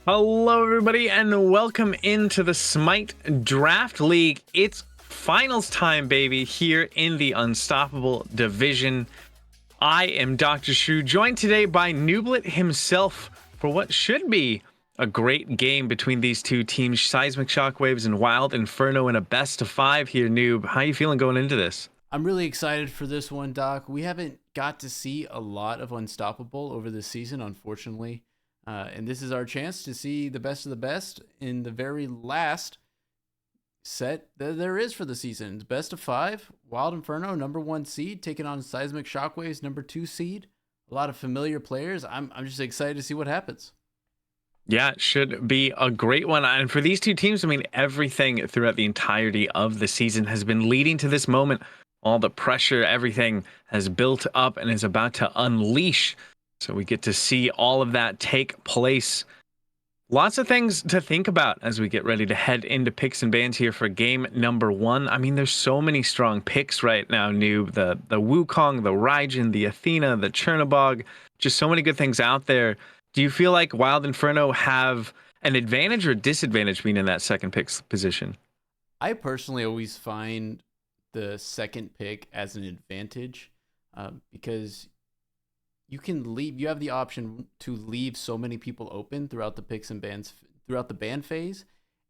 Hello, everybody, and welcome into the Smite Draft League. It's finals time, baby, here in the Unstoppable Division. I am DoctahShru, joined today by iNooblet himself for what should be a great game between these two teams, Seismic Shockwaves and Wild Inferno, in a best of 5 here, Noob. How you feeling going into this? I'm really excited for this one, Doc. We haven't got to see a lot of Unstoppable over this season, unfortunately. And this is our chance to see the best of the best in the very last set that there is for the season. It's best of 5. Wild Inferno, #1 seed, taking on Seismic Shockwaves, #2 seed. A lot of familiar players. I'm just excited to see what happens. Yeah, it should be a great one. And for these two teams, I mean, everything throughout the entirety of the season has been leading to this moment. All the pressure, everything has built up and is about to unleash. So we get to see all of that take place. Lots of things to think about as we get ready to head into picks and bans here for game #1. I mean, there's so many strong picks right now, Noob. The Wukong, the Raijin, the Athena, the Chernobog, just so many good things out there. Do you feel like Wild Inferno have an advantage or disadvantage being in that second pick position? I personally always find the second pick as an advantage because you have the option to leave so many people open throughout the picks and bans throughout the ban phase,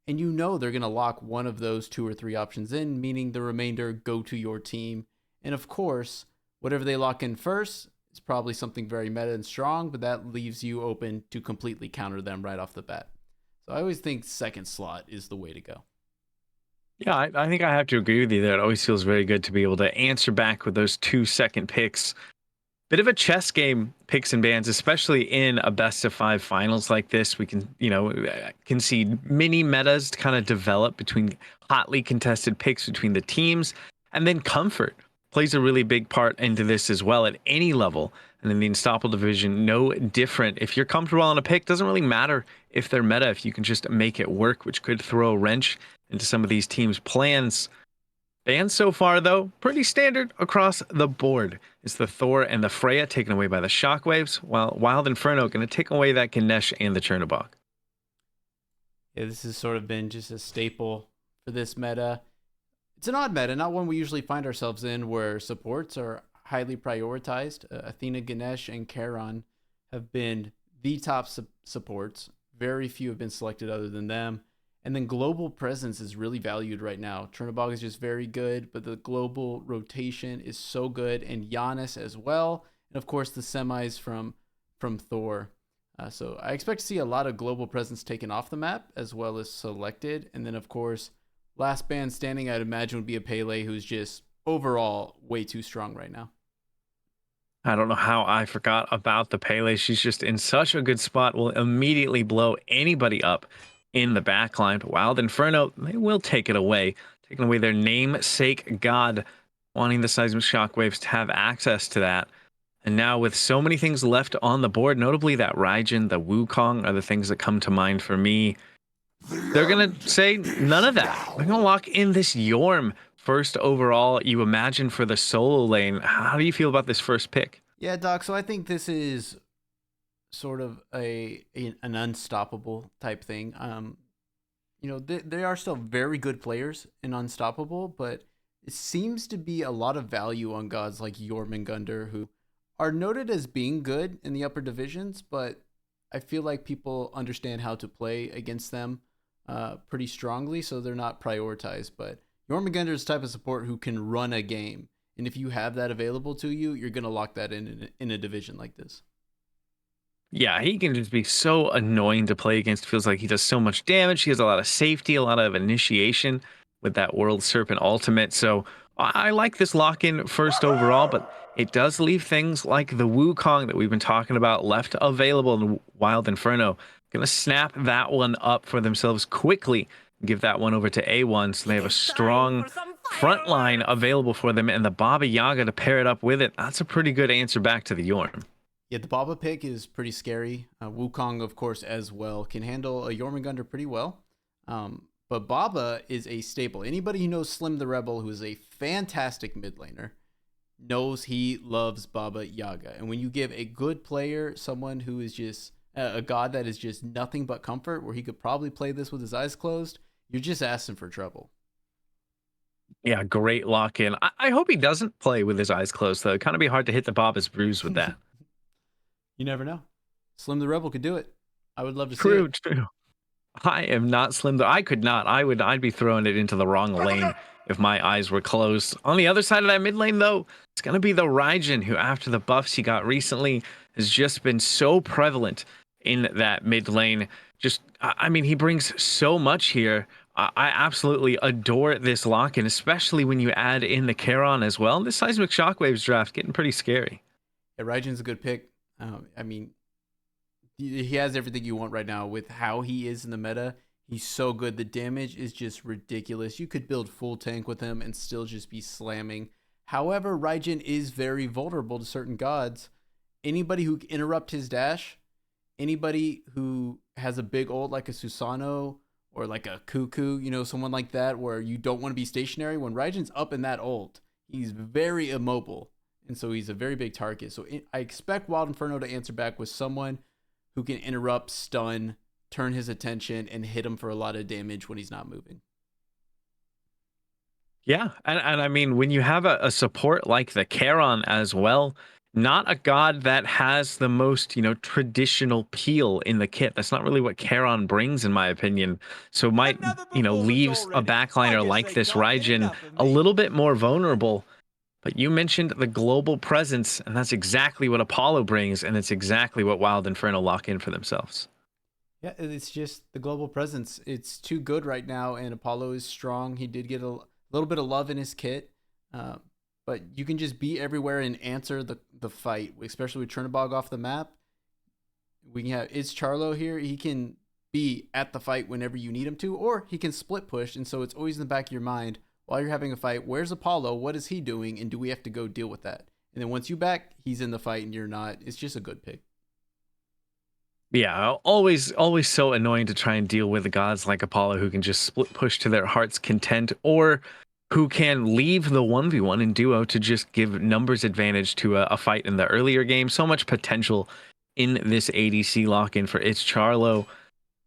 and you know they're going to lock one of those 2 or 3 options in, meaning the remainder go to your team. And of course, whatever they lock in first is probably something very meta and strong, but that leaves you open to completely counter them right off the bat. So I always think second slot is the way to go. Yeah, I think I have to agree with you there. It always feels very good to be able to answer back with those 2 second picks. Bit of a chess game, picks and bans, especially in a best of 5 finals like this. We can, can see mini metas kind of develop between hotly contested picks between the teams. And then comfort plays a really big part into this as well at any level. And in the Unstoppable division, no different. If you're comfortable on a pick, doesn't really matter if they're meta, if you can just make it work, which could throw a wrench into some of these teams' plans. Bans so far, though, pretty standard across the board. It's the Thor and the Freya taken away by the Shockwaves, while Wild Inferno going to take away that Ganesh and the Chernobog. Yeah, this has sort of been just a staple for this meta. It's an odd meta, not one we usually find ourselves in, where supports are highly prioritized. Athena, Ganesh, and Charon have been the top supports. Very few have been selected other than them. And then global presence is really valued right now. Chernobog is just very good, but the global rotation is so good, and Giannis as well. And of course, the semis from Thor. So I expect to see a lot of global presence taken off the map as well as selected. And then, of course, last man standing, I'd imagine, would be a Pele, who's just overall way too strong right now. I don't know how I forgot about the Pele. She's just in such a good spot, will immediately blow anybody up in the backline. But Wild Inferno, they will take it away, taking away their namesake god, wanting the Seismic Shockwaves to have access to that. And now with so many things left on the board, notably that Raijin, the Wukong are the things that come to mind for me. They're going to say none of that. They're going to lock in this Yorm first overall, you imagine, for the solo lane. How do you feel about this first pick? Yeah, Doc, so I think this is sort of an unstoppable type thing. They are still very good players in Unstoppable, but it seems to be a lot of value on gods like Jormungandr, who are noted as being good in the upper divisions, but I feel like people understand how to play against them pretty strongly, so they're not prioritized. But Jormungandr is the type of support who can run a game, and if you have that available to you, you're going to lock that in a division like this. Yeah, he can just be so annoying to play against. Feels like he does so much damage. He has a lot of safety, a lot of initiation with that World Serpent ultimate. So I like this lock-in first overall, but it does leave things like the Wukong that we've been talking about left available in Wild Inferno. Gonna snap that one up for themselves quickly. Give that one over to A1 so they have a strong front line available for them, and the Baba Yaga to pair it up with it. That's a pretty good answer back to the Yorm. Yeah, the Baba pick is pretty scary. Wukong, of course, as well, can handle a Jormungandr pretty well. But Baba is a staple. Anybody who knows Slim the Rebel, who is a fantastic mid laner, knows he loves Baba Yaga. And when you give a good player, someone who is just a god that is just nothing but comfort, where he could probably play this with his eyes closed, you're just asking for trouble. Yeah, great lock in. I hope he doesn't play with his eyes closed, though. It'd kind of be hard to hit the Bobbas bruise with that. You never know. Slim the Rebel could do it. I would love to see True, it. true. I am not Slim. I could not. I'd be throwing it into the wrong lane if my eyes were closed. On the other side of that mid lane, though, it's gonna be the Raijin, who after the buffs he got recently has just been so prevalent in that mid lane. Just, I mean, he brings so much here. I absolutely adore this lock in, especially when you add in the Charon as well. This Seismic Shockwaves draft getting pretty scary. Yeah, Raijin's a good pick. I mean, he has everything you want right now with how he is in the meta. He's so good. The damage is just ridiculous. You could build full tank with him and still just be slamming. However, Raijin is very vulnerable to certain gods. Anybody who can interrupt his dash, anybody who has a big ult like a Susano or like a Cuckoo, someone like that, where you don't want to be stationary. When Raijin's up in that ult, he's very immobile. And so he's a very big target. So I expect Wild Inferno to answer back with someone who can interrupt, stun, turn his attention, and hit him for a lot of damage when he's not moving. Yeah, and I mean, when you have a support like the Charon as well, not a god that has the most, traditional peel in the kit. That's not really what Charon brings, in my opinion. So it might, leaves a backliner like this Raijin a little bit more vulnerable. But you mentioned the global presence, and that's exactly what Apollo brings, and it's exactly what Wild Inferno lock in for themselves. Yeah, it's just the global presence. It's too good right now, and Apollo is strong. He did get a little bit of love in his kit, but you can just be everywhere and answer the fight, especially with Chernobog off the map. We can have ItzCharlo here. He can be at the fight whenever you need him to, or he can split push, and so it's always in the back of your mind while you're having a fight, where's Apollo? What is he doing? And do we have to go deal with that? And then once you back, he's in the fight and you're not. It's just a good pick. Yeah, always so annoying to try and deal with the gods like Apollo who can just split push to their heart's content, or who can leave the 1v1 in duo to just give numbers advantage to a fight in the earlier game. So much potential in this ADC lock-in for ItzCharlo.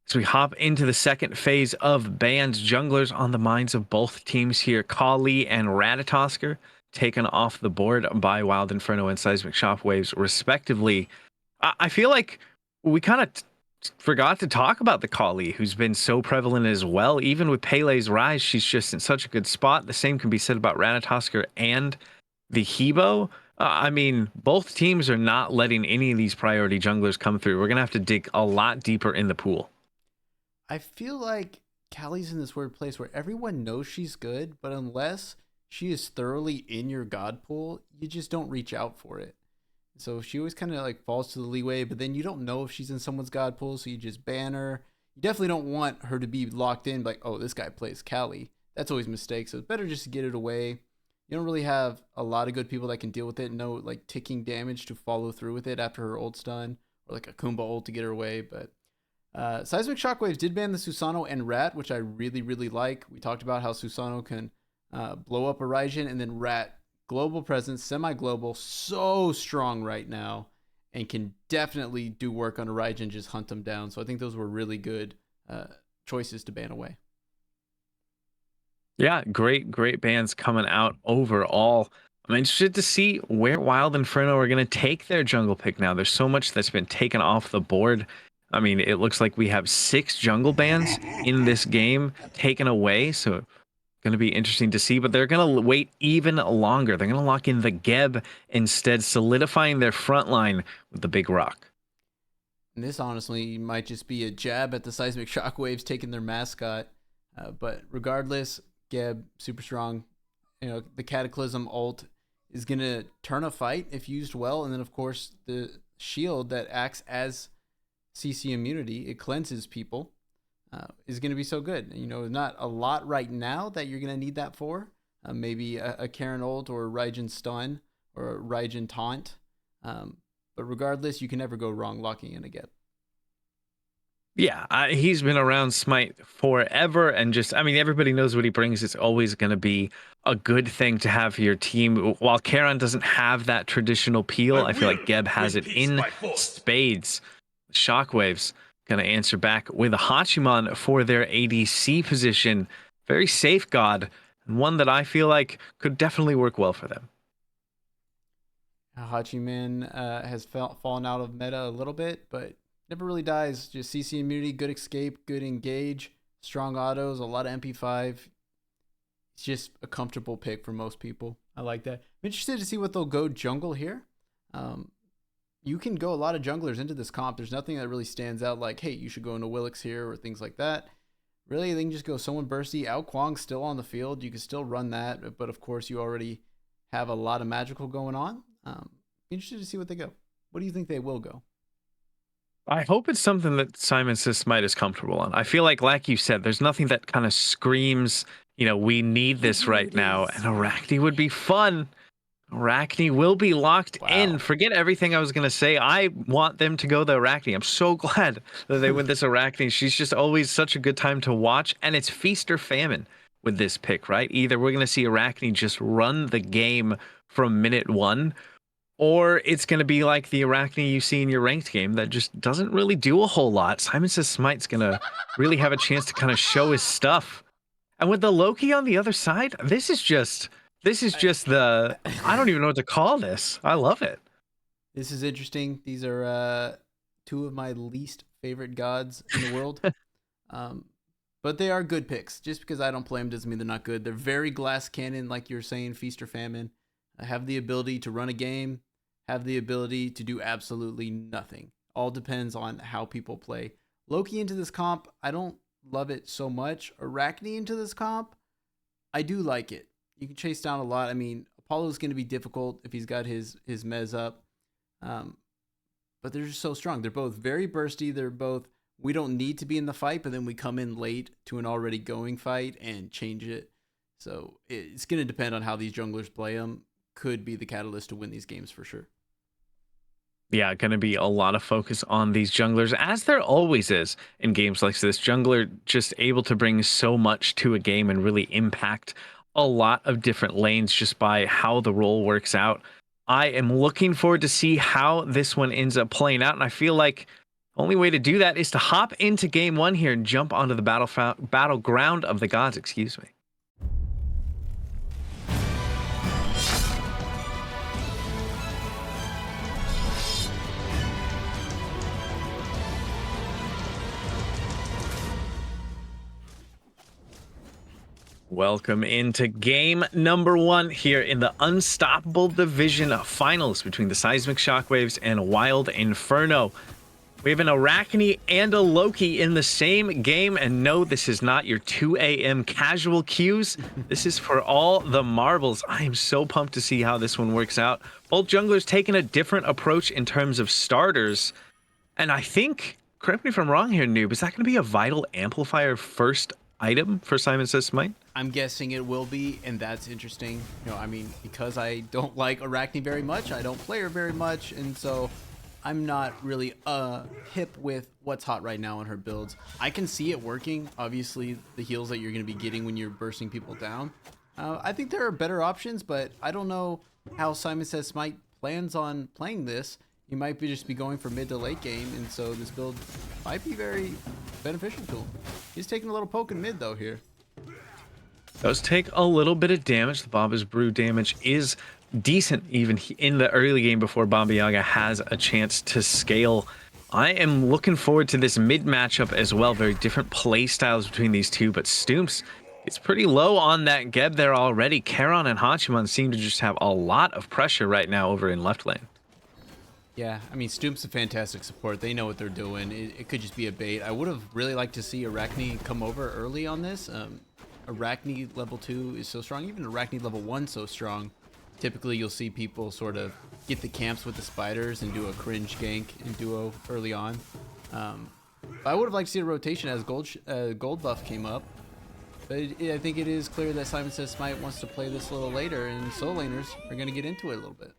So we hop into the second phase of bans. Junglers on the minds of both teams here. Kali and Ratatosker taken off the board by Wild Inferno and Seismic Shockwaves, respectively. I feel like we kind of forgot to talk about the Kali, who's been so prevalent as well. Even with Pele's rise, she's just in such a good spot. The same can be said about Ratatosker and the Hebo. I mean, both teams are not letting any of these priority junglers come through. We're going to have to dig a lot deeper in the pool. I feel like Callie's in this weird place where everyone knows she's good, but unless she is thoroughly in your god pool, you just don't reach out for it. So she always kind of like falls to the leeway, but then you don't know if she's in someone's god pool, so you just ban her. You definitely don't want her to be locked in, like, oh, this guy plays Callie. That's always a mistake, so it's better just to get it away. You don't really have a lot of good people that can deal with it. No, like, ticking damage to follow through with it after her ult's done, or like a Kumba ult to get her away, but Seismic Shockwaves did ban the Susano and Rat, which I really, really like. We talked about how Susano can blow up a Raijin, and then Rat, global presence, semi-global, so strong right now, and can definitely do work on a Raijin, just hunt them down. So I think those were really good choices to ban away. Yeah, great bans coming out overall. I'm interested to see where Wild Inferno are going to take their jungle pick now. There's so much that's been taken off the board. I mean, it looks like we have 6 jungle bans in this game taken away, so going to be interesting to see, but they're going to wait even longer. They're going to lock in the Geb instead, solidifying their front line with the big rock. And this honestly might just be a jab at the Seismic Shockwaves taking their mascot, but regardless, Geb, super strong. The Cataclysm ult is going to turn a fight if used well, and then of course the shield that acts as CC immunity, it cleanses people, is going to be so good. Not a lot right now that you're going to need that for. Maybe a Karen ult or a Raijin stun or a Raijin taunt. But regardless, you can never go wrong locking in a Geb. Yeah, he's been around Smite forever, and everybody knows what he brings. It's always going to be a good thing to have for your team. While Karen doesn't have that traditional peel, I feel like Geb has it in spades. Shockwaves going to answer back with a Hachiman for their ADC position. Very safe god, and one that I feel like could definitely work well for them. Hachiman has fallen out of meta a little bit, but never really dies. Just CC immunity, good escape, good engage, strong autos, a lot of MP5. It's just a comfortable pick for most people. I like that. I'm interested to see what they'll go jungle here. You can go a lot of junglers into this comp. There's nothing that really stands out like, hey, you should go into Willix here or things like that. Really, they can just go someone bursty. Ao Kuang's still on the field. You can still run that, but of course you already have a lot of magical going on. Interested to see what they go. What do you think they will go? I hope it's something that SimonSaysSmite is comfortable on. I feel like you said, there's nothing that kind of screams, we need this right now. And Arachne would be fun. Arachne will be locked in. Forget everything I was going to say. I want them to go the Arachne. I'm so glad that they went this Arachne. She's just always such a good time to watch. And it's feast or famine with this pick, right? Either we're going to see Arachne just run the game from minute one, or it's going to be like the Arachne you see in your ranked game that just doesn't really do a whole lot. SimonSaysSmite's going to really have a chance to kind of show his stuff. And with the Loki on the other side, this is just the, I don't even know what to call this. I love it. This is interesting. These are two of my least favorite gods in the world. But they are good picks. Just because I don't play them doesn't mean they're not good. They're very glass cannon, like you're saying, feast or famine. I have the ability to run a game, have the ability to do absolutely nothing. All depends on how people play. Loki into this comp, I don't love it so much. Arachne into this comp, I do like it. You can chase down a lot. I mean, Apollo's going to be difficult if he's got his mez up. But they're just so strong. They're both very bursty. They're both, we don't need to be in the fight, but then we come in late to an already going fight and change it. So it's going to depend on how these junglers play them. Could be the catalyst to win these games for sure. Yeah, going to be a lot of focus on these junglers, as there always is in games like this. Jungler just able to bring so much to a game and really impact a lot of different lanes just by how the role works out. I am looking forward to see how this one ends up playing out, and I feel like the only way to do that is to hop into game one here and jump onto the battleground of the gods, excuse me. Welcome into game number one here in the Unstoppable Division Finals between the Seismic Shockwaves and Wild Inferno. We have an Arachne and a Loki in the same game, and no, this is not your 2 a.m. casual queues. This is for all the marbles. I am so pumped to see how this one works out. Both junglers taking a different approach in terms of starters, and I think, correct me if I'm wrong here, Noob, is that going to be a Vital Amplifier first item for SimonSaysSmite? I'm guessing it will be, and that's interesting. I mean, because I don't like Arachne very much, I don't play her very much, and so I'm not really hip with what's hot right now on her builds. I can see it working. Obviously, the heals that you're going to be getting when you're bursting people down. I think there are better options, but I don't know how SimonSaysSmite plans on playing this. He might just be going for mid to late game, and so this build might be very beneficial to him. He's taking a little poke in mid, though, here. Does take a little bit of damage. The Baba's Brew damage is decent even in the early game before Baba Yaga has a chance to scale. I am looking forward to this mid matchup as well. Very different play styles between these two, but stooompzz, it's pretty low on that Geb there already. Charon and Hachiman seem to just have a lot of pressure right now over in left lane. Yeah, I mean, stooompzz a fantastic support. They know what they're doing. It could just be a bait. I would have really liked to see Arachne come over early on this. Arachne level 2 is so strong. Even Arachne level 1 so strong. Typically, you'll see people sort of get the camps with the spiders and do a cringe gank in duo early on. I would have liked to see a rotation as gold buff came up. But I think it is clear that SimonSaysSmite wants to play this a little later, and solo laners are going to get into it a little bit.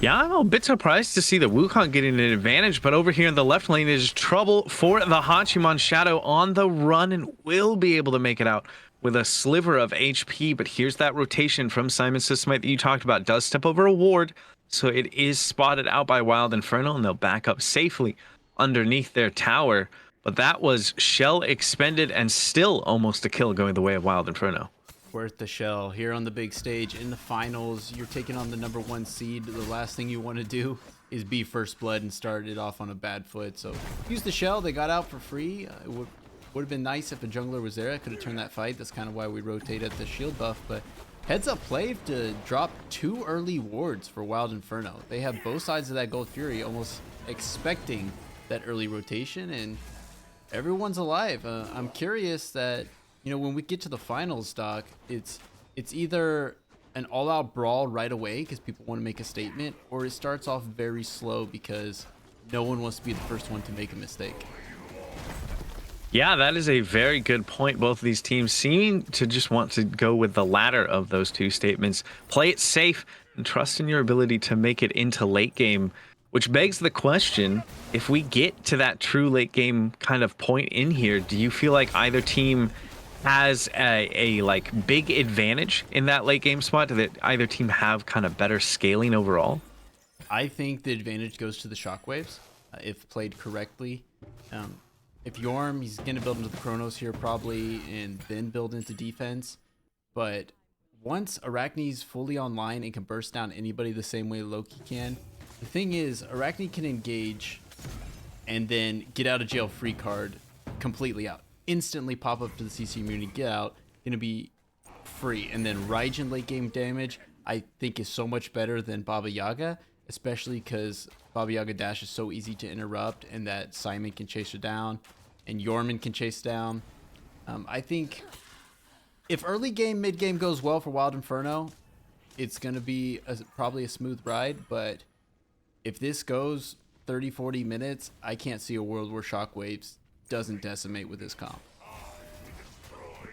Yeah, I'm a bit surprised to see the Wukong getting an advantage, but over here in the left lane is trouble for the Hachiman. Shadow on the run and will be able to make it out with a sliver of HP, but here's that rotation from SimonSaysSmite that you talked about. Does step over a ward, so it is spotted out by Wild Inferno, and they'll back up safely underneath their tower. But that was shell expended and still almost a kill going the way of Wild Inferno. Worth the shell. Here on the big stage in the finals, you're taking on the #1 seed. The last thing you want to do is be first blood and start it off on a bad foot. So use the shell. They got out for free. It would have been nice if a jungler was there. I could have turned that fight. That's kind of why we rotate at the shield buff. But heads up play to drop 2 early wards for Wild Inferno. They have both sides of that Gold Fury almost expecting that early rotation, and everyone's alive. I'm curious that, you know, when we get to the finals, Doc, it's either an all-out brawl right away because people want to make a statement, or it starts off very slow because no one wants to be the first one to make a mistake. Yeah, that is a very good point. Both of these teams seem to just want to go with the latter of those two statements. Play it safe and trust in your ability to make it into late game, which begs the question, if we get to that true late game kind of point in here, do you feel like either team has a like big advantage in that late game spot? Do that either team have kind of better scaling overall? I think the advantage goes to the Shockwaves if played correctly. If Yorm, he's going to build into the Chronos here probably and then build into defense. But once Arachne's fully online and can burst down anybody the same way Loki can, the thing is, Arachne can engage and then get out of jail free card completely out. Instantly pop up to the CC immunity, get out, gonna be free. And then Raijin late game damage, I think is so much better than Baba Yaga, especially because Baba Yaga dash is so easy to interrupt and that Simon can chase her down and Yorman can chase down. I think if early game, mid game goes well for Wild Inferno, it's gonna be probably a smooth ride, but if this goes 30-40 minutes, I can't see a world where Shockwaves doesn't decimate with his comp.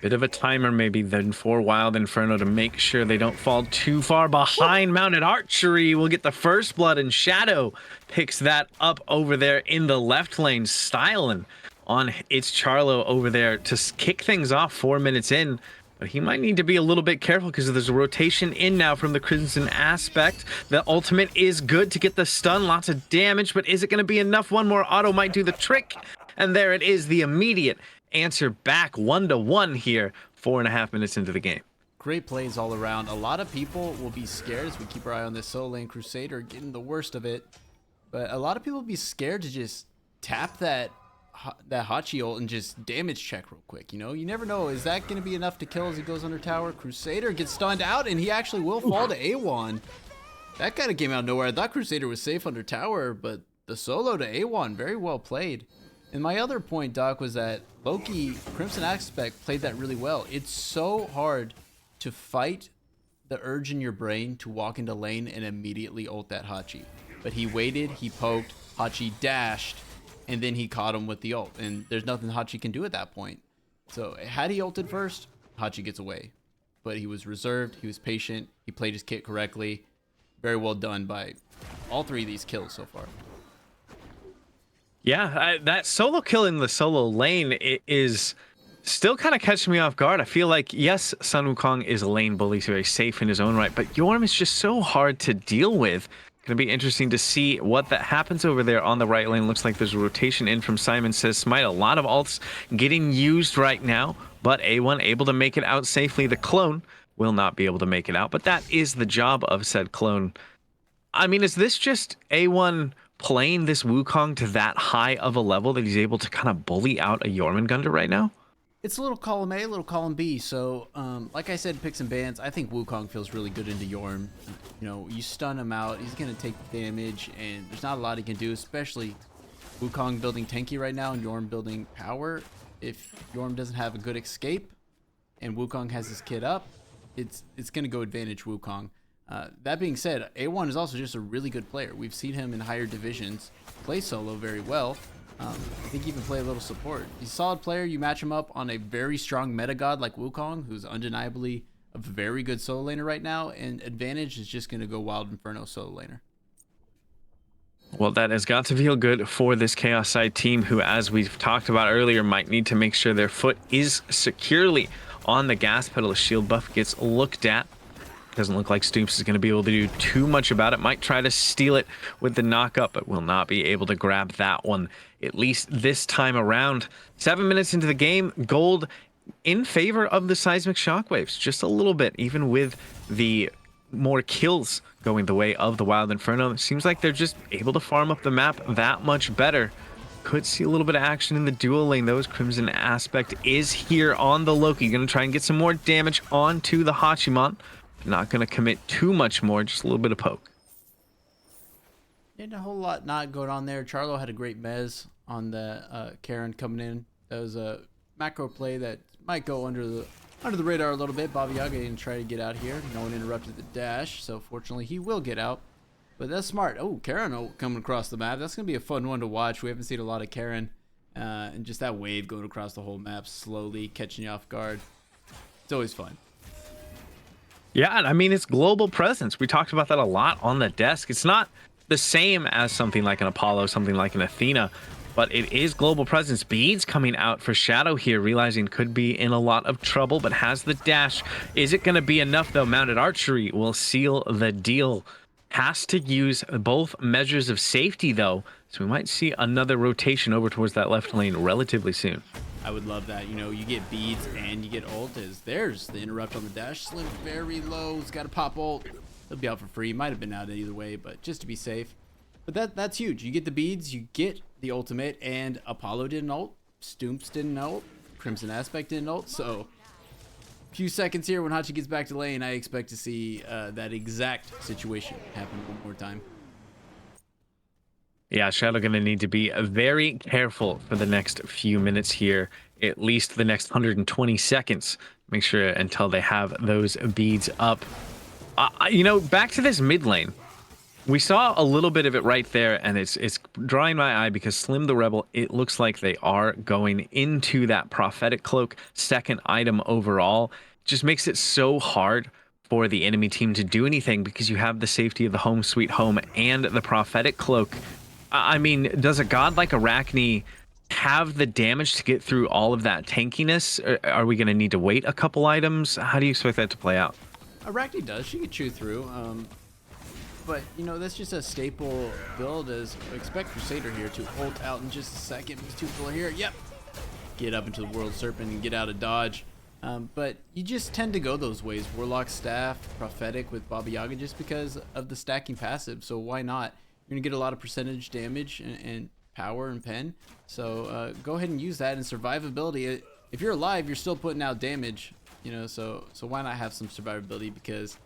Bit of a timer maybe then for Wild Inferno to make sure they don't fall too far behind. Mounted archery will get the first blood, and Shadow picks that up over there in the left lane, styling on ItzCharlo over there to kick things off 4 minutes in. But he might need to be a little bit careful because there's a rotation in now from the TheCrimsonAspect. The ultimate is good to get the stun, lots of damage, but is it going to be enough? One more auto might do the trick. And there it is, the immediate answer back, 1-1 here, 4.5 minutes into the game. Great plays all around. A lot of people will be scared as we keep our eye on this solo lane Crusader getting the worst of it. But a lot of people will be scared to just tap that Hachi ult and just damage check real quick. You know, you never know. Is that going to be enough to kill as he goes under tower? Crusader gets stunned out, and he actually will fall to A1. That kind of came out of nowhere. I thought Crusader was safe under tower, but the solo to A1, very well played. And my other point, Doc, was that Loki, TheCrimsonAspect, played that really well. It's so hard to fight the urge in your brain to walk into lane and immediately ult that Hachi. But he waited, he poked, Hachi dashed, and then he caught him with the ult. And there's nothing Hachi can do at that point. So had he ulted first, Hachi gets away. But he was reserved, he was patient, he played his kit correctly. Very well done by all three of these kills so far. Yeah, that solo kill in the solo lane is still kind of catching me off guard. I feel like, yes, Sun Wukong is a lane bully, so very safe in his own right, but Yorm is just so hard to deal with. Going to be interesting to see what that happens over there on the right lane. Looks like there's a rotation in from SimonSaysSmite. A lot of ults getting used right now, but A1 able to make it out safely. The clone will not be able to make it out, but that is the job of said clone. I mean, is this just A1 playing this Wukong to that high of a level that he's able to kind of bully out a Jormungandr right now? It's a little column A, a little column B. So, like I said, picks and bans, I think Wukong feels really good into Yorm. You know, you stun him out, he's going to take damage, and there's not a lot he can do, especially Wukong building tanky right now and Yorm building power. If Yorm doesn't have a good escape and Wukong has his kit up, it's going to go advantage Wukong. That being said, A1 is also just a really good player. We've seen him in higher divisions play solo very well. I think he can play a little support. He's a solid player. You match him up on a very strong meta god like Wukong, who's undeniably a very good solo laner right now, and advantage is just going to go Wild Inferno solo laner. Well, that has got to feel good for this Chaos side team, who, as we've talked about earlier, might need to make sure their foot is securely on the gas pedal. A shield buff gets looked at. Doesn't look like stooompzz is going to be able to do too much about it. Might try to steal it with the knockup, but will not be able to grab that one, at least this time around. 7 minutes into the game, gold in favor of the Seismic Shockwaves, just a little bit, even with the more kills going the way of the Wild Inferno. It seems like they're just able to farm up the map that much better. Could see a little bit of action in the dual lane, though, as TheCrimsonAspect is here on the Loki. Going to try and get some more damage onto the Hachiman. Not going to commit too much more, just a little bit of poke. And a whole lot not going on there. Charlo had a great mez on the Karen coming in. That was a macro play that might go under the radar a little bit. Baba Yaga didn't try to get out here. No one interrupted the dash, so fortunately he will get out. But that's smart. Oh, Karen coming across the map. That's going to be a fun one to watch. We haven't seen a lot of Karen. And just that wave going across the whole map, slowly catching you off guard. It's always fun. Yeah, I mean, it's global presence. We talked about that a lot on the desk. It's not the same as something like an Apollo, something like an Athena, but it is global presence. Beads coming out for Shadow here, realizing could be in a lot of trouble, but has the dash. Is it going to be enough, though? Mounted archery will seal the deal. Has to use both measures of safety, though, so we might see another rotation over towards that left lane relatively soon. I would love that. You know, you get beads and you get ult. There's the interrupt on the dash. Slim very low. He's got to pop ult. He'll be out for free. Might have been out either way, but just to be safe. But that's huge. You get the beads, you get the ultimate, and Apollo didn't ult. stooompzz didn't ult. TheCrimsonAspect didn't ult. So, a few seconds here when Hachi gets back to lane, I expect to see that exact situation happen one more time. Yeah, Shadow going to need to be very careful for the next few minutes here, at least the next 120 seconds. Make sure until they have those beads up. You know, back to this mid lane. We saw a little bit of it right there, and it's drawing my eye because Slim the Rebel, it looks like they are going into that prophetic cloak, second item overall. Just makes it so hard for the enemy team to do anything because you have the safety of the home sweet home and the prophetic cloak. I mean, does a god like Arachne have the damage to get through all of that tankiness? Or are we going to need to wait a couple items? How do you expect that to play out? Arachne does. She can chew through. But, you know, that's just a staple build as expect Crusader here to ult out in just a second. These two people are here. Yep. Get up into the World Serpent and get out of dodge. But you just tend to go those ways. Warlock Staff, Prophetic with Baba Yaga just because of the stacking passive. So why not? You're going to get a lot of percentage damage and power and pen. So go ahead and use that. And survivability, if you're alive, you're still putting out damage. You know, so why not have some survivability? Because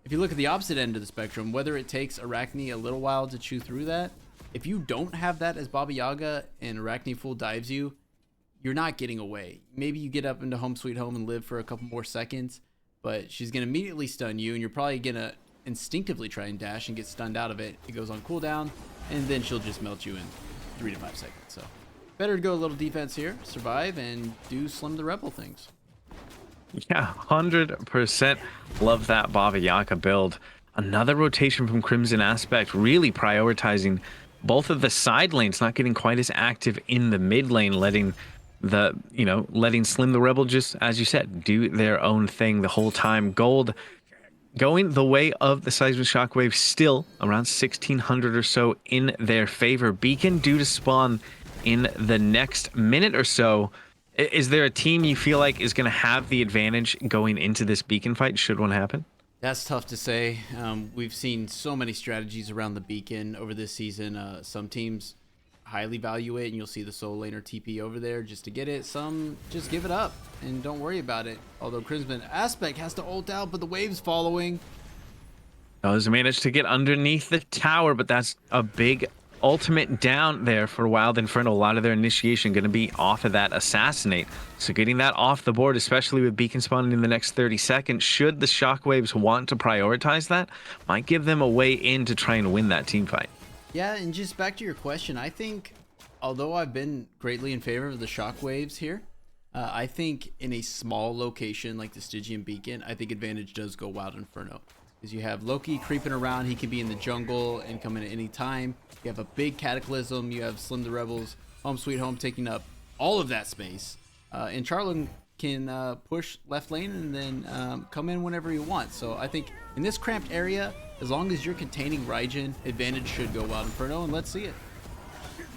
if you look at the opposite end of the spectrum, whether it takes Arachne a little while to chew through that, if you don't have that as Baba Yaga and Arachne full dives you, you're not getting away. Maybe you get up into home sweet home and live for a couple more seconds, but she's going to immediately stun you, and you're probably going to instinctively try and dash and get stunned out of it. It goes on cooldown, and then she'll just melt you in 3 to 5 seconds. So better to go a little defense here, survive, and do Slim the Rebel things. Yeah, 100% love that Baba Yaga build. Another rotation from TheCrimsonAspect, really prioritizing both of the side lanes, not getting quite as active in the mid lane, letting Slim the Rebel just, as you said, do their own thing the whole time. Gold going the way of the Seismic Shockwave, still around 1,600 or so in their favor. Beacon due to spawn in the next minute or so. Is there a team you feel like is going to have the advantage going into this Beacon fight, should one happen? That's tough to say. We've seen so many strategies around the Beacon over this season. Some teams highly value it, and you'll see the Soul Lane or TP over there just to get it. Some just give it up and don't worry about it. Although TheCrimsonAspect has to ult out, but the wave's following. Does manage to get underneath the tower, but that's a big ultimate down there for Wild Inferno. A lot of their initiation going to be off of that assassinate. So getting that off the board, especially with Beacon spawning in the next 30 seconds, should the Shockwaves want to prioritize that, might give them a way in to try and win that team fight. Yeah, and just back to your question, I think, although I've been greatly in favor of the Shockwaves here, I think in a small location like the Stygian Beacon, I think advantage does go Wild Inferno. Because you have Loki creeping around, he can be in the jungle and come in at any time. You have a big Cataclysm, you have Slim the Rebels, Home Sweet Home taking up all of that space. And Charlo can push left lane and then come in whenever he wants. So I think in this cramped area, as long as you're containing Raijin, advantage should go Wild Inferno, and let's see it.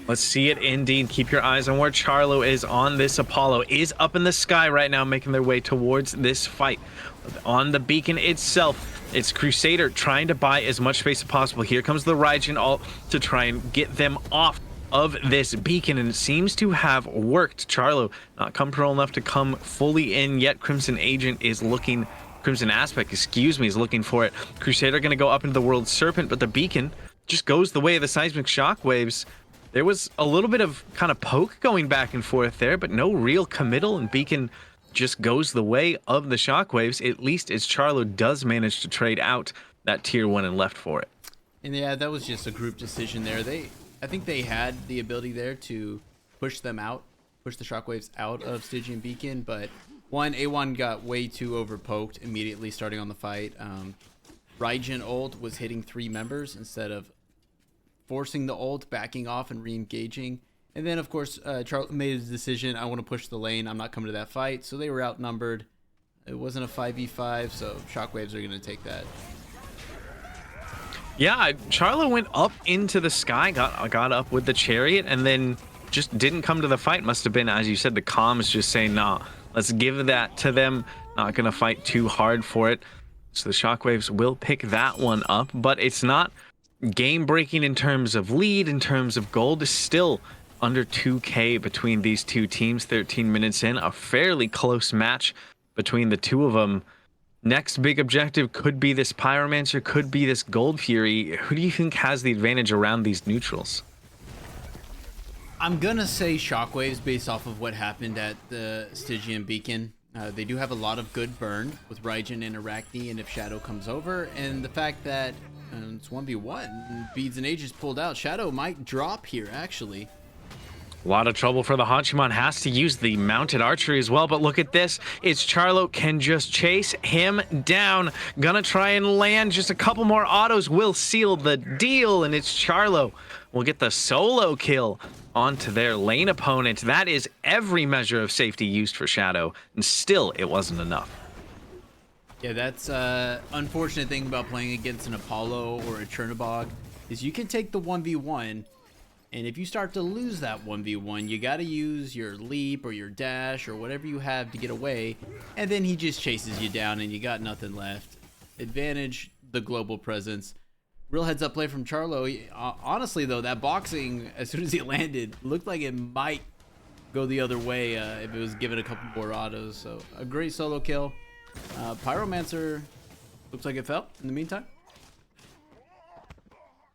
Let's see it indeed. Keep your eyes on where Charlo is on this Apollo. Is up in the sky right now, making their way towards this fight. On the beacon itself, it's Crusader trying to buy as much space as possible. Here comes the Raijin ult to try and get them off of this beacon, and it seems to have worked. Charlo not comfortable enough to come fully in yet. TheCrimsonAspect, excuse me, is looking for it. Crusader going to go up into the World Serpent, but the beacon just goes the way of the Seismic Shockwaves. There was a little bit of kind of poke going back and forth there, but no real committal, and beacon just goes the way of the Shockwaves, at least as Charlo does manage to trade out that tier 1 and left for it. And yeah, that was just a group decision there. I think they had the ability there to push them out, push the Shockwaves out of Stygian Beacon, but A1 got way too overpoked immediately starting on the fight. Raijin ult was hitting 3 members instead of forcing the ult, backing off and re-engaging. And then, of course, Charlo made his decision, I want to push the lane, I'm not coming to that fight. So they were outnumbered. It wasn't a 5v5, so Shockwaves are going to take that. Yeah, Charlo went up into the sky, got up with the chariot, and then just didn't come to the fight. Must have been, as you said, the comms just saying, nah, let's give that to them. Not going to fight too hard for it. So the Shockwaves will pick that one up, but it's not game breaking in terms of lead, in terms of gold. Is still under 2k between these two teams. 13 minutes in, a fairly close match between the two of them. Next big objective could be this Pyromancer, could be this Gold Fury. Who do you think has the advantage around these neutrals? I'm gonna say Shockwaves based off of what happened at the Stygian Beacon. They do have a lot of good burn with Raijin and Arachne, and if Shadow comes over, and the fact that it's 1v1, and Beads and Aegis pulled out, Shadow might drop here actually. A lot of trouble for the Hachiman. Has to use the mounted archery as well, but look at this. ItzCharlo can just chase him down. Gonna try and land just a couple more autos. Will seal the deal, and ItzCharlo will get the solo kill onto their lane opponent. That is every measure of safety used for Shadow, and still it wasn't enough. Yeah, that's unfortunate thing about playing against an Apollo or a Chernobog is you can take the 1v1, and if you start to lose that 1v1, you got to use your leap or your dash or whatever you have to get away, and then he just chases you down and you got nothing left. Advantage, the global presence. Real heads up play from Charlo. Honestly though, that boxing, as soon as he landed, looked like it might go the other way if it was given a couple more autos. So a great solo kill. Pyromancer looks like it fell in the meantime.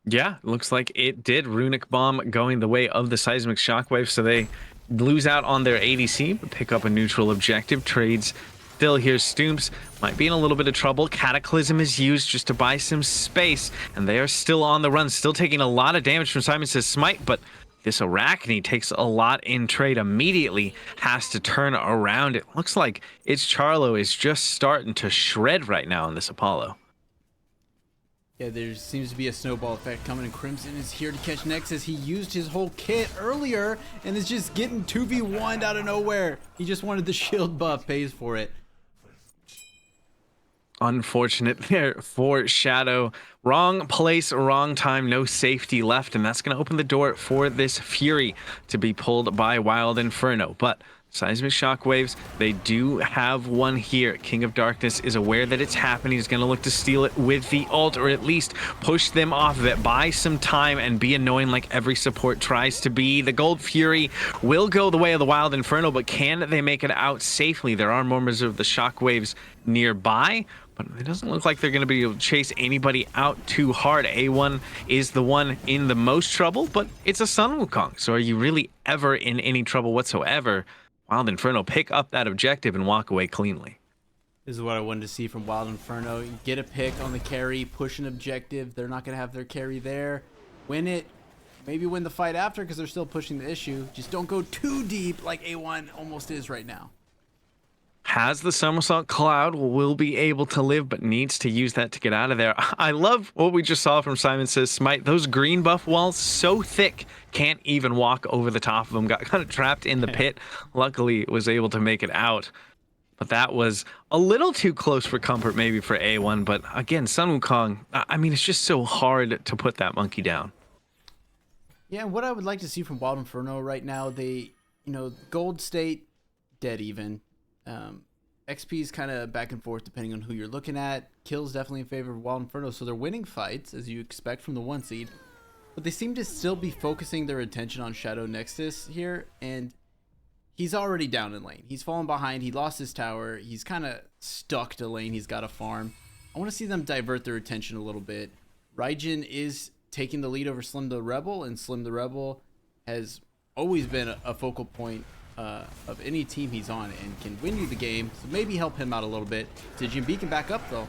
Yeah, looks like it did. Runic Bomb going the way of the Seismic Shockwave, so they lose out on their ADC, but pick up a neutral objective. Trades still here. Stoomps might be in a little bit of trouble. Cataclysm is used just to buy some space, and they are still on the run, still taking a lot of damage from SimonSaysSmite, but this Arachne takes a lot in trade immediately, has to turn around. It looks like ItzCharlo is just starting to shred right now in this Apollo. Yeah, there seems to be a snowball effect coming, and Crimson is here to catch Nexus. He used his whole kit earlier and is just getting 2v1'd out of nowhere. He just wanted the shield buff, pays for it. Unfortunate there for Shadow. Wrong place, wrong time, no safety left, and that's going to open the door for this Fury to be pulled by Wild Inferno. But Seismic Shockwaves, they do have one here. King of Darkness is aware that it's happening. He's going to look to steal it with the ult, or at least push them off of it, buy some time, and be annoying like every support tries to be. The Gold Fury will go the way of the Wild Inferno, but can they make it out safely? There are members of the Shockwaves nearby, but it doesn't look like they're going to be able to chase anybody out too hard. A1 is the one in the most trouble, but it's a Sun Wukong, so are you really ever in any trouble whatsoever? Wild Inferno pick up that objective and walk away cleanly. This is what I wanted to see from Wild Inferno. Get a pick on the carry, push an objective. They're not going to have their carry there. Win it. Maybe win the fight after because they're still pushing the issue. Just don't go too deep like A1 almost is right now. Has the somersault cloud, will be able to live, but needs to use that to get out of there. I love what we just saw from SimonSaysSmite. Those green buff walls so thick, can't even walk over the top of them. Got kind of trapped in the pit. Luckily was able to make it out. But that was a little too close for comfort maybe for A1. But again, Sun Wukong, I mean, it's just so hard to put that monkey down. Yeah, what I would like to see from Wild Inferno right now, they, gold state, dead even. XP is kind of back and forth depending on who you're looking at. Kills definitely in favor of Wild Inferno, so they're winning fights, as you expect from the 1 seed. But they seem to still be focusing their attention on shadowknexsestus here, and he's already down in lane. He's fallen behind, he lost his tower, he's kind of stuck to lane, he's got a farm. I want to see them divert their attention a little bit. Raijin is taking the lead over Slim the Rebel, and Slim the Rebel has always been a focal point of any team he's on and can win you the game, so maybe help him out a little bit. Jin Beacon back up though.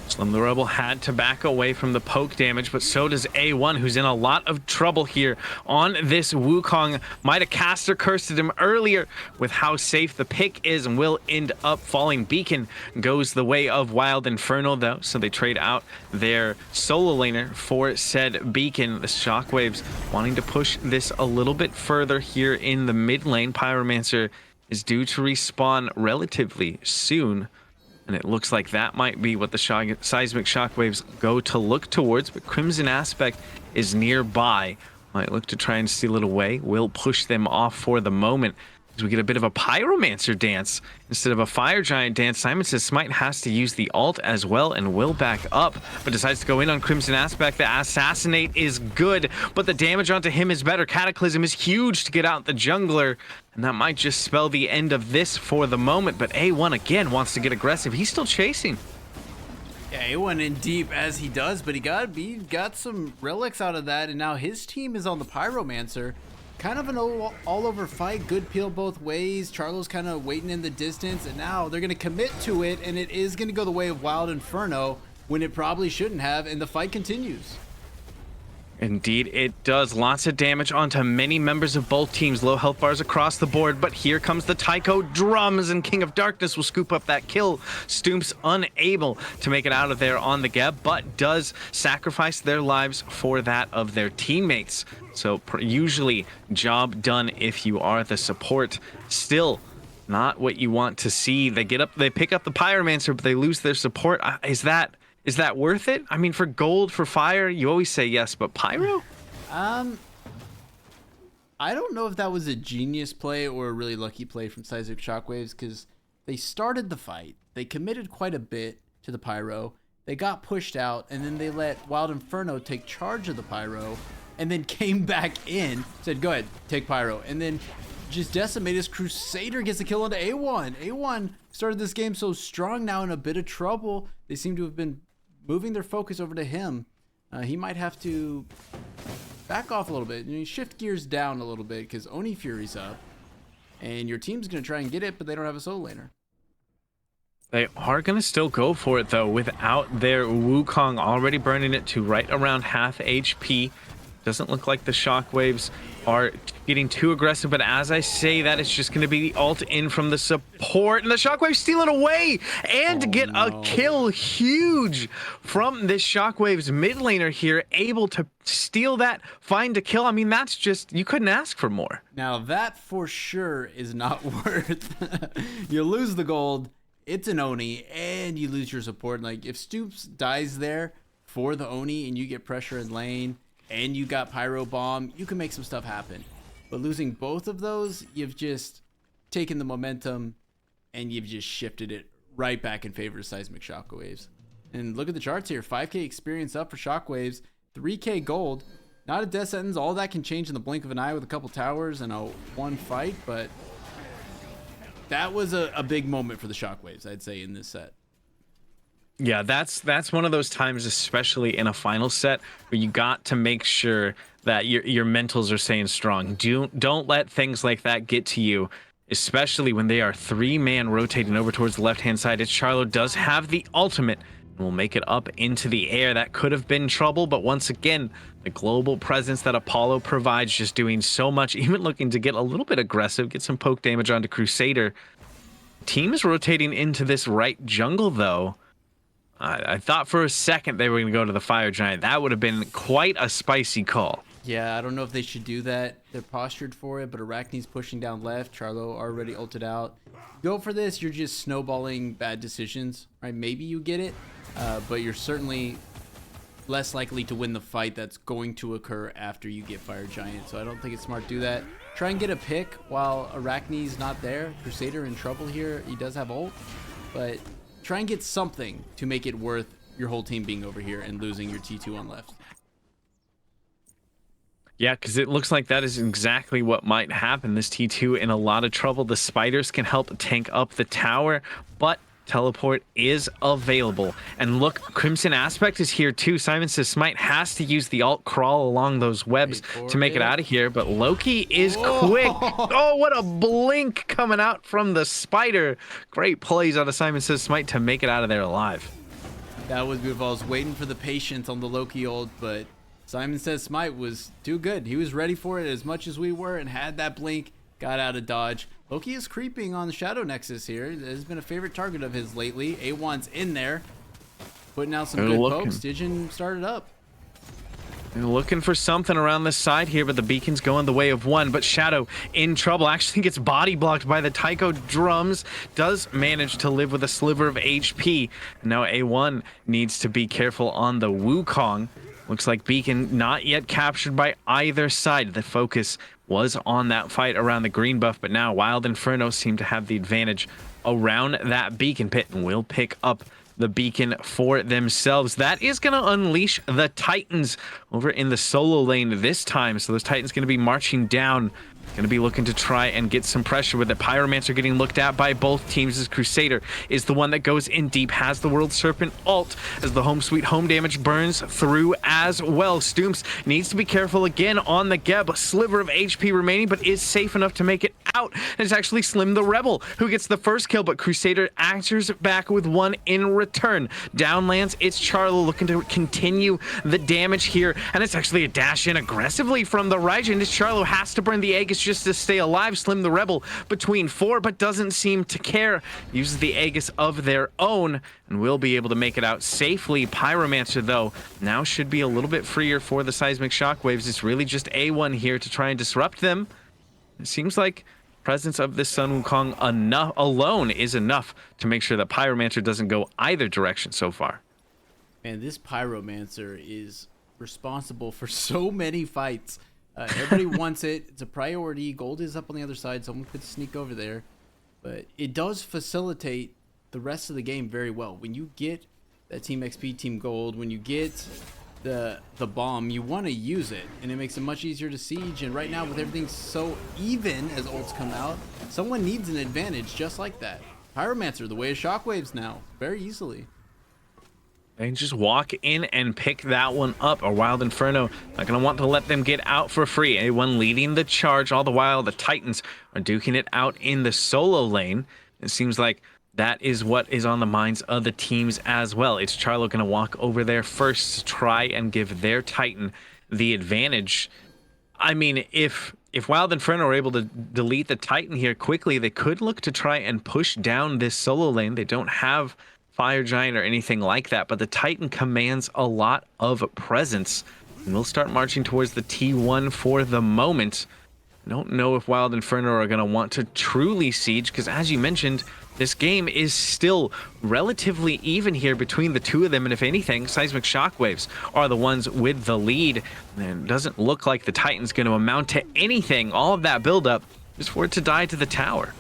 Slim the Rebel had to back away from the poke damage, but so does A1, who's in a lot of trouble here on this Wukong. Might have caster cursed him earlier with how safe the pick is and will end up falling. Beacon goes the way of Wild Inferno, though, so they trade out their solo laner for said Beacon. The Shockwaves wanting to push this a little bit further here in the mid lane. Pyromancer is due to respawn relatively soon, and it looks like that might be what the Seismic Shockwaves go to look towards, but TheCrimsonAspect is nearby. Might look to try and steal it away. Will push them off for the moment, as we get a bit of a Pyromancer dance instead of a Fire Giant dance. SimonSaysSmite has to use the ult as well and will back up, but decides to go in on TheCrimsonAspect. The assassinate is good, but the damage onto him is better. Cataclysm is huge to get out the jungler, and that might just spell the end of this for the moment. But A1 again wants to get aggressive. He's still chasing. Yeah, he went in deep as he does, but he got some relics out of that, and now his team is on the Pyromancer. Kind of an all-over fight, good peel both ways. Charlo's kind of waiting in the distance, and now they're going to commit to it, and it is going to go the way of Wild Inferno when it probably shouldn't have, and the fight continues. Indeed, it does. Lots of damage onto many members of both teams. Low health bars across the board, but here comes the Taiko drums, and King of Darkness will scoop up that kill. Stoomps unable to make it out of there on the Geb, but does sacrifice their lives for that of their teammates. So usually job done if you are the support. Still not what you want to see. They pick up the Pyromancer, but they lose their support. Is that worth it? I mean, for gold, for fire, you always say yes, but pyro? I don't know if that was a genius play or a really lucky play from Seismic Shockwaves, because they started the fight. They committed quite a bit to the pyro. They got pushed out, and then they let Wild Inferno take charge of the pyro, and then came back in, said, go ahead, take pyro, and then just decimated his Crusader, gets the kill onto A1. A1 started this game so strong, now in a bit of trouble. They seem to have been moving their focus over to him. He might have to back off a little bit. Shift gears down a little bit because Oni Fury's up. And your team's going to try and get it, but they don't have a solo laner. They are going to still go for it, though, without their Wukong already burning it to right around half HP. Doesn't look like the Shockwaves are getting too aggressive, but as I say that, it's just going to be the ult in from the support, and the Shockwaves steal it away and get a kill. Huge from this Shockwaves mid laner here, able to steal that, find a kill. I mean, that's just, you couldn't ask for more. Now that for sure is not worth. You lose the gold, it's an Oni, and you lose your support. Like, if Stoomps dies there for the Oni and you get pressure in lane, and you got Pyro Bomb, you can make some stuff happen. But losing both of those, you've just taken the momentum and you've just shifted it right back in favor of Seismic Shockwaves. And look at the charts here. 5k experience up for Shockwaves, 3k gold. Not a death sentence. All that can change in the blink of an eye with a couple towers and a one fight, but that was a big moment for the Shockwaves, I'd say, in this set. Yeah, that's one of those times, especially in a final set, where you got to make sure that your mentals are staying strong. Don't let things like that get to you, especially when they are 3-man rotating over towards the left-hand side. ItzCharlo does have the ultimate and will make it up into the air. That could have been trouble, but once again, the global presence that Apollo provides, just doing so much, even looking to get a little bit aggressive, get some poke damage onto Crusader. Team is rotating into this right jungle, though. I thought for a second they were going to go to the Fire Giant. That would have been quite a spicy call. Yeah, I don't know if they should do that. They're postured for it, but Arachne's pushing down left. Charlo already ulted out. Go for this, you're just snowballing bad decisions, right? Maybe you get it, but you're certainly less likely to win the fight that's going to occur after you get Fire Giant. So I don't think it's smart to do that. Try and get a pick while Arachne's not there. Crusader in trouble here. He does have ult, but try and get something to make it worth your whole team being over here and losing your T2 on left. Yeah, because it looks like that is exactly what might happen. This T2 in a lot of trouble. The spiders can help tank up the tower, but teleport is available. And look, TheCrimsonAspect is here too. SimonSaysSmite has to use the alt crawl along those webs to make it out of here, but Loki is quick. Oh, what a blink coming out from the spider. Great plays out of SimonSaysSmite to make it out of there alive. That was beautiful. I was waiting for the patience on the Loki ult, but SimonSaysSmite was too good. He was ready for it as much as we were and had that blink, got out of dodge. Loki is creeping on the Shadow Nexus here. It has been a favorite target of his lately. A1's in there, putting out some good pokes. Stygian started up. They're looking for something around the side here, but the beacon's going the way of one. But Shadow in trouble. Actually gets body blocked by the Taiko drums. Does manage to live with a sliver of HP. Now A1 needs to be careful on the Wukong. Looks like beacon not yet captured by either side. The focus was on that fight around the green buff, but now Wild Inferno seem to have the advantage around that beacon pit and will pick up the beacon for themselves. That is going to unleash the Titans over in the solo lane this time. So those Titans going to be marching down, going to be looking to try and get some pressure with it. Pyromancer getting looked at by both teams as Crusader is the one that goes in deep, has the World Serpent ult as the home sweet home damage burns through as well. Stoomps needs to be careful again on the Geb. A sliver of HP remaining, but is safe enough to make it out. And it's actually Slim the Rebel who gets the first kill, but Crusader answers back with one in return. Down lands ItzCharlo looking to continue the damage here, and it's actually a dash in aggressively from the Raijin. ItzCharlo has to burn the Aegis just to stay alive. Slim the Rebel between four, but doesn't seem to care. Uses the Aegis of their own and will be able to make it out safely. Pyromancer, though, now should be a little bit freer for the Seismic Shockwaves. It's really just A1 here to try and disrupt them. It seems like presence of this Sun Wukong alone is enough to make sure that Pyromancer doesn't go either direction so far. Man, this Pyromancer is responsible for so many fights. Everybody wants it. It's a priority. Gold is up on the other side. Someone could sneak over there. But it does facilitate the rest of the game very well. When you get that Team XP, Team Gold, when you get the bomb, you want to use it. And it makes it much easier to siege. And right now, with everything so even as ults come out, someone needs an advantage just like that. Pyromancer, the way of Shockwaves now, very easily. They just walk in and pick that one up. A Wild Inferno not going to want to let them get out for free. A1 leading the charge. All the while, the Titans are duking it out in the solo lane. It seems like that is what is on the minds of the teams as well. ItzCharlo going to walk over there first to try and give their Titan the advantage. I mean, if Wild Inferno are able to delete the Titan here quickly, they could look to try and push down this solo lane. They don't have Fire Giant or anything like that, but the Titan commands a lot of presence, and we'll start marching towards the T1 for the moment. I don't know if Wild Inferno are going to want to truly siege, because as you mentioned, this game is still relatively even here between the two of them, and if anything, Seismic Shockwaves are the ones with the lead, and it doesn't look like the Titan's going to amount to anything. All of that buildup is for it to die to the tower.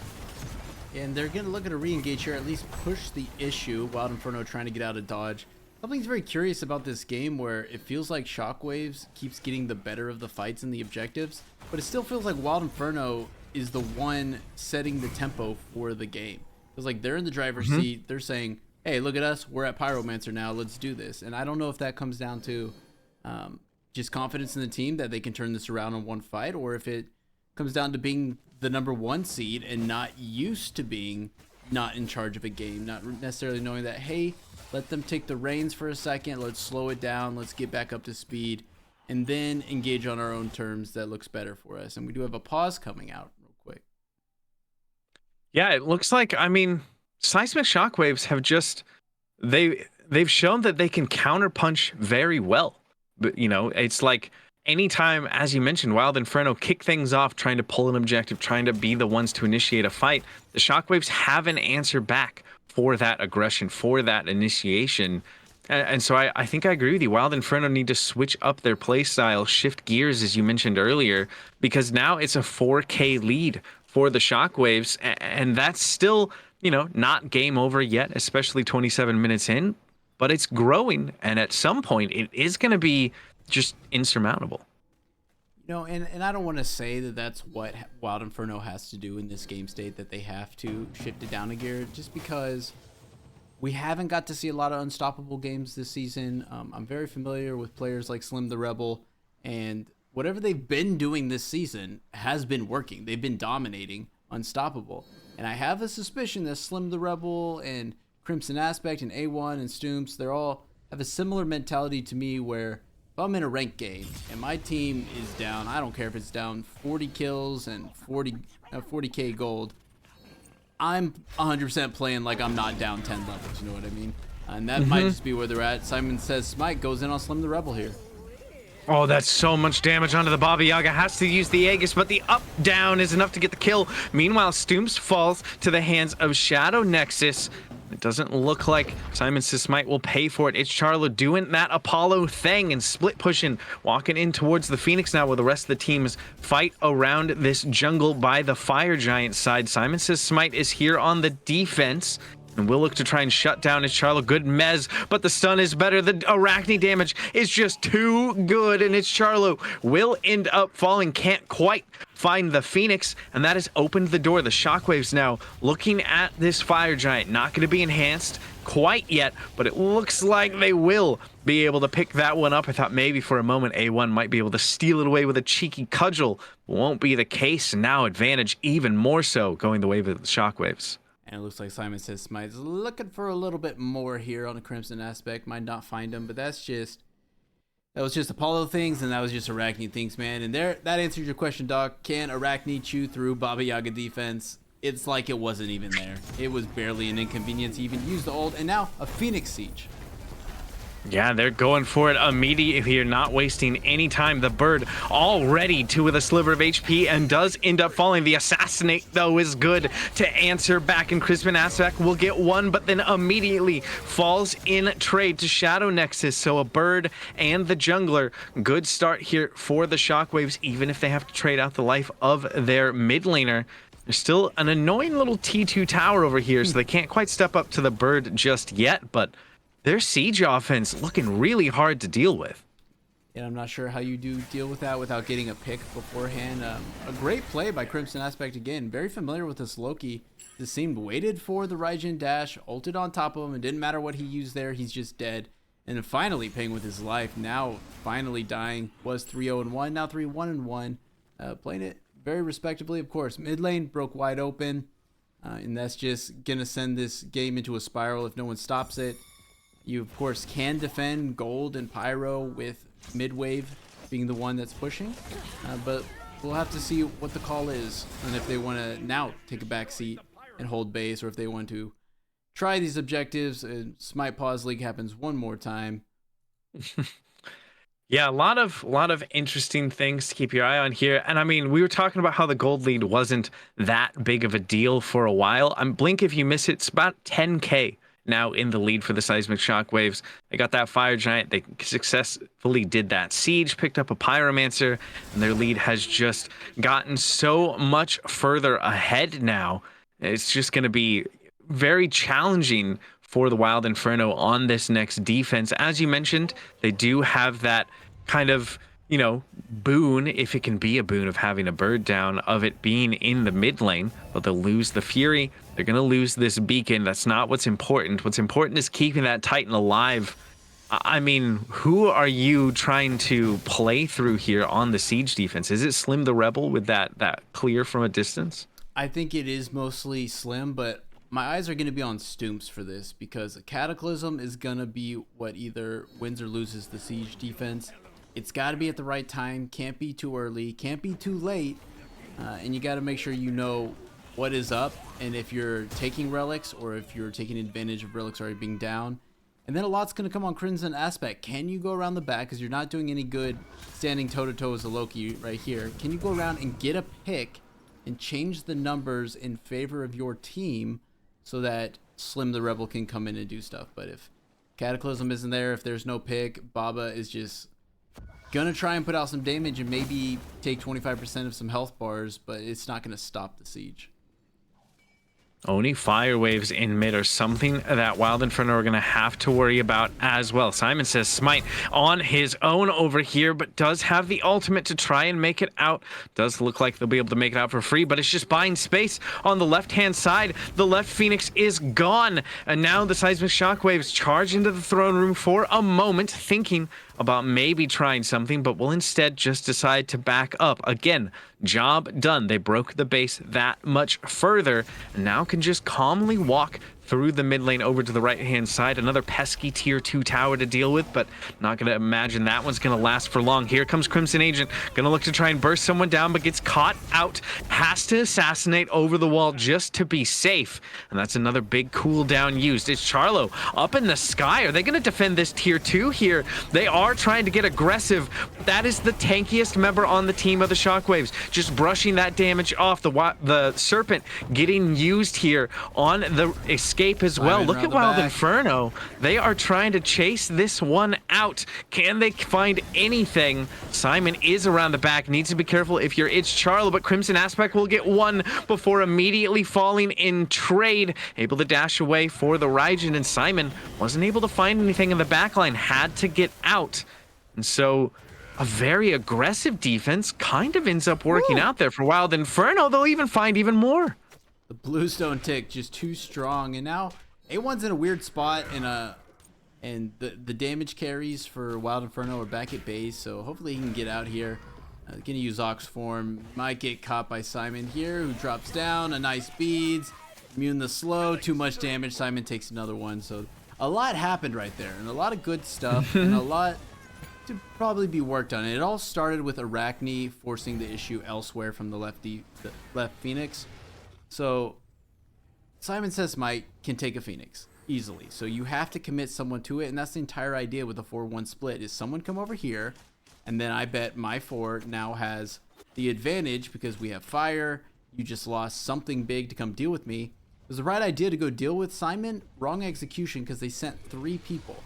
And they're going to look at a re-engage here, at least push the issue. Wild Inferno trying to get out of dodge. Something's very curious about this game where it feels like Shockwaves keeps getting the better of the fights and the objectives, but it still feels like Wild Inferno is the one setting the tempo for the game. It's like they're in the driver's seat. They're saying, hey, look at us. We're at Pyromancer now. Let's do this. And I don't know if that comes down to just confidence in the team that they can turn this around in one fight, or if it comes down to being the #1 seed and not used to being not in charge of a game, not necessarily knowing that, hey, let them take the reins for a second, let's slow it down, let's get back up to speed, and then engage on our own terms. That looks better for us. And we do have a pause coming out real quick. Yeah, it looks like, I mean, Seismic Shockwaves have just, they've shown that they can counterpunch very well. But, you know, it's like anytime, as you mentioned, Wild Inferno kick things off, trying to pull an objective, trying to be the ones to initiate a fight, the Shockwaves have an answer back for that aggression, for that initiation. And so I think I agree with you. Wild Inferno need to switch up their play style, shift gears, as you mentioned earlier, because now it's a 4K lead for the Shockwaves. And that's still, not game over yet, especially 27 minutes in, but it's growing. And at some point, it is going to be just insurmountable. And I don't want to say that that's what Wild Inferno has to do in this game state, that they have to shift it down a gear, just because we haven't got to see a lot of unstoppable games this season. I'm very familiar with players like Slim the Rebel, and whatever they've been doing this season has been working. They've been dominating unstoppable. And I have a suspicion that Slim the Rebel and TheCrimsonAspect and A1 and stooompzz, they all have a similar mentality to me, where if I'm in a ranked game and my team is down, I don't care if it's down 40 kills and 40k gold, I'm 100% playing like I'm not down 10 levels, you know what I mean? And that might just be where they're at. SimonSaysSmite goes in on Slim the Rebel here. Oh, that's so much damage onto the Baba Yaga. Has to use the Aegis, but the up-down is enough to get the kill. Meanwhile, stooompzz falls to the hands of shadowknexsestus. It doesn't look like SimonSaysSmite will pay for it. ItzCharlo doing that Apollo thing and split pushing, walking in towards the Phoenix now, where the rest of the teams fight around this jungle by the Fire Giant side. SimonSaysSmite is here on the defense, and we'll look to try and shut down ItzCharlo. Good mez, but the stun is better. The Arachne damage is just too good, and ItzCharlo will end up falling. Can't quite find the Phoenix, and that has opened the door. The Shockwaves now looking at this Fire Giant. Not going to be enhanced quite yet, but it looks like they will be able to pick that one up. I thought maybe for a moment A1 might be able to steal it away with a cheeky cudgel. Won't be the case, and now advantage even more so going the way of the Shockwaves. And it looks like SimonSaysSmite is looking for a little bit more here on the TheCrimsonAspect. Might not find him, but that was just Apollo things, and that was just Arachne things, man. And that answers your question, Doc. Can Arachne chew through Baba Yaga defense? It's like it wasn't even there. It was barely an inconvenience to even use the ult, and now a Phoenix Siege. Yeah, they're going for it immediately here, not wasting any time. The bird already with a sliver of HP and does end up falling. The assassinate, though, is good to answer back, and TheCrimsonAspect will get one, but then immediately falls in trade to shadowknexsestus. So a bird and the jungler. Good start here for the Shockwaves, even if they have to trade out the life of their mid laner. There's still an annoying little T2 tower over here, so they can't quite step up to the bird just yet, but their siege offense looking really hard to deal with. And I'm not sure how you do deal with that without getting a pick beforehand. A great play by TheCrimsonAspect again. Very familiar with this Loki. This seemed waited for the Raijin dash, ulted on top of him, and didn't matter what he used there, he's just dead. And then finally paying with his life. Now finally dying. Was 3-0-1, now 3-1-1. Playing it very respectably, of course. Mid lane broke wide open. And that's just going to send this game into a spiral if no one stops it. You, of course, can defend gold and pyro with mid-wave being the one that's pushing. But we'll have to see what the call is, and if they want to now take a back seat and hold base, or if they want to try these objectives. And Smite Pause League happens one more time. Yeah, a lot of interesting things to keep your eye on here. And I mean, we were talking about how the gold lead wasn't that big of a deal for a while. Blink if you miss it, it's about 10k now in the lead for the Seismic Shockwaves. They got that Fire Giant. They successfully did that siege, picked up a Pyromancer, and their lead has just gotten so much further ahead now. It's just going to be very challenging for the Wild Inferno on this next defense. As you mentioned, they do have that kind of, boon, if it can be a boon, of having a bird down, of it being in the mid lane, but they'll lose the Fury. They're going to lose this beacon. That's not what's important. What's important is keeping that Titan alive. I mean, who are you trying to play through here on the siege defense? Is it Slim the Rebel with that clear from a distance? I think it is mostly Slim, but my eyes are going to be on stooompzz for this, because a Cataclysm is going to be what either wins or loses the siege defense. It's got to be at the right time. Can't be too early. Can't be too late. And you got to make sure you know what is up. And if you're taking relics, or if you're taking advantage of relics already being down, And then a lot's going to come on Crimson Aspect. Can you go around the back? Because you're not doing any good standing toe-to-toe as a Loki right here. Can you go around and get a pick and change the numbers in favor of your team so that Slim the Rebel can come in and do stuff? But if Cataclysm isn't there, if there's no pick, Baba is just going to try and put out some damage and maybe take 25% of some health bars, but it's not going to stop the siege. Only fire waves in mid are something that Wild Inferno are going to have to worry about as well. SimonSaysSmite on his own over here, but does have the ultimate to try and make it out. Does look like they'll be able to make it out for free, but it's just buying space on the left-hand side. The left Phoenix is gone, and now the Seismic Shockwaves charge into the throne room for a moment, thinking about maybe trying something, but will instead just decide to back up. Again, job done. They broke the base that much further, and now can just calmly walk through the mid lane over to the right-hand side. Another pesky tier 2 tower to deal with, but not going to imagine that one's going to last for long. Here comes Crimson Agent, going to look to try and burst someone down, but gets caught out. Has to assassinate over the wall just to be safe, and that's another big cooldown used. ItzCharlo up in the sky. Are they going to defend this tier 2 here? They are trying to get aggressive. That is the tankiest member on the team of the Shockwaves, just brushing that damage off. The Serpent getting used here on the escape as well. Look at Wild Inferno. They are trying to chase this one out. Can they find anything? Simon is around the back. Needs to be careful if you're ItzCharlo, but Crimson Aspect will get one before immediately falling in trade. Able to dash away for the Raijin, and Simon wasn't able to find anything in the backline. Had to get out. And so a very aggressive defense kind of ends up working out there for Wild Inferno. They'll even find even more. The Bluestone tick just too strong, and now A1's in a weird spot, and the damage carries for Wild Inferno are back at base, so hopefully he can get out here. Gonna use Ox form. Might get caught by Simon here, who drops down. A nice beads, immune the slow. Too much damage. Simon takes another one. So a lot happened right there, and a lot of good stuff, and a lot to probably be worked on. And it all started with Arachne forcing the issue elsewhere from the left Phoenix. So SimonSaysSmite can take a Phoenix easily. So you have to commit someone to it, and that's the entire idea with a 4-1 split is someone come over here, and then I bet my 4 now has the advantage because we have fire. You just lost something big to come deal with me. It was the right idea to go deal with Simon. Wrong execution because they sent 3 people,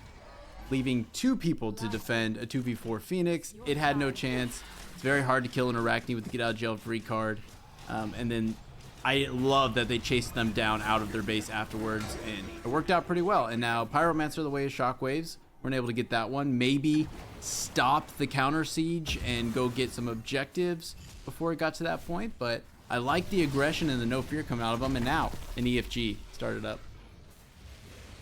leaving 2 people to defend a 2v4 Phoenix. It had no chance. It's very hard to kill an Arachne with the get out of jail free card. And then I love that they chased them down out of their base afterwards, and it worked out pretty well. And now Pyromancer the way of Shockwaves, we're able to get that one. Maybe stop the counter siege and go get some objectives before it got to that point. But I like the aggression and the no fear coming out of them. And now an EFG started up.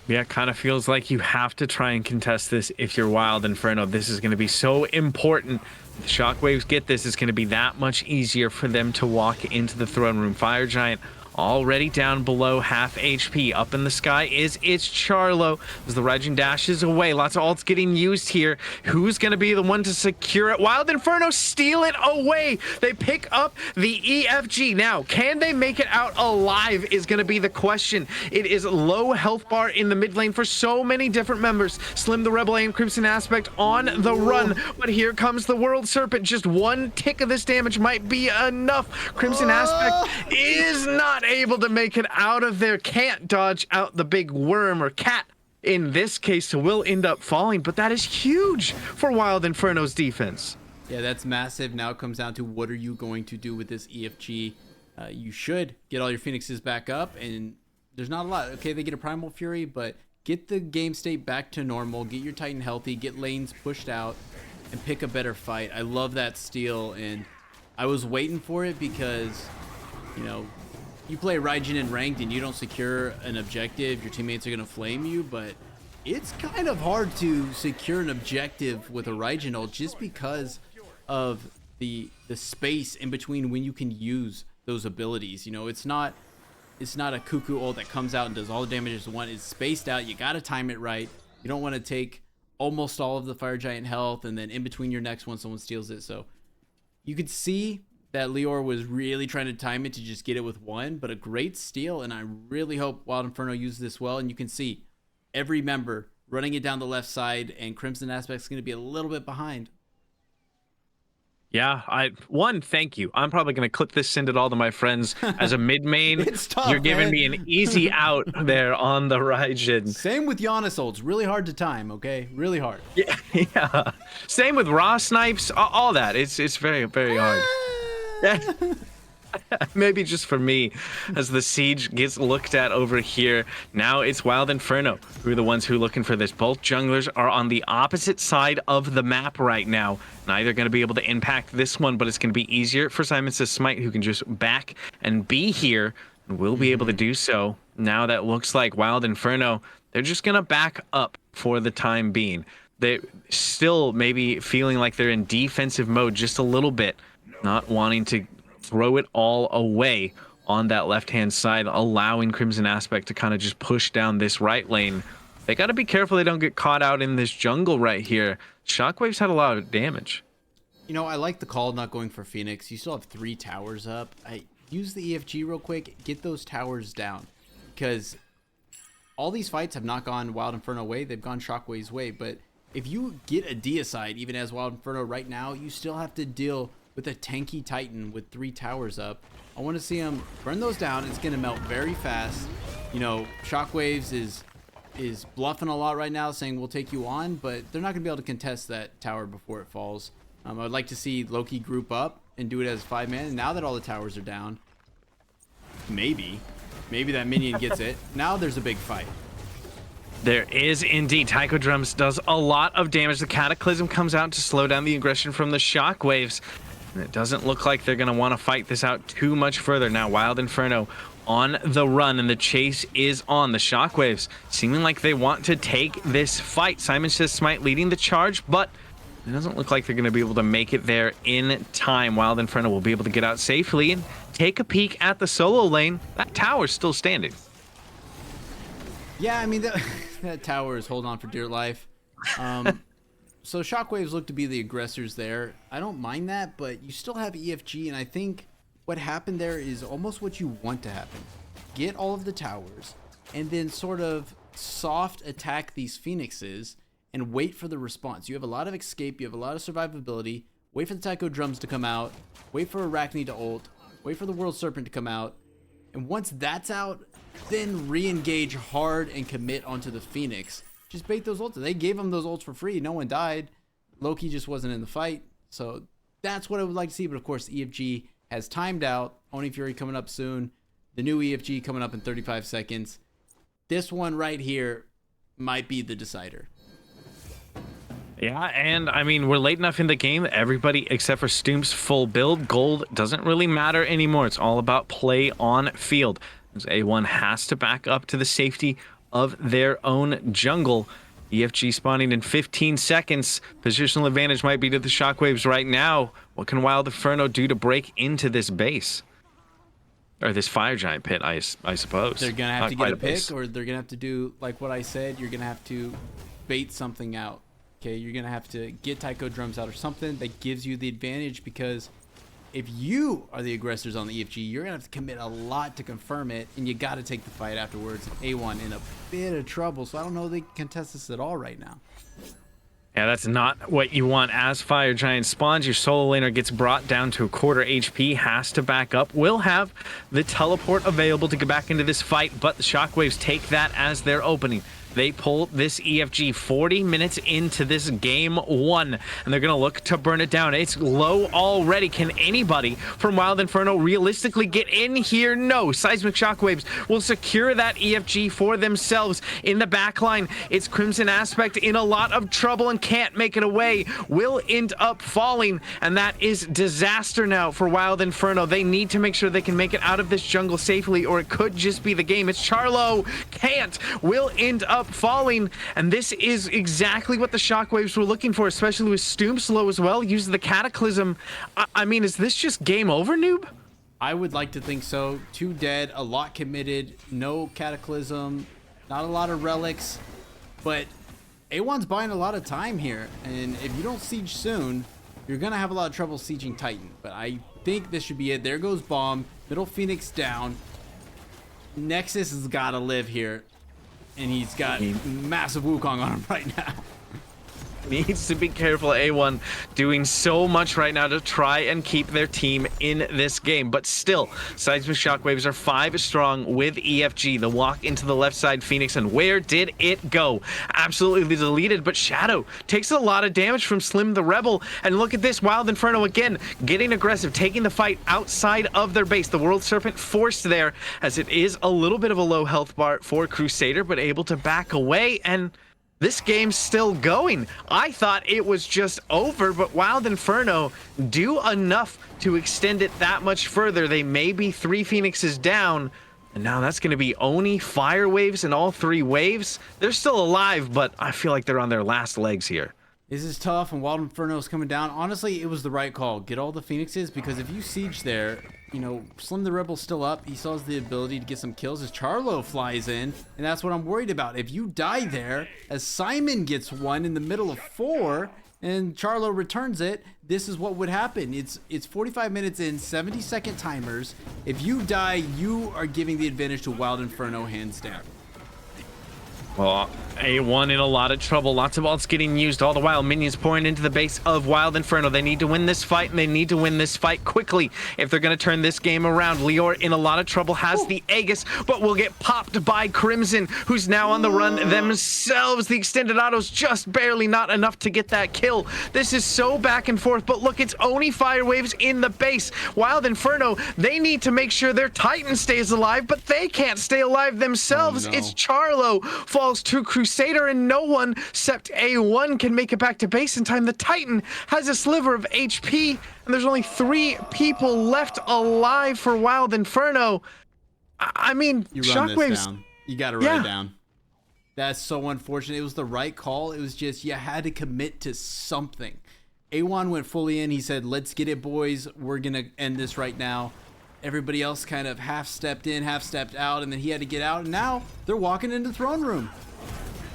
Yeah, it kind of feels like you have to try and contest this if you're Wild Inferno. This is going to be so important. If the Shockwaves get this, it's going to be that much easier for them to walk into the throne room. Fire Giant already down below half HP. Up in the sky is ItzCharlo as the Raijin dashes away. Lots of ults getting used here. Who's going to be the one to secure it? Wild Inferno steal it away. They pick up the EFG. Now, can they make it out alive is going to be the question. It is low health bar in the mid lane for so many different members. Slim the Rebel and Crimson Aspect on the run, but here comes the World Serpent. Just one tick of this damage might be enough. Crimson Aspect is not able to make it out of there. Can't dodge out the big worm, or cat in this case, so will end up falling, but that is huge for Wild Inferno's defense. Yeah, that's massive. Now it comes down to what are you going to do with this EFG? You should get all your Phoenixes back up, and there's not a lot. Okay, they get a Primal Fury, but get the game state back to normal, get your Titan healthy, get lanes pushed out, and pick a better fight. I love that steal, and I was waiting for it because, you know, you play Raijin in ranked and you don't secure an objective, your teammates are going to flame you, but it's kind of hard to secure an objective with a Raijin ult just because of the space in between when you can use those abilities. You know, it's not a cuckoo ult that comes out and does all the damage as one. It's spaced out. You got to time it right. You don't want to take almost all of the Fire Giant health and then in between your next one someone steals it. So you could see that liore was really trying to time it to just get it with one, but a great steal, and I really hope Wild Inferno uses this well. And you can see every member running it down the left side, and CrimsonAspect's going to be a little bit behind. Yeah, thank you. I'm probably gonna clip this, send it all to my friends as a mid main. It's tough, You're giving man. me an easy out there on the Raijin. Same with Giannis ults. Really hard to time, okay? Really hard. Yeah, yeah. Same with raw snipes, all that. It's very, very hard. Yeah. Maybe just for me, as the siege gets looked at over here. Now it's Wild Inferno who are the ones who are looking for this. Both junglers are on the opposite side of the map right now. Neither going to be able to impact this one, but it's going to be easier for SimonSaysSmite, who can just back and be here and will be able to do so. Now that looks like Wild Inferno, they're just going to back up for the time being. They're still maybe feeling like they're in defensive mode just a little bit, not wanting to throw it all away on that left-hand side, allowing CrimsonAspect to kind of just push down this right lane. They got to be careful they don't get caught out in this jungle right here. Shockwaves had a lot of damage. You know, I like the call not going for Phoenix. You still have 3 towers up. I use the EFG real quick, get those towers down, because all these fights have not gone Wild Inferno way. They've gone Shockwaves way. But if you get a deicide, even as Wild Inferno right now, you still have to deal with a tanky Titan with 3 towers up. I want to see him burn those down. It's going to melt very fast. You know, Shockwaves is bluffing a lot right now, saying we'll take you on, but they're not going to be able to contest that tower before it falls. I would like to see Loki group up and do it as 5-man. And now that all the towers are down, maybe that minion gets it. Now there's a big fight. There is indeed. Taiko Drums does a lot of damage. The Cataclysm comes out to slow down the aggression from the Shockwaves. And it doesn't look like they're going to want to fight this out too much further. Now Wild Inferno on the run, and the chase is on. The Shockwaves seeming like they want to take this fight. SimonSaysSmite leading the charge, but it doesn't look like they're going to be able to make it there in time. Wild Inferno will be able to get out safely and take a peek at the solo lane. That tower's still standing. Yeah, I mean, that tower is holding on for dear life. So Shockwaves look to be the aggressors there. I don't mind that, but you still have EFG, and I think what happened there is almost what you want to happen. Get all of the towers, and then sort of soft attack these Phoenixes, and wait for the response. You have a lot of escape, you have a lot of survivability. Wait for the Taiko Drums to come out, wait for Arachne to ult, wait for the World Serpent to come out, and once that's out, then re-engage hard and commit onto the Phoenix. Just bait those ults. They gave him those ults for free. No one died. Loki just wasn't in the fight. So that's what I would like to see. But of course, EFG has timed out. Oni Fury coming up soon. The new EFG coming up in 35 seconds. This one right here might be the decider. Yeah, and I mean, we're late enough in the game that everybody except for Stoompzz full build. Gold doesn't really matter anymore. It's all about play on field. As A1 has to back up to the safety of their own jungle. EFG spawning in 15 seconds. Positional advantage might be to the Shockwaves right now. What can Wild Inferno do to break into this base? Or this fire giant pit, I suppose. They're going to have to get a pick, or they're going to have to do, like what I said, you're going to have to bait something out. Okay, you're going to have to get Taiko Drums out or something that gives you the advantage, because if you are the aggressors on the EFG, you're going to have to commit a lot to confirm it, and you got to take the fight afterwards. A1 in a bit of trouble, so I don't know if they can contest this at all right now. Yeah, that's not what you want as Fire Giant spawns. Your solo laner gets brought down to a quarter HP, has to back up, will have the teleport available to get back into this fight, but the Shockwaves take that as their opening. They pull this EFG 40 minutes into this game 1, and they're going to look to burn it down. It's low already. Can anybody from Wild Inferno realistically get in here? No. Seismic Shockwaves will secure that EFG for themselves. In the back line, it's CrimsonAspect in a lot of trouble and can't make it away. Will end up falling, and that is disaster now for Wild Inferno. They need to make sure they can make it out of this jungle safely, or it could just be the game. ItzCharlo can't. Will end up falling, and this is exactly what the Shockwaves were looking for, especially with Stoompzz low as well. Use the Cataclysm. I mean, is this just game over, noob? I would like to think so. 2 dead, a lot committed, no Cataclysm, not a lot of relics, but A1's buying a lot of time here, and if you don't siege soon, you're gonna have a lot of trouble sieging Titan. But I think this should be it. There goes Bomb, middle Phoenix down. Nexus has got to live here. and he's got massive Wukong on him right now. Needs to be careful. A1 doing so much right now to try and keep their team in this game, but still Seismic Shockwaves are 5 strong with EFG. The walk into the left side Phoenix, and where did it go? Absolutely deleted, but Shadow takes a lot of damage from Slim the Rebel, and look at this, Wild Inferno again getting aggressive, taking the fight outside of their base. The World Serpent forced there, as it is a little bit of a low health bar for Crusader, but able to back away, and this game's still going. I thought it was just over, but Wild Inferno do enough to extend it that much further. They may be 3 Phoenixes down, and now that's going to be Oni, Fire Waves, and all 3 waves. They're still alive, but I feel like they're on their last legs here. This is tough, and Wild Inferno is coming down. Honestly, it was the right call. Get all the Phoenixes, because if you siege there, you know, Slim the Rebel's still up. He still has the ability to get some kills as ItzCharlo flies in, and that's what I'm worried about. If you die there, as Simon gets one in the middle of 4, and ItzCharlo returns it, this is what would happen. It's 45 minutes in, 70-second timers. If you die, you are giving the advantage to Wild Inferno hands down. Well, A1 in a lot of trouble. Lots of ults getting used. All the while, minions pouring into the base of Wild Inferno. They need to win this fight, and they need to win this fight quickly if they're going to turn this game around. Liore in a lot of trouble, has the Aegis, but will get popped by Crimson, who's now on the run themselves. The extended auto's just barely not enough to get that kill. This is so back and forth, but look, it's Oni Fire Waves in the base. Wild Inferno, they need to make sure their Titan stays alive, but they can't stay alive themselves. Oh, no. ItzCharlo falls to Crusader, and no one except A1 can make it back to base in time. The Titan has a sliver of HP, and there's only 3 people left alive for Wild Inferno. I mean, you run Shockwaves. This down. You got to run it down. That's so unfortunate. It was the right call. It was just you had to commit to something. A1 went fully in. He said, "Let's get it, boys. We're gonna end this right now." Everybody else kind of half stepped in, half stepped out, and then he had to get out, and now they're walking into throne room.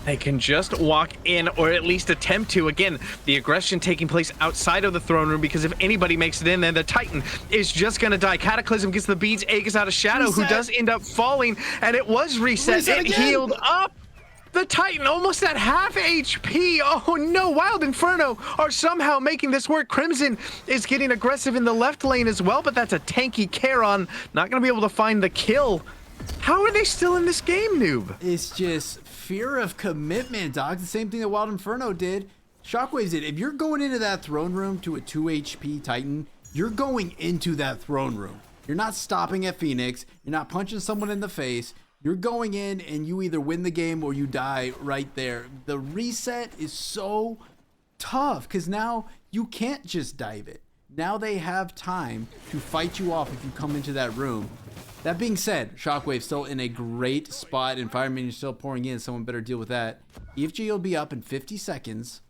They can just walk in, or at least attempt to. Again, the aggression taking place outside of the throne room, because if anybody makes it in, then the Titan is just going to die. Cataclysm gets the beads, Aegis out of Shadow, who does end up falling, and it was reset. It healed up. The Titan almost at half HP. Oh no, Wild Inferno are somehow making this work. Crimson is getting aggressive in the left lane as well, but that's a tanky Charon. Not going to be able to find the kill. How are they still in this game, Noob? It's just fear of commitment, dog. The same thing that Wild Inferno did. Shockwaves did. If you're going into that throne room to a 2 HP Titan, you're going into that throne room. You're not stopping at Phoenix. You're not punching someone in the face. You're going in and you either win the game or you die right there. The reset is so tough because now you can't just dive it. Now they have time to fight you off if you come into that room. That being said, Shockwave's still in a great spot and Fireman is still pouring in. Someone better deal with that. EFG will be up in 50 seconds.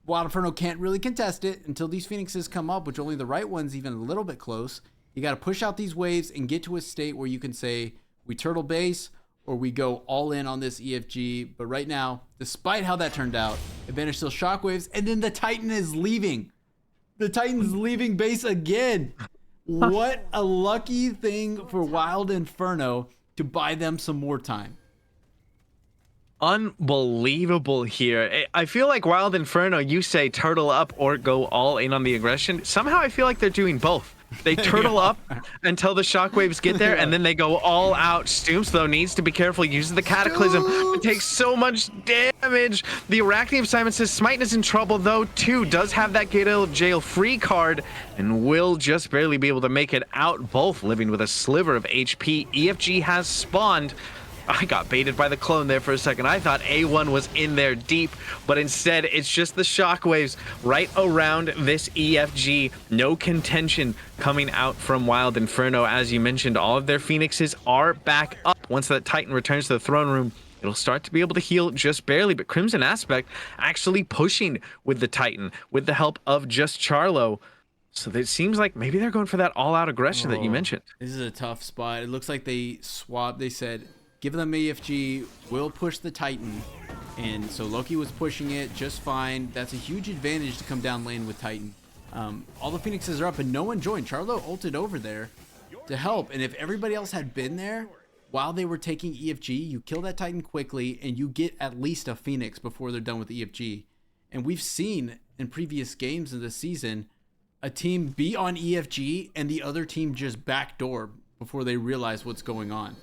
Wild Inferno can't really contest it until these Phoenixes come up, which only the right one's even a little bit close. You got to push out these waves and get to a state where you can say, we turtle base or we go all in on this EFG. But right now, despite how that turned out, advantage still Shockwaves, and then the Titan is leaving. The Titan's leaving base again. What a lucky thing for Wild Inferno to buy them some more time. Unbelievable here. I feel like Wild Inferno, you say turtle up or go all in on the aggression. Somehow I feel like they're doing both. They turtle up until the Shockwaves get there, and then they go all out. stooompzz, though, needs to be careful. Uses the Cataclysm. It takes so much damage. The Arachne of SimonSaysSmite is in trouble, though, too. Does have that get out of jail free card and will just barely be able to make it out. Both living with a sliver of HP. EFG has spawned. I got baited by the clone there for a second. I thought A1 was in there deep, but instead it's just the Shockwaves right around this EFG. No contention coming out from Wild Inferno. As you mentioned, all of their Phoenixes are back up. Once that Titan returns to the throne room, it'll start to be able to heal just barely, but TheCrimsonAspect actually pushing with the Titan with the help of just ItzCharlo. So it seems like maybe they're going for that all-out aggression that you mentioned. This is a tough spot. It looks like they swapped. They said, give them EFG, we'll push the Titan. And so Loki was pushing it just fine. That's a huge advantage to come down lane with Titan. All the Phoenixes are up and no one joined. ItzCharlo ulted over there to help. And if everybody else had been there, while they were taking EFG, you kill that Titan quickly and you get at least a Phoenix before they're done with EFG. And we've seen in previous games of the season a team be on EFG and the other team just backdoor before they realize what's going on.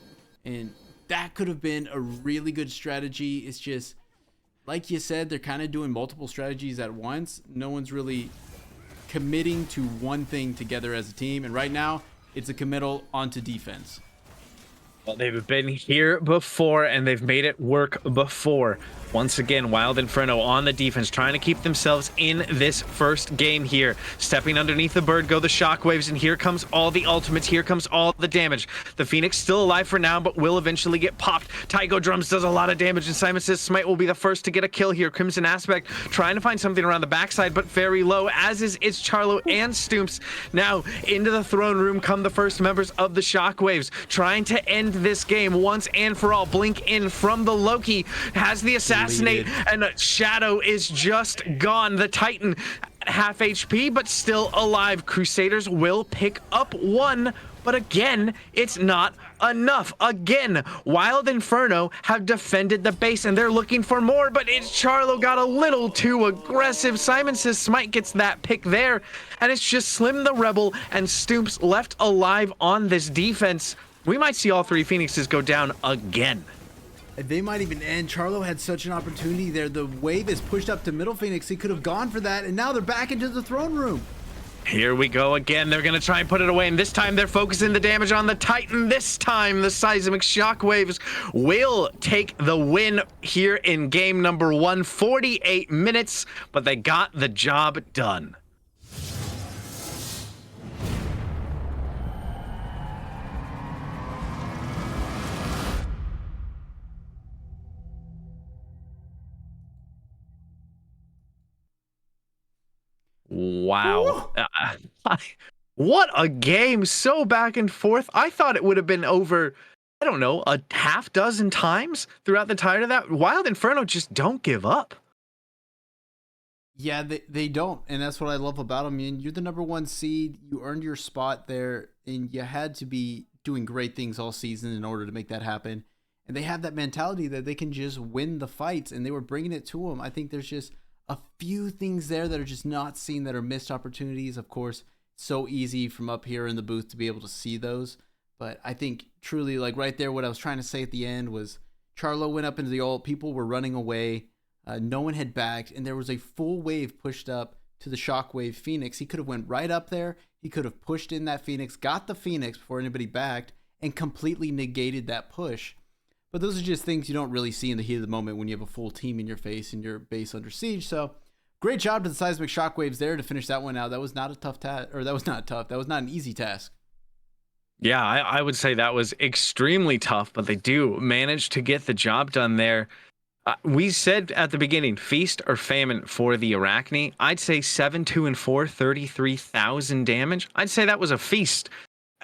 And that could have been a really good strategy. It's just, like you said, they're kind of doing multiple strategies at once. No one's really committing to one thing together as a team. And right now, it's a committal onto defense. Well, they've been here before, and they've made it work before. Once again, Wild Inferno on the defense, trying to keep themselves in this first game here. Stepping underneath the bird go the shockwaves, and here comes all the ultimates. Here comes all the damage. The Phoenix still alive for now, but will eventually get popped. Tycho Drums does a lot of damage, and SimonSaysSmite will be the first to get a kill here. TheCrimsonAspect trying to find something around the backside, but very low, as is ItzCharlo and stooompzz. Now, into the throne room come the first members of the shockwaves, trying to end this game once and for all. Blink in from the Loki, has the assassinate, and Shadow is just gone. The Titan half HP, but still alive. Crusaders will pick up one, but again, it's not enough. Again, Wild Inferno have defended the base, and they're looking for more, but ItzCharlo got a little too aggressive. SimonSaysSmite gets that pick there, and it's just Slim the Rebel and stooompzz left alive on this defense. We might see all three Phoenixes go down again. They might even end. Charlo had such an opportunity there. The wave is pushed up to middle Phoenix. He could have gone for that, and now they're back into the throne room. Here we go again. They're going to try and put it away, and this time they're focusing the damage on the Titan. This time, the Seismic Shockwaves will take the win here in game number 1. 48 minutes, but they got the job done. Wow. What a game. So back and forth. I thought it would have been over, I don't know, a half dozen times throughout the tide of that. Wild Inferno just don't give up. Yeah, they don't. And that's what I love about them. You're the number 1 seed. You earned your spot there, and you had to be doing great things all season in order to make that happen. And they have that mentality that they can just win the fights, and they were bringing it to them. I think there's just a few things there that are just not seen, that are missed opportunities. Of course, so easy from up here in the booth to be able to see those. But I think truly, like right there, what I was trying to say at the end was Charlo went up into the ult. People were running away. No one had backed, and there was a full wave pushed up to the Shockwave Phoenix. He could have went right up there. He could have pushed in that Phoenix, got the Phoenix before anybody backed, and completely negated that push. But those are just things you don't really see in the heat of the moment when you have a full team in your face and your base under siege. So great job to the Seismic Shockwaves there to finish that one out. That was not a tough task, or that was not tough. That was not an easy task. Yeah, I would say that was extremely tough, but they do manage to get the job done there. We said at the beginning, feast or famine for the Arachne. I'd say 7, 2, and 4, 33,000 damage. I'd say that was a feast.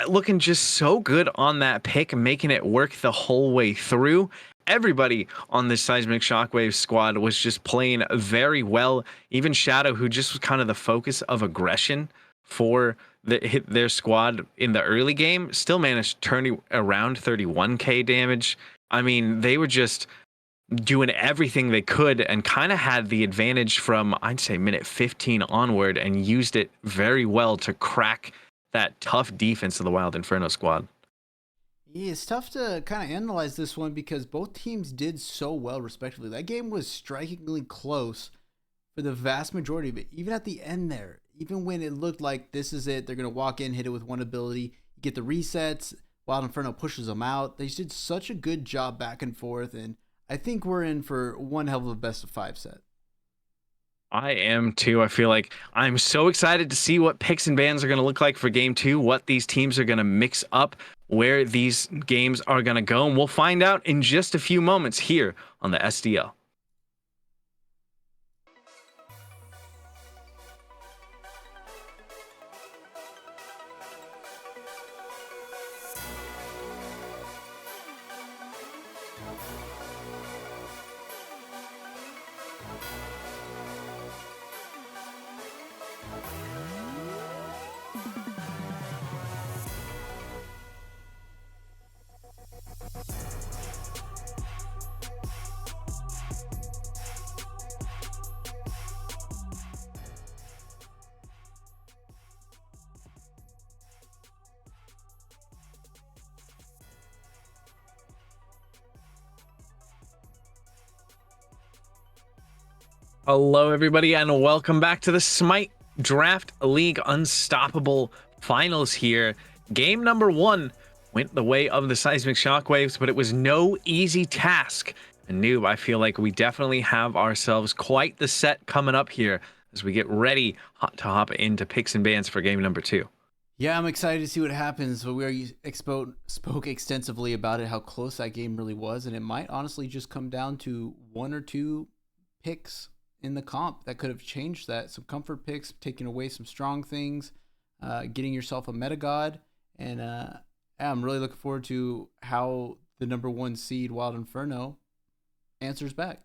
Looking just so good on that pick, making it work the whole way through. Everybody on this Seismic Shockwave squad was just playing very well. Even Shadow, who just was kind of the focus of aggression for their squad in the early game, still managed to turn around 31k damage. I mean, they were just doing everything they could and kind of had the advantage from, I'd say, minute 15 onward, and used it very well to crack that tough defense of the Wild Inferno squad. Yeah, it's tough to kind of analyze this one because both teams did so well respectively. That game was strikingly close for the vast majority of it. Even at the end there, even when it looked like this is it, they're going to walk in, hit it with one ability, you get the resets, Wild Inferno pushes them out. They did such a good job back and forth, and I think we're in for one hell of a best of 5 set. I am too. I feel like I'm so excited to see what picks and bans are going to look like for game 2, what these teams are going to mix up, where these games are going to go, and we'll find out in just a few moments here on the SDL. Hello, everybody, and welcome back to the Smite Draft League Unstoppable Finals here. Game number one went the way of the Seismic Shockwaves, but it was no easy task. And Noob, I feel like we definitely have ourselves quite the set coming up here as we get ready to hop into picks and bans for game number two. Yeah, I'm excited to see what happens. But we already spoke extensively about it, how close that game really was, and it might honestly just come down to one or two picks in the comp that could have changed that. Some comfort picks, taking away some strong things, getting yourself a meta god, and yeah, I'm really looking forward to how the number one seed Wild Inferno answers back.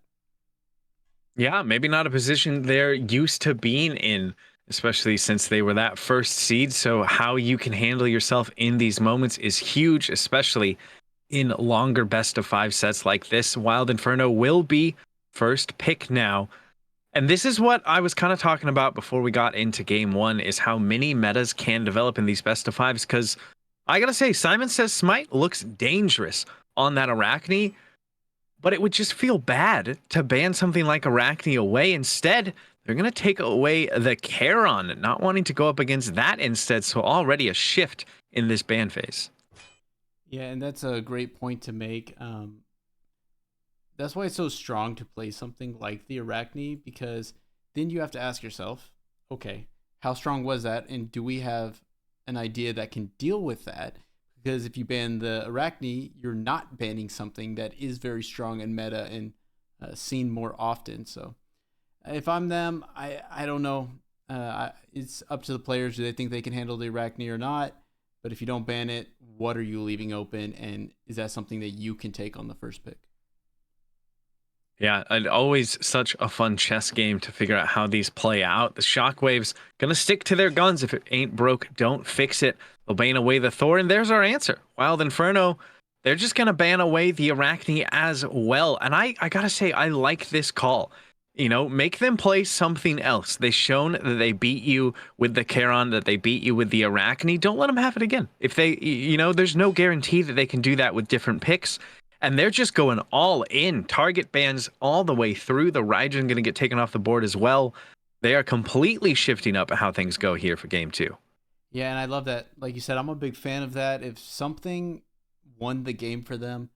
Yeah, maybe not a position they're used to being in, especially since they were that first seed. So how you can handle yourself in these moments is huge, especially in longer best of five sets like this. Wild Inferno will be first pick now. And this is what I was kind of talking about before we got into game one, is how many metas can develop in these best of fives. Because I gotta say, SimonSaysSmite looks dangerous on that Arachne, but it would just feel bad to ban something like Arachne away. Instead, they're going to take away the Charon, not wanting to go up against that instead. So already a shift in this ban phase. Yeah, and that's a great point to make. That's why it's so strong to play something like the Arachne, because then you have to ask yourself, okay, how strong was that? And do we have an idea that can deal with that? Because if you ban the Arachne, you're not banning something that is very strong in meta and seen more often. So if I'm them, I don't know. It's up to the players. Do they think they can handle the Arachne or not? But if you don't ban it, what are you leaving open? And is that something that you can take on the first pick? Yeah, and always such a fun chess game to figure out how these play out. The Shockwaves gonna stick to their guns. If it ain't broke, don't fix it. They'll ban away the Thor, and there's our answer. Wild Inferno, they're just gonna ban away the Arachne as well. And I gotta say, I like this call. You know, make them play something else. They've shown that they beat you with the Charon, that they beat you with the Arachne. Don't let them have it again. If they, there's no guarantee that they can do that with different picks. And they're just going all in. Target bans all the way through. The Raijin going to get taken off the board as well. They are completely shifting up how things go here for game two. Yeah, and I love that. Like you said, I'm a big fan of that. If something won the game for them,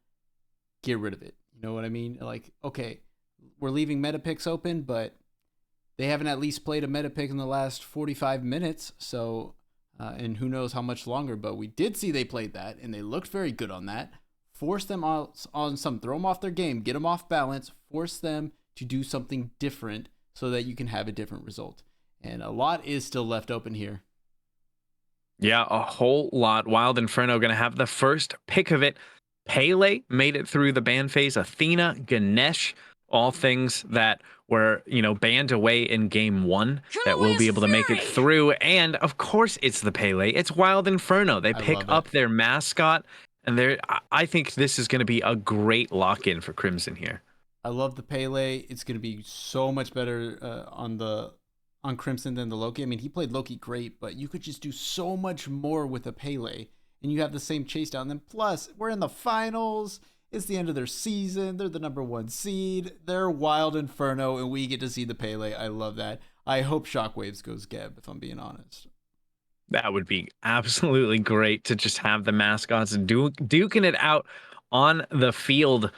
get rid of it. You know what I mean? Like, okay, we're leaving meta picks open, but they haven't at least played a meta pick in the last 45 minutes. So, and who knows how much longer, but we did see they played that, and they looked very good on that. Force them on some, throw them off their game, get them off balance, force them to do something different so that you can have a different result. And a lot is still left open here. Yeah, a whole lot. Wild Inferno going to have the first pick of it. Pele made it through the ban phase. Athena, Ganesh, all things that were, banned away in game one that will be able to make it through. And of course, it's the Pele. It's Wild Inferno. They pick up their mascot. And I think this is going to be a great lock-in for Crimson here. I love the Pele. It's going to be so much better on Crimson than the Loki. I mean, he played Loki great, but you could just do so much more with a Pele, and you have the same chase down. Then plus, we're in the finals. It's the end of their season. They're the number one seed. They're Wild Inferno, and we get to see the Pele. I love that. I hope Shockwaves goes Geb, if I'm being honest. That would be absolutely great to just have the mascots duking it out on the field.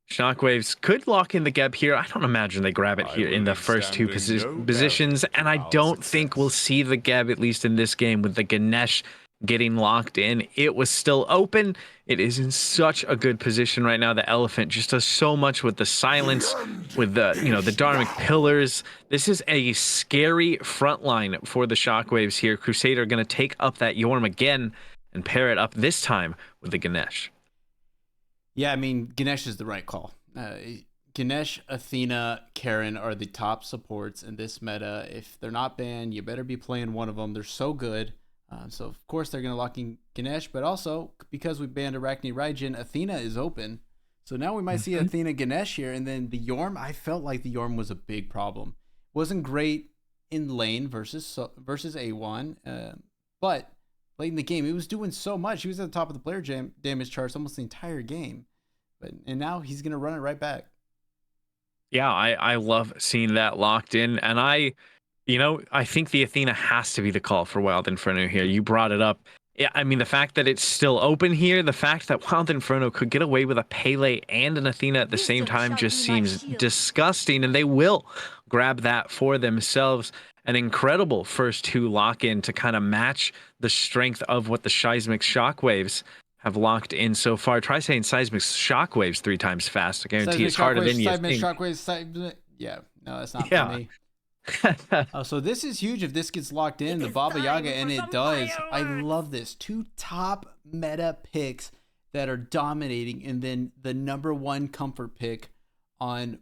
Shockwaves could lock in the Geb here. I don't imagine they grab it here in the first two positions, and I don't think we'll see the Geb, at least in this game, with the Ganesh getting locked in. It was still open. It is in such a good position right now. The Elephant just does so much with the silence, with the the Dharmic pillars. This is a scary front line for the Shockwaves here. Crusader going to take up that Yorm again and pair it up this time with the Ganesh. Yeah, I mean, Ganesh is the right call. Ganesh, Athena, Karen are the top supports in this meta. If they're not banned, you better be playing one of them. They're so good. So, of course, they're going to lock in Ganesh, but also, because we banned Arachne Raijin, Athena is open. So now we might see Athena Ganesh here, and then the Yorm, I felt like the Yorm was a big problem. Wasn't great in lane versus A1, but late in the game, he was doing so much. He was at the top of the player damage charts almost the entire game. And now he's going to run it right back. Yeah, I love seeing that locked in. And I think the Athena has to be the call for Wild Inferno here. You brought it up. Yeah, I mean, the fact that it's still open here, the fact that Wild Inferno could get away with a Pele and an Athena at the same time just seems disgusting, and they will grab that for themselves. An incredible first two lock in to kind of match the strength of what the Seismic Shockwaves have locked in so far. Try saying Seismic Shockwaves 3 times fast. I guarantee it's harder than you think. Yeah, no, that's not for Yeah. me. So this is huge if this gets locked in, the Baba Yaga, and it does. I love this. 2 top meta picks that are dominating, and then the #1 comfort pick on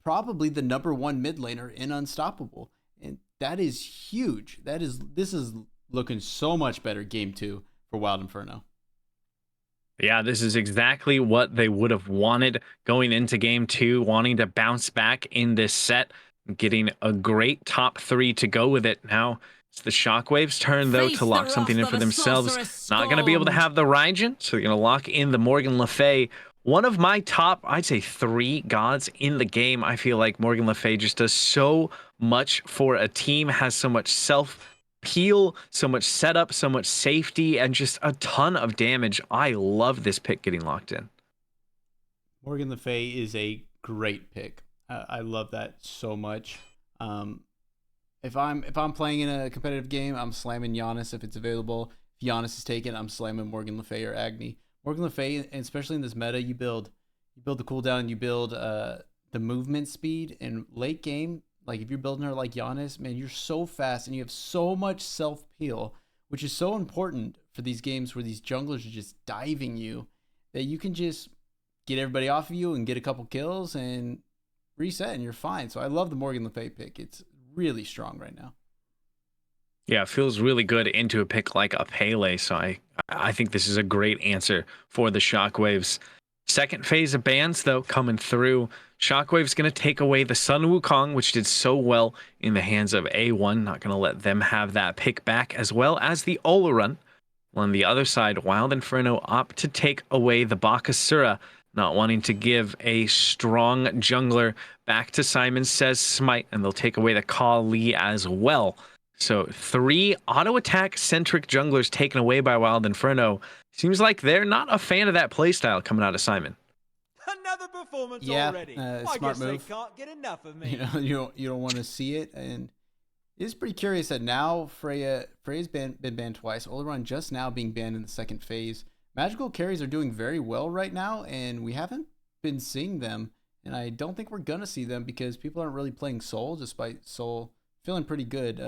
probably the #1 mid laner in Unstoppable. And that is huge. This is looking so much better game 2 for Wild Inferno. Yeah, this is exactly what they would have wanted going into game 2, wanting to bounce back in this set, getting a great top 3 to go with it. Now it's the Shockwaves' turn, though, to lock something in for themselves. Not going to be able to have the Raijin, so they're going to lock in the Morgan Le Fay. One of my top, I'd say, 3 gods in the game. I feel like Morgan Le Fay just does so much for a team, has so much peel, so much setup, so much safety, and just a ton of damage. I love this pick getting locked in. Morgan Le Fay is a great pick. I love that so much. If I'm playing in a competitive game, I'm slamming Giannis if it's available. If Giannis is taken, I'm slamming Morgan Le Fay or Agni. Morgan Le Fay, and especially in this meta, you build the cooldown, you build the movement speed, and late game, like if you're building her like Giannis, man, you're so fast and you have so much self peel, which is so important for these games where these junglers are just diving you, that you can just get everybody off of you and get a couple kills and reset and you're fine. So I love the Morgan Le Fay pick. It's really strong right now. Yeah, it feels really good into a pick like a Pele. So I think this is a great answer for the Shockwaves. Second phase of bans, though, coming through. Shockwave's going to take away the Sun Wukong, which did so well in the hands of A1. Not going to let them have that pick back, as well as the Olorun. On the other side, Wild Inferno opt to take away the Bakasura, not wanting to give a strong jungler back to SimonSaysSmite, and they'll take away the Kali as well. So 3 auto attack centric junglers taken away by Wild Inferno. Seems like they're not a fan of that playstyle coming out of Simon. Another performance already. Smart move. They can't get enough of me. You don't want to see it, and it's pretty curious that now Freya's been banned twice. Olorun just now being banned in the second phase. Magical carries are doing very well right now, and we haven't been seeing them, and I don't think we're gonna see them because people aren't really playing Soul, despite Soul feeling pretty good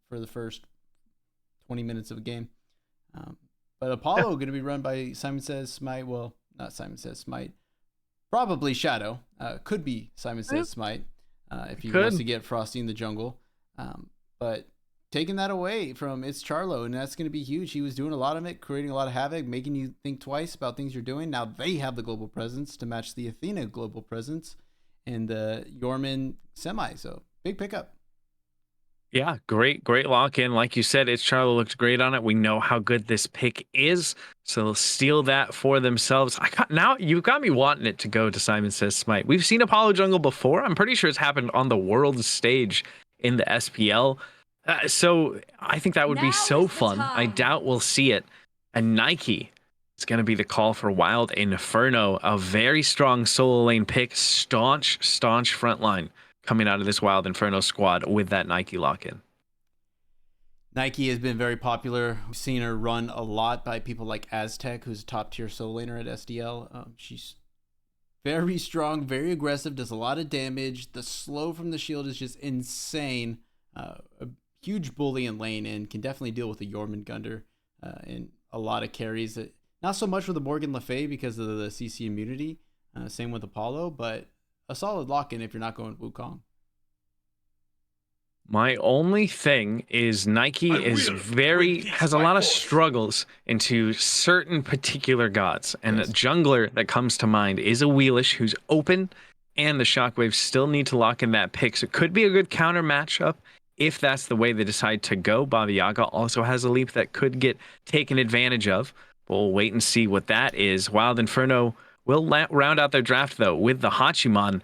for the first 20 minutes of a game. But Apollo going to be run by SimonSaysSmite. Well, not SimonSaysSmite. Probably Shadow. Could be SimonSaysSmite if he wants to get Frosty in the jungle. But taking that away from ItzCharlo, and that's going to be huge. He was doing a lot of it, creating a lot of havoc, making you think twice about things you're doing. Now they have the global presence to match the Athena global presence and the Yorman semi. So big pickup. Yeah, great lock in. Like you said, ItzCharlo looked great on it. We know how good this pick is, so they'll steal that for themselves. Now you've got me wanting it to go to SimonSaysSmite. We've seen Apollo Jungle before. I'm pretty sure it's happened on the world stage in the SPL. So I think that would be so fun. I doubt we'll see it. And Nike is going to be the call for Wild Inferno, a very strong solo lane pick, staunch frontline coming out of this Wild Inferno squad with that Nike lock-in. Nike has been very popular. We've seen her run a lot by people like Aztec, who's a top-tier solo laner at SDL. She's very strong, very aggressive, does a lot of damage. The slow from the shield is just insane. A huge bully in lane and can definitely deal with the Jormungandr and a lot of carries. Not so much with the Morgan Le Fay because of the CC immunity. Same with Apollo, but a solid lock-in if you're not going Wukong. My only thing is Nike has a lot of struggles into certain particular gods, and a jungler that comes to mind is a Wheelish who's open, and the Shockwaves still need to lock in that pick. So it could be a good counter matchup if that's the way they decide to go. Baba Yaga also has a leap that could get taken advantage of. We'll wait and see what that is. Wild Inferno will round out their draft, though, with the Hachiman.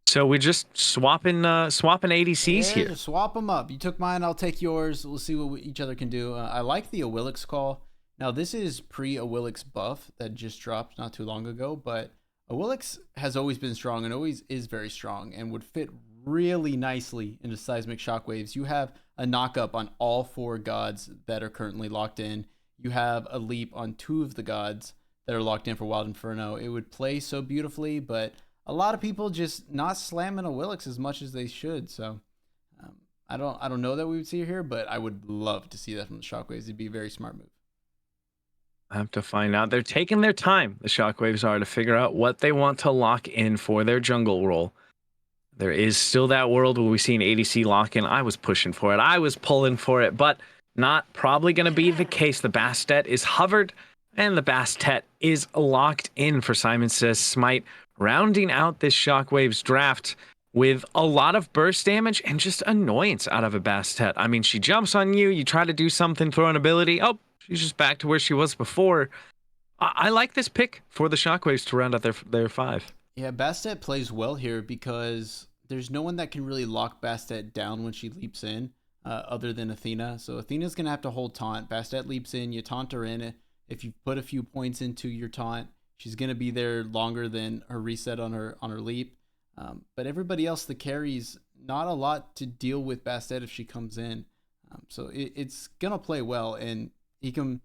So we're just swapping ADCs Yeah, here. just swap them up. You took mine, I'll take yours. We'll see what each other can do. I like the Awilix call. Now, this is pre-Awilix buff that just dropped not too long ago, but Awilix has always been strong and always is very strong and would fit really nicely into Seismic Shockwaves. You have a knockup on all 4 gods that are currently locked in. You have a leap on 2 of the gods that are locked in for Wild Inferno. It would play so beautifully, but a lot of people just not slamming Awilix as much as they should. So I don't know that we would see it here, but I would love to see that from the Shockwaves. It'd be a very smart move. I have to find out. They're taking their time, the Shockwaves are, to figure out what they want to lock in for their jungle role. There is still that world where we see an ADC lock in. I was pushing for it. I was pulling for it, but not probably going to be the case. The Bastet is hovered, and the Bastet is locked in for SimonSaysSmite, rounding out this Shockwaves draft with a lot of burst damage and just annoyance out of a Bastet. I mean, she jumps on you, you try to do something, throw an ability. Oh, she's just back to where she was before. I like this pick for the Shockwaves to round out their 5. Yeah, Bastet plays well here because there's no one that can really lock Bastet down when she leaps in other than Athena. So Athena's going to have to hold taunt. Bastet leaps in, you taunt her in. If you put a few points into your taunt, she's going to be there longer than her reset on her leap. But everybody else, the carries, not a lot to deal with Bastet if she comes in. So it's going to play well. And he can,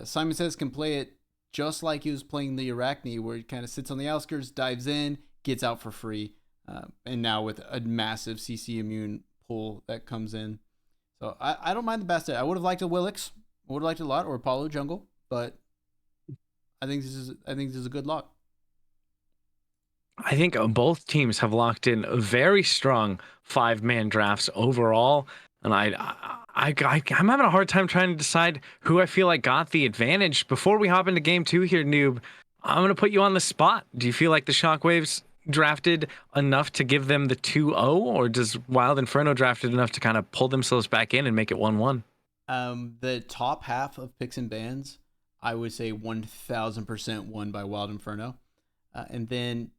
Simon Says can play it just like he was playing the Arachne, where he kind of sits on the outskirts, dives in, gets out for free. And now with a massive CC immune pull that comes in. So I don't mind the Bastet. I would have liked a Willix. I would have liked it a lot, or Apollo Jungle, but I think this is a good lock. I think both teams have locked in very strong 5-man drafts overall, and I'm having a hard time trying to decide who I feel like got the advantage. Before we hop into game 2 here, Noob, I'm gonna put you on the spot. Do you feel like the Shockwaves drafted enough to give them the 2-0, or does Wild Inferno drafted enough to kind of pull themselves back in and make it 1-1? The top half of picks and bans, I would say 1000% won by Wild Inferno. And then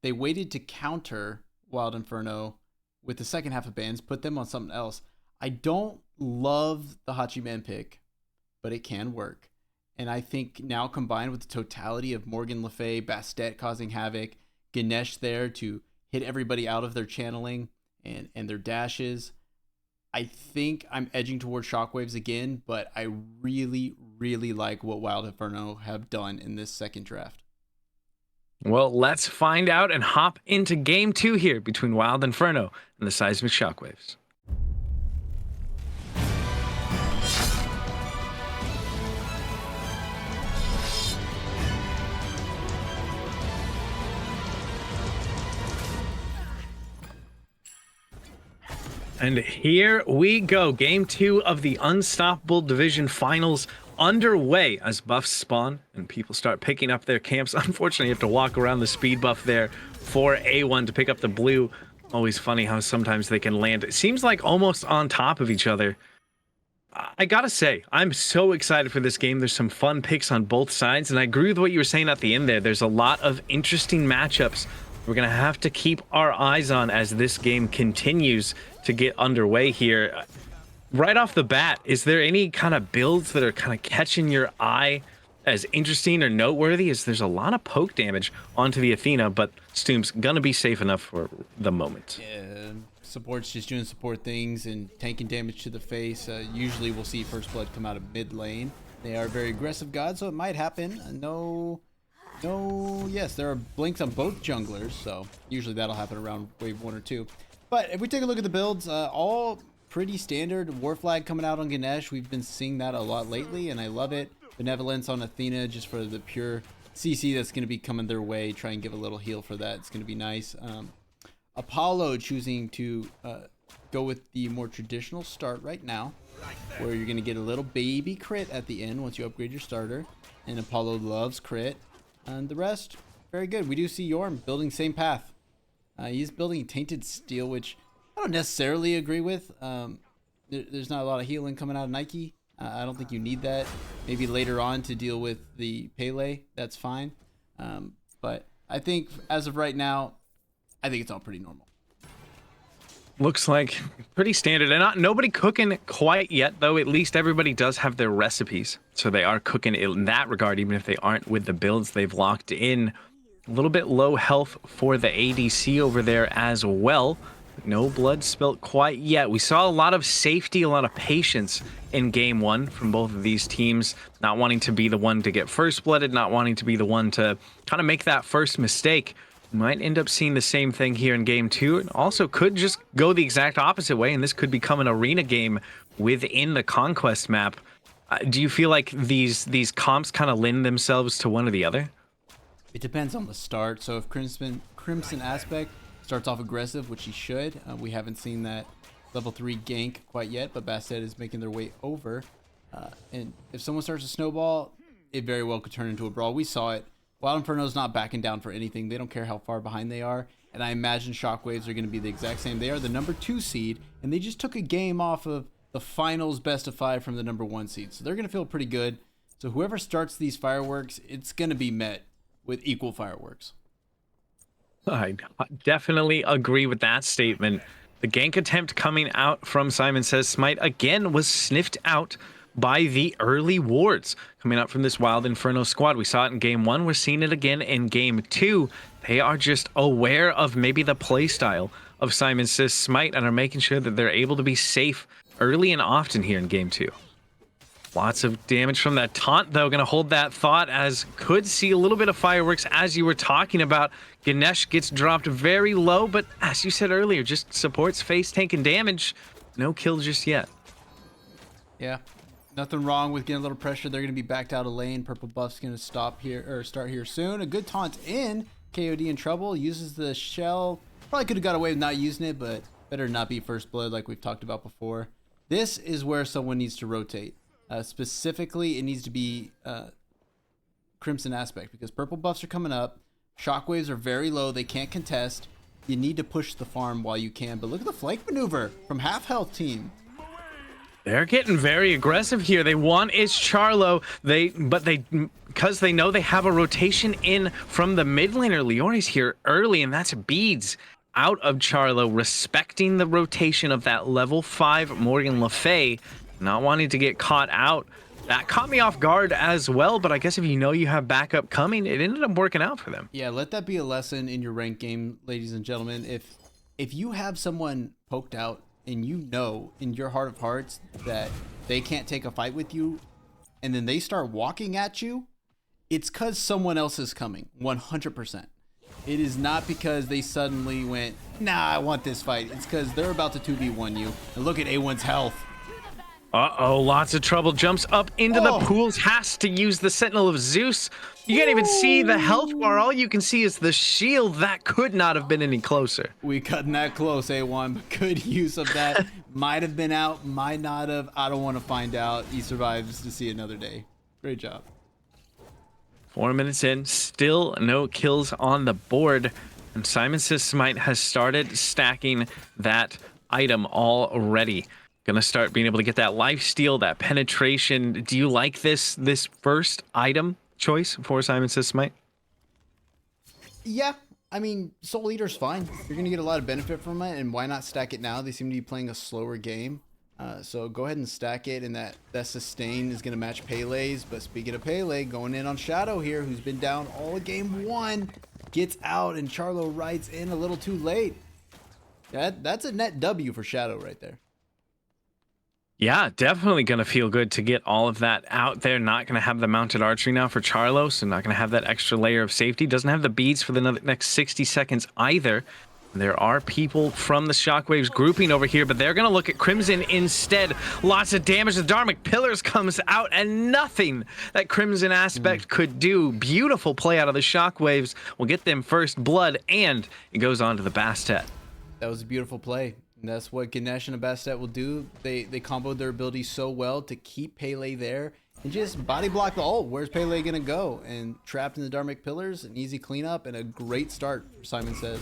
they waited to counter Wild Inferno with the second half of bans, put them on something else. I don't love the Hachiman pick, but it can work. And I think now combined with the totality of Morgan Le Fay, Bastet causing havoc, Ganesh there to hit everybody out of their channeling and their dashes, I think I'm edging towards Shockwaves again, but I really, really like what Wild Inferno have done in this second draft. Well, let's find out and hop into game 2 here between Wild Inferno and the Seismic Shockwaves. And here we go. Game 2 of the Unstoppable Division Finals underway as buffs spawn and people start picking up their camps. Unfortunately, you have to walk around the speed buff there for A1 to pick up the blue. Always funny how sometimes they can land. It seems like almost on top of each other. I gotta say, I'm so excited for this game. There's some fun picks on both sides, and I agree with what you were saying at the end there. There's a lot of interesting matchups we're gonna have to keep our eyes on as this game continues to get underway here. Right off the bat, is there any kind of builds that are kind of catching your eye as interesting or noteworthy? As there's a lot of poke damage onto the Athena, but Stoom's gonna be safe enough for the moment. Yeah, support's just doing support things and tanking damage to the face. Usually we'll see First Blood come out of mid lane. They are very aggressive gods, so it might happen. Yes, there are blinks on both junglers, so usually that'll happen around wave 1 or 2. But if we take a look at the builds, all pretty standard. War Flag coming out on Ganesh. We've been seeing that a lot lately, and I love it. Benevolence on Athena, just for the pure CC that's going to be coming their way. Try and give a little heal for that. It's going to be nice. Apollo choosing to go with the more traditional start right now, where you're going to get a little baby crit at the end once you upgrade your starter. And Apollo loves crit. And the rest, very good. We do see Yorm building same path. He's building Tainted Steel, which I don't necessarily agree with. There's not a lot of healing coming out of Nike. I don't think you need that. Maybe later on to deal with the Pele, that's fine. But I think as of right now, I think it's all pretty normal. Looks like pretty standard, and nobody cooking quite yet, though. At least everybody does have their recipes, so they are cooking in that regard, even if they aren't with the builds they've locked in. A little bit low health for the ADC over there as well. No blood spilt quite yet. We saw a lot of safety, a lot of patience in game one from both of these teams, not wanting to be the one to get first blooded, not wanting to be the one to kind of make that first mistake. Might end up seeing the same thing here in game two. It also could just go the exact opposite way, and this could become an arena game within the conquest map. Do you feel like these comps kind of lend themselves to one or the other? It depends on the start. So if TheCrimsonAspect starts off aggressive, which he should, we haven't seen that level 3 gank quite yet, but Bastet is making their way over. And if someone starts to snowball, it very well could turn into a brawl. We saw it. Wild Inferno's not backing down for anything. They don't care how far behind they are. And I imagine Shockwaves are going to be the exact same. They are the number 2 seed, and they just took a game off of the finals best of 5 from the number 1 seed. So they're going to feel pretty good. So whoever starts these fireworks, it's going to be met with equal fireworks. I definitely agree with that statement. The gank attempt coming out from SimonSaysSmite again was sniffed out by the early wards coming up from this Wild Inferno squad. We saw it in game 1. We're seeing it again in game 2. They are just aware of maybe the playstyle of SimonSaysSmite and are making sure that they're able to be safe early and often here in game 2. Lots of damage from that taunt, though. Gonna hold that thought, as could see a little bit of fireworks as you were talking about. Ganesh gets dropped very low, but as you said earlier, just supports face tanking damage. No kill just yet. Yeah. Nothing wrong with getting a little pressure. They're going to be backed out of lane. Purple buff's going to stop here or start here soon. A good taunt in. KOD in trouble. Uses the shell. Probably could have got away with not using it, but better not be first blood like we've talked about before. This is where someone needs to rotate. Specifically, it needs to be TheCrimsonAspect, because purple buffs are coming up. Shockwaves are very low. They can't contest. You need to push the farm while you can. But look at the flank maneuver from half health team. They're getting very aggressive here. They want ItzCharlo, but because they know they have a rotation in from the mid laner. Liore's here early, and that's beads out of Charlo, respecting the rotation of that level 5 Morgan Le Fay, not wanting to get caught out. That caught me off guard as well, but I guess if you know you have backup coming, it ended up working out for them. Yeah, let that be a lesson in your ranked game, ladies and gentlemen. If you have someone poked out, and you know in your heart of hearts that they can't take a fight with you, and then they start walking at you, it's because someone else is coming. 100%. It is not because they suddenly went, nah, I want this fight. It's because they're about to 2v1 you. And look at A1's health. Uh-oh, lots of trouble. Jumps up into the pools, has to use the Sentinel of Zeus. You can't even see the health bar. All you can see is the shield. That could not have been any closer. We cutting that close, A1, but good use of that. Might have been out, might not have. I don't want to find out. He survives to see another day. Great job. 4 minutes in, still no kills on the board. And SimonSaysSmite has started stacking that item already. Gonna start being able to get that lifesteal, that penetration. Do you like this first item choice for SimonSaysSmite? Yeah, I mean, Soul Eater's fine. You're gonna get a lot of benefit from it, and why not stack it now? They seem to be playing a slower game, so go ahead and stack it, and that sustain is gonna match Pele's. But speaking of Pele, going in on Shadow here, who's been down all of game 1, gets out, and Charlo rides in a little too late. That's a net W for Shadow right there. Yeah, definitely going to feel good to get all of that out there. Not going to have the mounted archery now for Charlo, so not going to have that extra layer of safety. Doesn't have the beads for the next 60 seconds either. There are people from the Shockwaves grouping over here, but they're going to look at Crimson instead. Lots of damage. The Dharmic Pillars comes out, and nothing that TheCrimsonAspect could do. Beautiful play out of the Shockwaves. Will get them first blood, and it goes on to the Bastet. That was a beautiful play. And that's what Ganesh and a Bastet will do. They comboed their abilities so well to keep Pele there and just body block the ult. Where's Pele gonna go? And trapped in the Dharmic Pillars, an easy cleanup and a great start for Simon Says.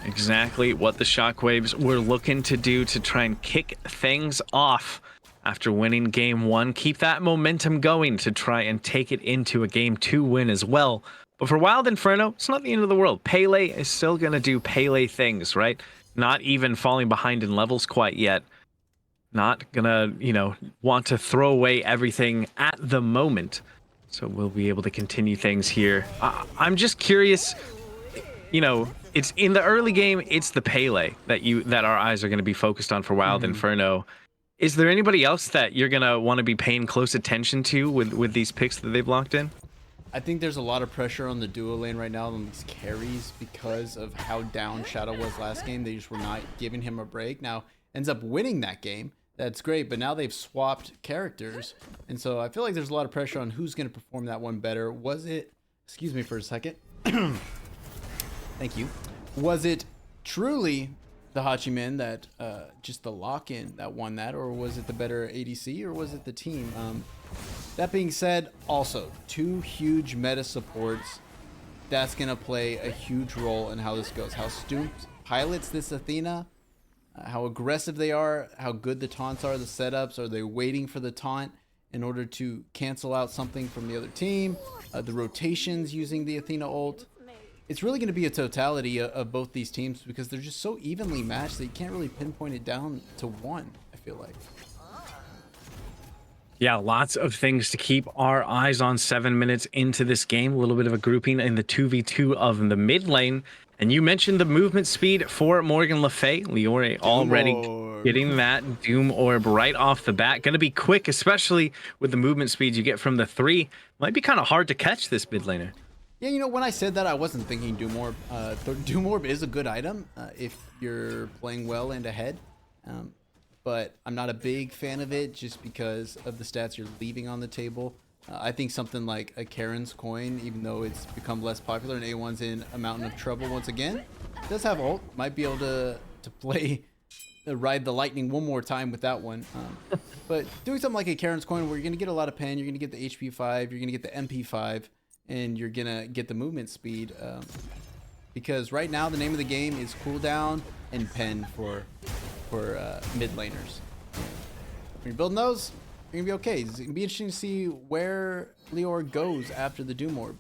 Exactly what the Shockwaves were looking to do to try and kick things off after winning game 1. Keep that momentum going to try and take it into a game 2 win as well. But for Wild Inferno, it's not the end of the world. Pele is still going to do Pele things, right? Not even falling behind in levels quite yet. Not going to, want to throw away everything at the moment. So we'll be able to continue things here. I'm just curious, it's in the early game, it's the Pele that our eyes are going to be focused on for Wild Inferno. Is there anybody else that you're going to want to be paying close attention to with these picks that they've locked in? I think there's a lot of pressure on the duo lane right now on these carries because of how down Shadow was last game. They just were not giving him a break. Now, ends up winning that game. That's great, but now they've swapped characters. And so I feel like there's a lot of pressure on who's going to perform that one better. Was it, excuse me for a second. Thank you. Was it truly the Hachiman that just the lock-in that won that, or was it the better ADC, or was it the team? That being said, also, 2 huge meta supports. That's going to play a huge role in how this goes. How Stoomp pilots this Athena, how aggressive they are, how good the taunts are, the setups. Are they waiting for the taunt in order to cancel out something from the other team? The rotations using the Athena ult. It's really going to be a totality of both these teams because they're just so evenly matched that you can't really pinpoint it down to one, I feel like. Yeah, lots of things to keep our eyes on 7 minutes into this game. A little bit of a grouping in the 2v2 of the mid lane. And you mentioned the movement speed for Morgan Le Fay. Liore already getting that Doom Orb right off the bat. Going to be quick, especially with the movement speed you get from the 3. Might be kind of hard to catch this mid laner. Yeah, when I said that, I wasn't thinking Doom Orb. Doom Orb is a good item if you're playing well and ahead. But I'm not a big fan of it just because of the stats you're leaving on the table. I think something like a Karen's coin, even though it's become less popular and A1's in a mountain of trouble once again, does have ult. Might be able to ride the lightning one more time with that one. But doing something like a Karen's coin where you're going to get a lot of pen, you're going to get the HP 5, you're going to get the MP 5, and you're going to get the movement speed. Because right now the name of the game is cooldown and pen for mid laners. When you're building those, you're gonna be okay. It's gonna be interesting to see where Liore goes after the Doom Orb,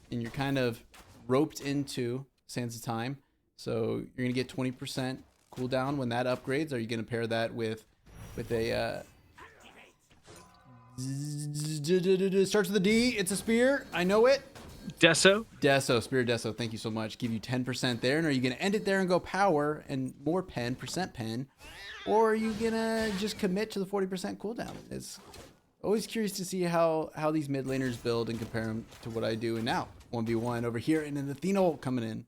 and you're kind of roped into Sands of Time, so you're gonna get 20% cooldown when that upgrades. Are you gonna pair that with a starts with a D? It's a spear. I know it. Deso, Spear Deso, thank you so much. Give you 10% there. And are you going to end it there and go power and more pen, percent pen? Or are you going to just commit to the 40% cooldown? It's always curious to see how these mid laners build and compare them to what I do. And now, 1v1 over here, and an Athena ult coming in.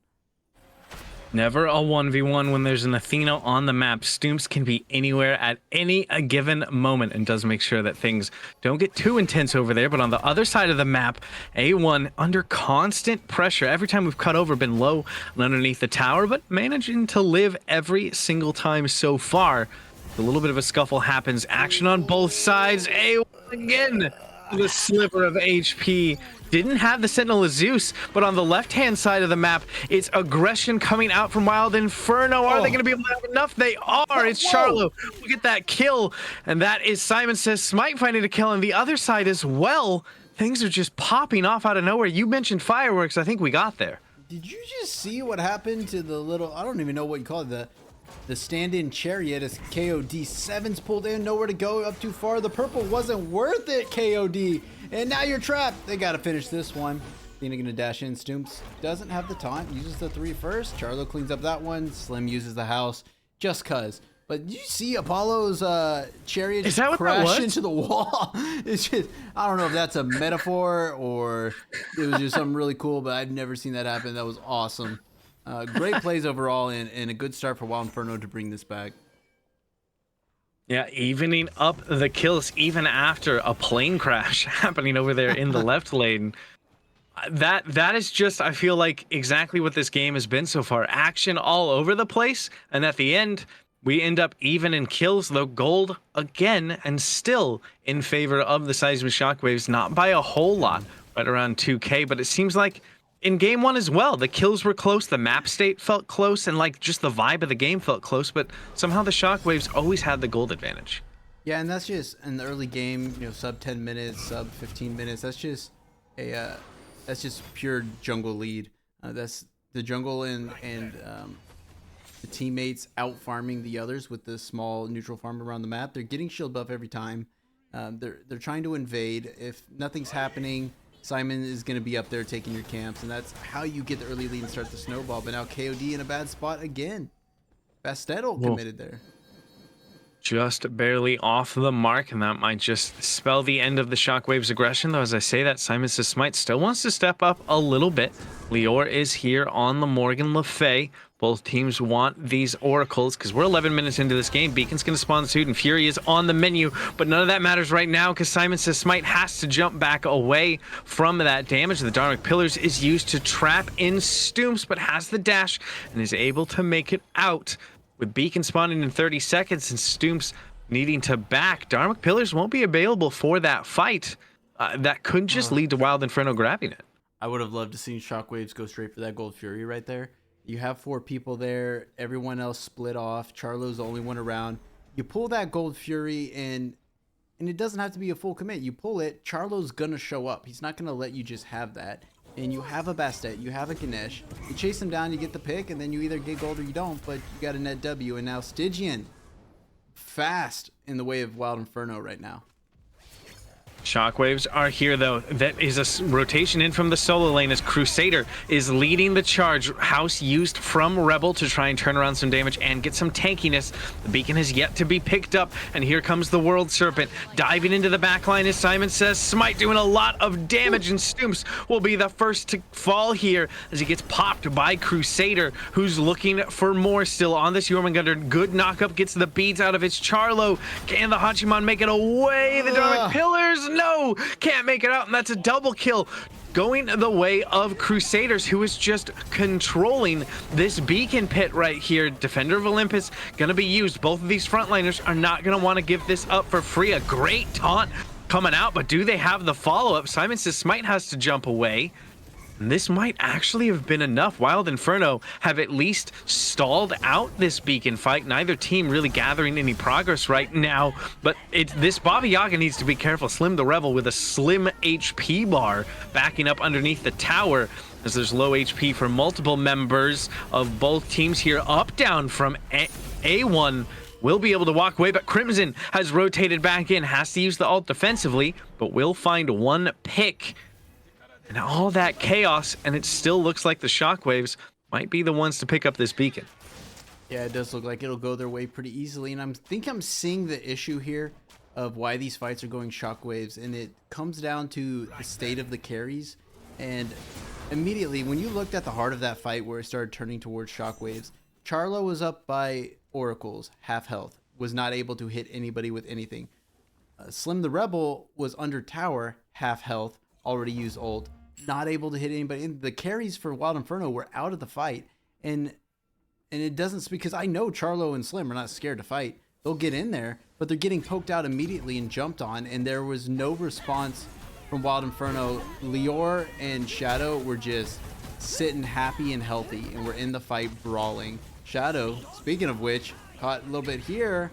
never a 1v1 when there's an Athena on the map. Stoomps can be anywhere at any given moment and does make sure that things don't get too intense over there. But on the other side of the map, A1 under constant pressure. Every time we've cut over, been low and underneath the tower, but managing to live every single time so far. A little bit of a scuffle happens. Action on both sides. A1 again. The sliver of HP. Didn't have the Sentinel of Zeus, but on the left-hand side of the map, it's aggression coming out from Wild Inferno. Are they going to be able to have enough? They are. It's Charlo. Look at that kill. And that is SimonSaysSmite finding a kill on the other side as well. Things are just popping off out of nowhere. You mentioned fireworks. I think we got there. Did you just see what happened to the little, I don't even know what you call it, the stand-in chariot as KOD 7's pulled in, nowhere to go, up too far. The purple wasn't worth it, KOD. And now you're trapped. They got to finish this one. Athena gonna dash in. Stoomps doesn't have the taunt. Uses the 3 first. Charlo cleans up that one. Slim uses the house just cuz. But did you see Apollo's chariot just crash into the wall? It's just, I don't know if that's a metaphor or it was just something really cool, but I've never seen that happen. That was awesome. Great plays overall and a good start for Wild Inferno to bring this back. Yeah, evening up the kills even after a plane crash happening over there in the left lane. That is just, I feel like, exactly what this game has been so far. Action all over the place, and at the end, we end up even in kills, though gold again, and still in favor of the Seismic Shockwaves, not by a whole lot, right around 2K, but it seems like in game 1 as well, the kills were close, the map state felt close, and like just the vibe of the game felt close, but somehow the Shockwaves always had the gold advantage. Yeah, and that's just in the early game, you know, sub 10 minutes, sub 15 minutes. That's just a that's just pure jungle lead. That's the jungle and the teammates out farming the others with the small neutral farm around the map. They're getting shield buff every time. They're trying to invade. If nothing's happening, Simon is going to be up there taking your camps, and that's how you get the early lead and start the snowball. But now KOD in a bad spot again. Bastetto committed there. Just barely off the mark, and that might just spell the end of the Shockwaves aggression. Though, as I say that, SimonSaysSmite still wants to step up a little bit. Liore is here on the Morgan Le Fay. Both teams want these oracles because we're 11 minutes into this game. Beacon's going to spawn soon, and Fury is on the menu, but none of that matters right now because SimonSaysSmite has to jump back away from that damage. The Dharmic Pillars is used to trap in Stoomps, but has the dash and is able to make it out. With Beacon spawning in 30 seconds and Stoomps needing to back, Dharmic Pillars won't be available for that fight. That could just lead to Wild Inferno grabbing it. I would have loved to see Shockwaves go straight for that Gold Fury right there. You have 4 people there. Everyone else split off. Charlo's the only one around. You pull that Gold Fury and it doesn't have to be a full commit. You pull it, Charlo's going to show up. He's not going to let you just have that. And you have a Bastet, you have a Ganesh. You chase him down, you get the pick, and then you either get gold or you don't, but you got a net W. And now Stygian, fast in the way of Wild Inferno right now. Shockwaves are here, though. That is a rotation in from the solo lane as Crusader is leading the charge. House used from Rebel to try and turn around some damage and get some tankiness. The beacon has yet to be picked up, and here comes the World Serpent. Diving into the backline as SimonSaysSmite doing a lot of damage, and Stoomps will be the first to fall here as he gets popped by Crusader, who's looking for more still on this Jormungandr. Good knockup, gets the beads out of ItzCharlo. Can the Hachiman make it away? The Dharmic Pillars, no, can't make it out, and that's a double kill going the way of Crusaders, who is just controlling this beacon pit right here. Defender of Olympus gonna be used. Both of these frontliners are not gonna want to give this up for free. A great taunt coming out, but do they have the follow-up? SimonSaysSmite has to jump away. And this might actually have been enough. Wild Inferno have at least stalled out this beacon fight. Neither team really gathering any progress right now, but this Baba Yaga needs to be careful. Slim the Rebel with a slim HP bar backing up underneath the tower as there's low HP for multiple members of both teams here. Up down from A1 will be able to walk away, but Crimson has rotated back in, has to use the ult defensively, but will find one pick. And all that chaos, and it still looks like the Shockwaves might be the ones to pick up this beacon. Yeah, it does look like it'll go their way pretty easily, and I think I'm seeing the issue here of why these fights are going Shockwaves, and it comes down to the state of the carries. And immediately, when you looked at the heart of that fight where it started turning towards Shockwaves, Charlo was up by Oracles, half health, was not able to hit anybody with anything. Slim the Rebel was under tower, half health, already used ult, not able to hit anybody. And the carries for Wild Inferno were out of the fight, and it doesn't, because I know Charlo and Slim are not scared to fight. They'll get in there, but they're getting poked out immediately and jumped on, and there was no response from Wild Inferno. Liore and Shadow were just sitting happy and healthy, and we're in the fight brawling. Shadow, speaking of which, caught a little bit here,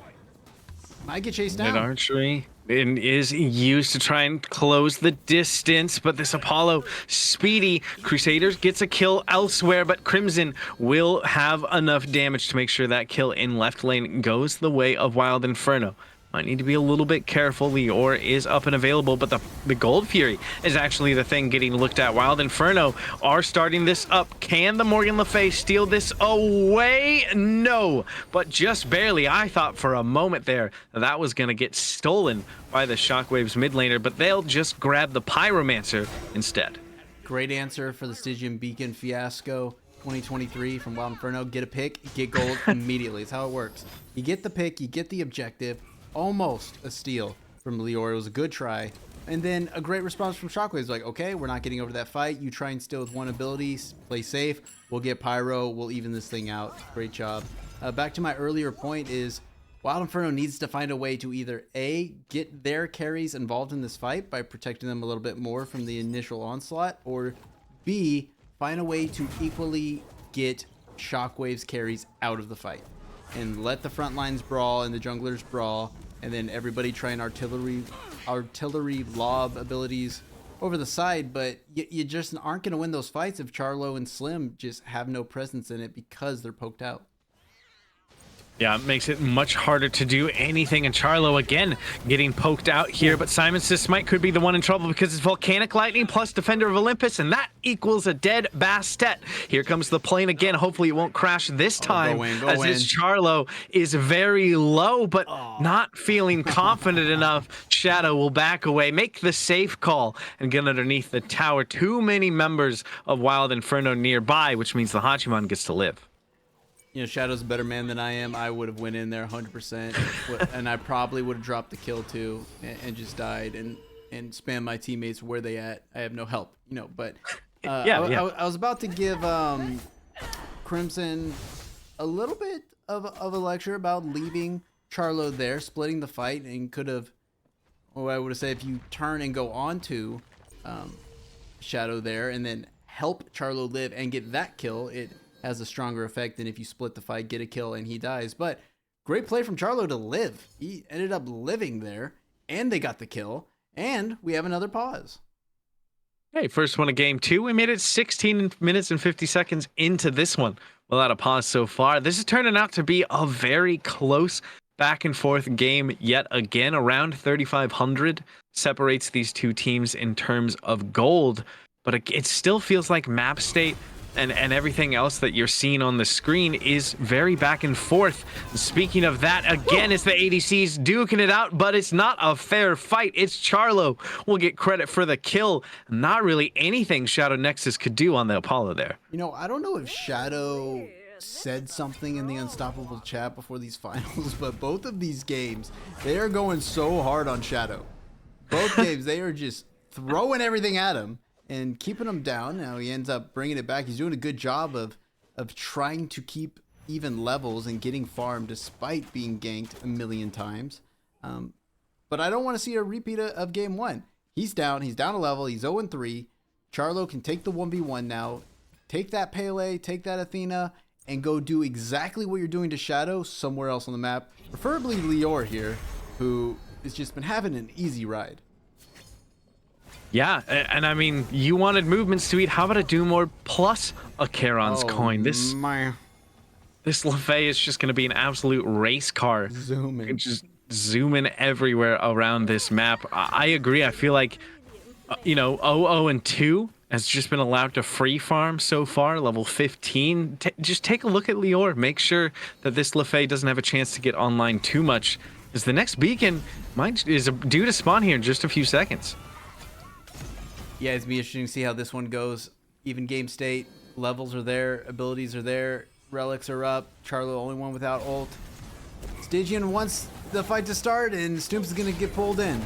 might get chased down. Mid-archery is used to try and close the distance, but this Apollo speedy. Crusaders gets a kill elsewhere, but Crimson will have enough damage to make sure that kill in left lane goes the way of Wild Inferno. Might need to be a little bit careful. Liore is up and available, but the Gold Fury is actually the thing getting looked at. Wild Inferno are starting this up. Can the Morgan Le Fay steal this away? No, but just barely. I thought for a moment there that was going to get stolen by the Shockwaves mid laner, but they'll just grab the Pyromancer instead. Great answer for the Stygian Beacon fiasco 2023 from Wild Inferno. Get a pick, get gold immediately. It's how it works. You get the pick, you get the objective. Almost a steal from Liore. It was a good try. And then a great response from Shockwaves. Like, okay, we're not getting over that fight. You try and steal with one ability. Play safe. We'll get Pyro. We'll even this thing out. Great job. Back to my earlier point is Wild Inferno needs to find a way to either A, get their carries involved in this fight by protecting them a little bit more from the initial onslaught, or B, find a way to equally get Shockwaves carries out of the fight and let the front lines brawl and the junglers brawl, and then everybody try and artillery lob abilities over the side, but you just aren't going to win those fights if Charlo and Slim just have no presence in it because they're poked out. Yeah, it makes it much harder to do anything, and Charlo again getting poked out here, but SimonSaysSmite could be the one in trouble because it's Volcanic Lightning plus Defender of Olympus, and that equals a dead Bastet. Here comes the plane again. Hopefully it won't crash this time, go in. Charlo is very low, but not feeling confident enough. Shadow will back away, make the safe call, and get underneath the tower. Too many members of Wild Inferno nearby, which means the Hachiman gets to live. You know, Shadow's a better man than I am. I would have went in there 100%, and I probably would have dropped the kill too, and just died and spammed my teammates where they at. I have no help, you know. But I was about to give Crimson a little bit of a lecture about leaving Charlo there, splitting the fight, and could have, or I would have said, if you turn and go on to Shadow there, and then help Charlo live and get that kill, it has a stronger effect than if you split the fight, get a kill, and he dies. But great play from Charlo to live. He ended up living there, and they got the kill, and we have another pause. Hey, first one of game 2. We made it 16 minutes and 50 seconds into this one without a pause so far. This is turning out to be a very close back and forth game yet again. Around 3,500 separates these two teams in terms of gold, but it still feels like map state and everything else that you're seeing on the screen is very back and forth. Speaking of that, again, it's the ADCs duking it out, but it's not a fair fight. ItzCharlo will get credit for the kill. Not really anything shadowknexsestus could do on the Apollo there. You know, I don't know if Shadow said something in the Unstoppable chat before these finals, but both of these games, they are going so hard on Shadow. Both games, they are just throwing everything at him and keeping him down. Now he ends up bringing it back. He's doing a good job of trying to keep even levels and getting farm despite being ganked a million times. But I don't want to see a repeat of game 1. He's down a level. He's 0-3. Charlo can take the 1v1 now. Take that Pele, take that Athena, and go do exactly what you're doing to Shadow somewhere else on the map. Preferably liore here, who has just been having an easy ride. Yeah, and I mean, you wanted movement speed. How about a Doomlord plus a Charon's coin? This LaFay is just going to be an absolute race car. Zooming. Just zooming everywhere around this map. I agree. I feel like, you know, 0-2 has just been allowed to free farm so far, level 15. Just take a look at liore. Make sure that this LaFay doesn't have a chance to get online too much, as the next beacon is due to spawn here in just a few seconds. Yeah, it's be interesting to see how this one goes. Even game state, levels are there, abilities are there, relics are up. Charlo only one without ult. Stygian wants the fight to start, and stooompzz is going to get pulled in.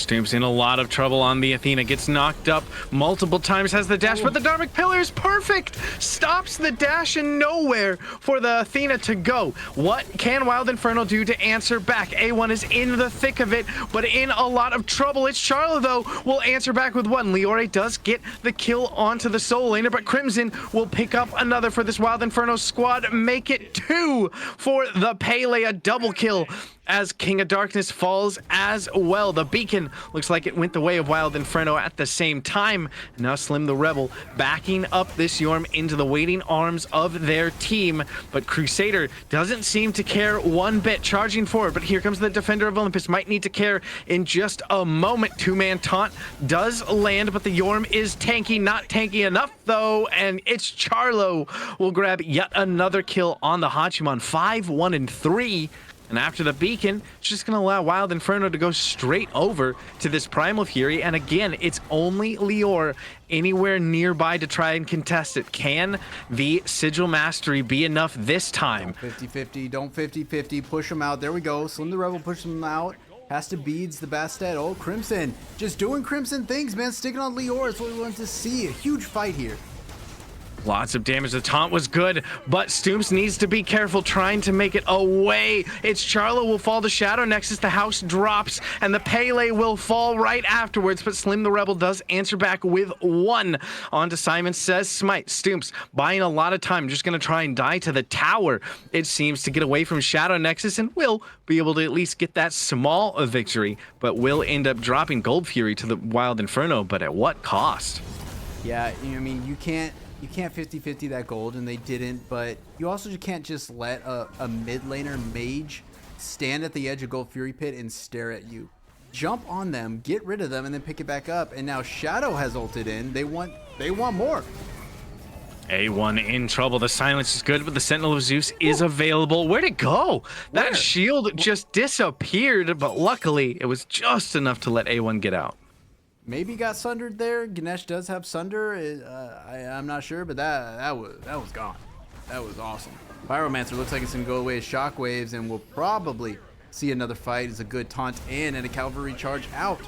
stooompzz in a lot of trouble on the Athena, gets knocked up multiple times, has the dash, but the Dharmic Pillar is perfect! Stops the dash and nowhere for the Athena to go. What can Wild Inferno do to answer back? A1 is in the thick of it, but in a lot of trouble. ItzCharlo, though, will answer back with one. liore does get the kill onto the Soul Laner, but Crimson will pick up another for this Wild Inferno squad, make it 2 for the Pele, a double kill, as King of Darkness falls as well. The beacon looks like it went the way of Wild Inferno at the same time. Now Slim the Rebel backing up this Yorm into the waiting arms of their team, but Crusader doesn't seem to care one bit, charging forward. But here comes the Defender of Olympus, might need to care in just a moment. Two-man taunt does land, but the Yorm is tanky, not tanky enough though, and ItzCharlo will grab yet another kill on the Hachiman. 5-1-3. And after the beacon, it's just going to allow Wild Inferno to go straight over to this Primal Fury. And again, it's only liore anywhere nearby to try and contest it. Can the Sigil Mastery be enough this time? 50-50, don't 50-50, push him out. There we go. Slim the Rebel pushes him out. Has to beads the Bastet. Oh, Crimson. Just doing Crimson things, man. Sticking on liore is what we want to see. A huge fight here. Lots of damage. The taunt was good, but stooompzz needs to be careful trying to make it away. ItzCharlo will fall to Shadow Nexus. The house drops, and the Pele will fall right afterwards, but Slim the Rebel does answer back with one. On to SimonSaysSmite. stooompzz buying a lot of time, just going to try and die to the tower, it seems, to get away from Shadow Nexus, and will be able to at least get that small a victory, but will end up dropping Gold Fury to the Wild Inferno, but at what cost? Yeah, I mean, you can't 50-50 that gold, and they didn't, but you also can't just let a mid laner mage stand at the edge of Gold Fury Pit and stare at you. Jump on them, get rid of them, and then pick it back up. And now Shadow has ulted in. They want more. A1 in trouble. The silence is good, but the Sentinel of Zeus is available. Where'd it go? That shield just disappeared, but luckily it was just enough to let A1 get out. Maybe got sundered there. Ganesh does have sunder. I'm not sure, but that was gone. That was awesome. Pyromancer looks like it's gonna go away as shockwaves, and we'll probably see another fight as a good taunt in and a cavalry charge out.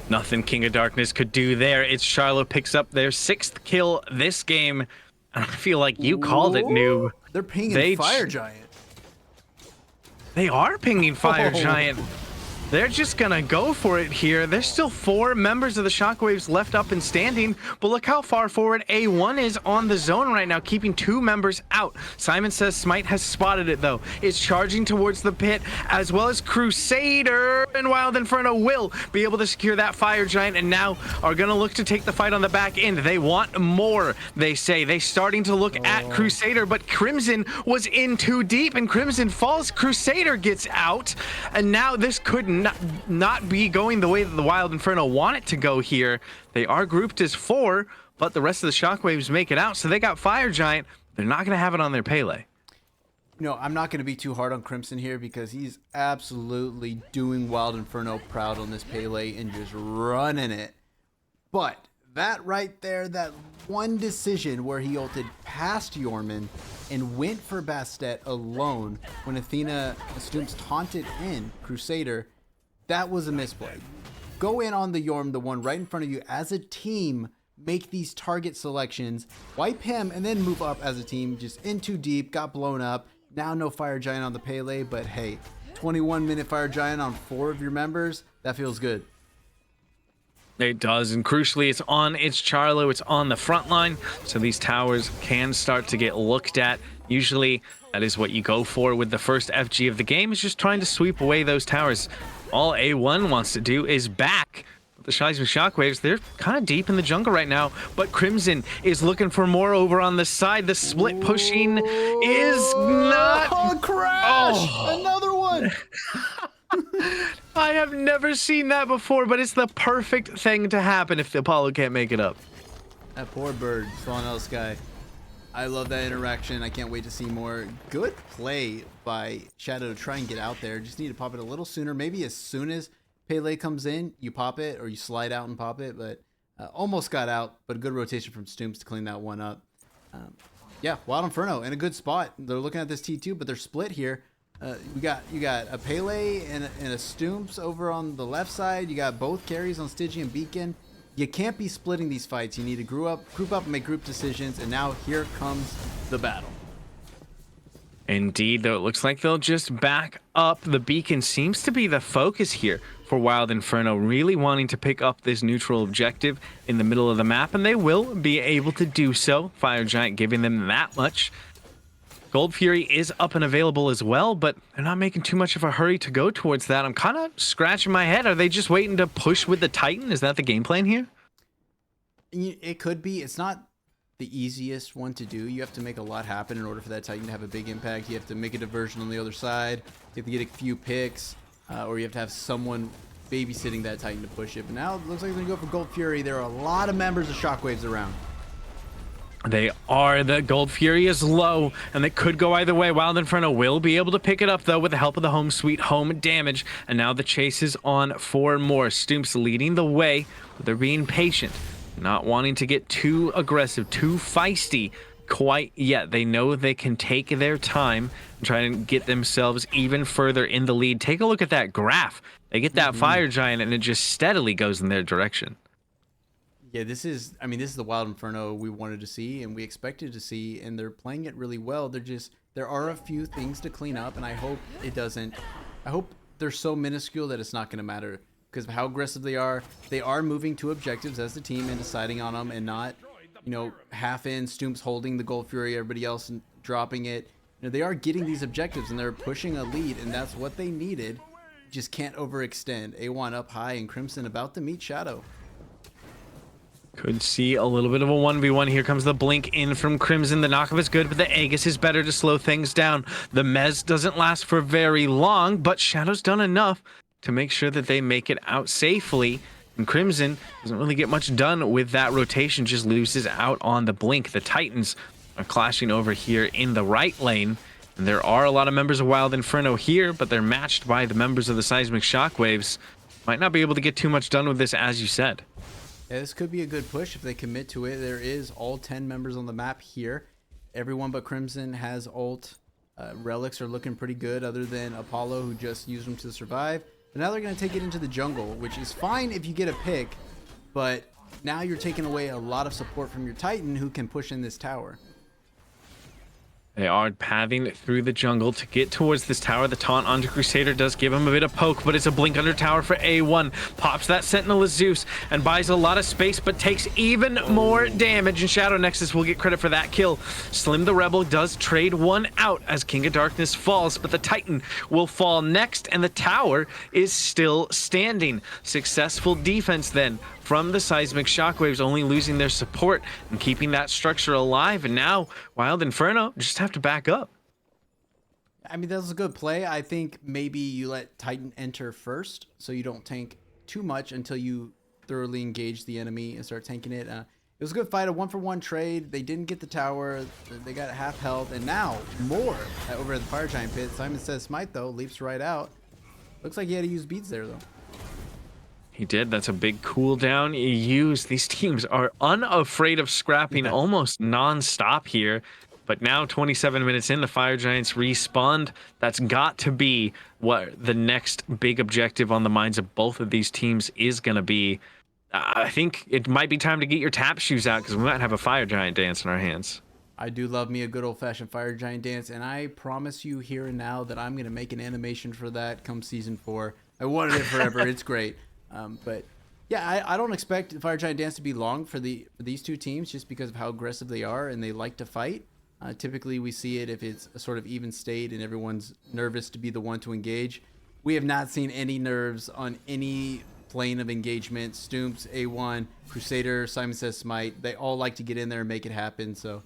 Nothing King of Darkness could do there. ItzCharlo picks up their 6th kill this game. I feel like you called it, noob. They're pinging Fire Giant. They are pinging Fire Giant. They're just gonna go for it here. There's still 4 members of the Shockwaves left up and standing, but look how far forward A1 is on the zone right now, keeping 2 members out. SimonSaysSmite has spotted it though. It's charging towards the pit, as well as Crusader, and Wild Inferno will be able to secure that Fire Giant, and now are gonna look to take the fight on the back end. They want more, they say. They starting to look at Crusader, but Crimson was in too deep, and Crimson falls. Crusader gets out, and now this could not be going the way that the Wild Inferno want it to go here. They are grouped as 4, but the rest of the Shockwaves make it out, so they got Fire Giant. They're not going to have it on their Pele. No, I'm not going to be too hard on Crimson here because he's absolutely doing Wild Inferno proud on this Pele and just running it. But that right there, that one decision where he ulted past Yorman and went for Bastet alone when Athena stooompzz taunted in Crusader, that was a misplay. Go in on the Yorm, the one right in front of you as a team, make these target selections, wipe him, and then move up as a team. Just in too deep, got blown up. Now no Fire Giant on the Pele, but hey, 21-minute Fire Giant on 4 of your members, that feels good. It does, and crucially, it's on ItzCharlo. It's on the front line, so these towers can start to get looked at. Usually, that is what you go for with the first FG of the game, is just trying to sweep away those towers. All A1 wants to do is back. The Seismic Shockwaves, they're kind of deep in the jungle right now, but Crimson is looking for more over on the side. The split pushing is not... Oh, crash! Oh. Another one! I have never seen that before, but it's the perfect thing to happen if the Apollo can't make it up. That poor bird falling out of the sky. I love that interaction. I can't wait to see more. Good play by Shadow to try and get out there. Just need to pop it a little sooner. Maybe as soon as Pele comes in, you pop it, or you slide out and pop it, but almost got out, but a good rotation from stooompzz to clean that one up. Yeah, Wild Inferno in a good spot. They're looking at this T2, but they're split here. You got a Pele and a stooompzz over on the left side. You got both carries on Stygian Beacon. You can't be splitting these fights. You need to group up and make group decisions, and now here comes the battle. Indeed, though, it looks like they'll just back up. The beacon seems to be the focus here for Wild Inferno, really wanting to pick up this neutral objective in the middle of the map, and they will be able to do so. Fire Giant giving them that much. Gold Fury is up and available as well, but they're not making too much of a hurry to go towards that. I'm kind of scratching my head. Are they just waiting to push with the Titan? Is that the game plan here? It could be. It's not the easiest one to do. You have to make a lot happen in order for that Titan to have a big impact. You have to make a diversion on the other side. You have to get a few picks, or you have to have someone babysitting that Titan to push it. But now it looks like they're going to go for Gold Fury. There are a lot of members of Shockwaves around. They are. The Gold Fury is low, and they could go either way. Wild Inferno will be able to pick it up, though, with the help of the home sweet home damage. And now the chase is on for more. stooompzz leading the way, but they're being patient, not wanting to get too aggressive, too feisty quite yet. They know they can take their time and try and get themselves even further in the lead. Take a look at that graph. They get that Fire Giant, and it just steadily goes in their direction. Yeah, this is, I mean, this is the Wild Inferno we wanted to see and we expected to see, and they're playing it really well. There are a few things to clean up, and I hope it doesn't. I hope they're so minuscule that it's not going to matter because of how aggressive they are. They are moving to objectives as the team and deciding on them, and not, half in, Stoomps holding the Gold Fury, everybody else dropping it. They are getting these objectives and they're pushing a lead, and that's what they needed. Just can't overextend. A1 up high and Crimson about to meet Shadow. Could see a little bit of a 1v1. Here comes the blink in from Crimson. The knockoff is good, but the Aegis is better to slow things down. The Mez doesn't last for very long, but Shadow's done enough to make sure that they make it out safely. And Crimson doesn't really get much done with that rotation, just loses out on the blink. The Titans are clashing over here in the right lane. And there are a lot of members of Wild Inferno here, but they're matched by the members of the Seismic Shockwaves. Might not be able to get too much done with this, as you said. Yeah, this could be a good push if they commit to it. There is all 10 members on the map here. Everyone but Crimson has ult. Relics are looking pretty good, other than Apollo, who just used them to survive. But now they're going to take it into the jungle, which is fine if you get a pick, but now you're taking away a lot of support from your Titan, who can push in this tower. They are pathing through the jungle to get towards this tower. The taunt onto Crusader does give him a bit of poke, but it's a blink under tower for A1. Pops that Sentinel as Zeus and buys a lot of space, but takes even more damage. And shadowknexsestus will get credit for that kill. Slim the Rebel does trade one out as King of Darkness falls, but the Titan will fall next, and the tower is still standing. Successful defense then from the Seismic Shockwaves, only losing their support and keeping that structure alive. And now Wild Inferno just have to back up. I mean, that was a good play. I think maybe you let Titan enter first so you don't tank too much until you thoroughly engage the enemy and start tanking it. It was a good fight, a 1-for-1 trade. They didn't get the tower. They got half health, and now more over at the Fire Giant pit. SimonSaysSmite, though, leaps right out. Looks like he had to use beads there, though. He did. That's a big cooldown. These teams are unafraid of scrapping almost non-stop here. But now 27 minutes in, the Fire Giants respawned. That's got to be what the next big objective on the minds of both of these teams is going to be. I think it might be time to get your tap shoes out, because we might have a Fire Giant dance in our hands. I do love me a good old-fashioned Fire Giant dance, and I promise you here and now that I'm going to make an animation for that come season 4. I wanted it forever. It's great. But yeah, I don't expect the Fire Giant dance to be long for these two teams, just because of how aggressive they are and they like to fight. Typically, we see it if it's a sort of even state and everyone's nervous to be the one to engage. We have not seen any nerves on any plane of engagement. Stoomps, A1, Crusader, SimonSaysSmite, they all like to get in there and make it happen. So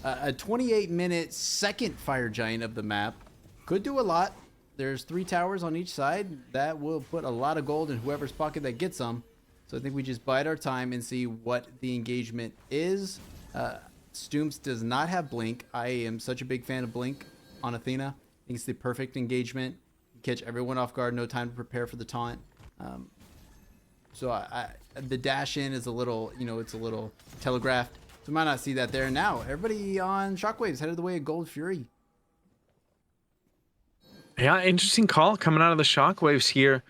a 28-minute second Fire Giant of the map could do a lot. There's 3 towers on each side. That will put a lot of gold in whoever's pocket that gets them. So I think we just bide our time and see what the engagement is. Stoomps does not have Blink. I am such a big fan of Blink on Athena. I think it's the perfect engagement. You catch everyone off guard, no time to prepare for the taunt. So the dash in is a little, it's a little telegraphed. So we might not see that there. Now, everybody on Shockwaves headed the way of Gold Fury. Yeah, interesting call coming out of the Shockwaves here.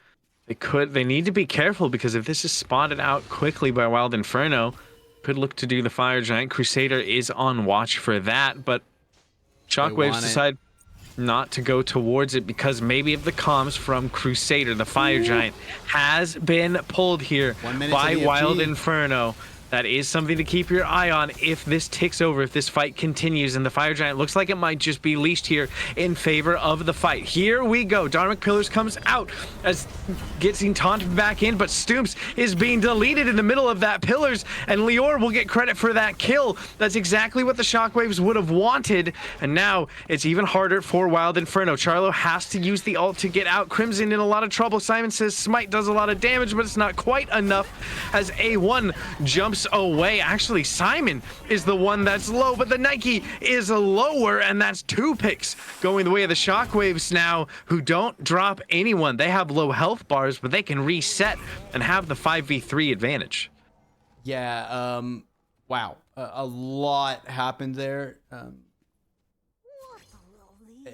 They need to be careful, because if this is spotted out quickly by Wild Inferno, could look to do the Fire Giant. Crusader is on watch for that, but Shockwaves decide not to go towards it because maybe of the comms from Crusader. The Fire Giant has been pulled here by Wild Inferno. That is something to keep your eye on if this ticks over, if this fight continues, and the Fire Giant looks like it might just be leashed here in favor of the fight. Here we go. Dharmic Pillars comes out as getting taunted back in, but Stoomps is being deleted in the middle of that Pillars, and liore will get credit for that kill. That's exactly what the Shockwaves would have wanted, and now it's even harder for Wild Inferno. Charlo has to use the ult to get out. Crimson in a lot of trouble. SimonSaysSmite does a lot of damage, but it's not quite enough as A1 jumps away. Actually, Simon is the one that's low, but the Nike is lower, and that's 2 picks going the way of the Shockwaves now, who don't drop anyone. They have low health bars, but they can reset and have the 5v3 advantage. Yeah, wow. A lot happened there.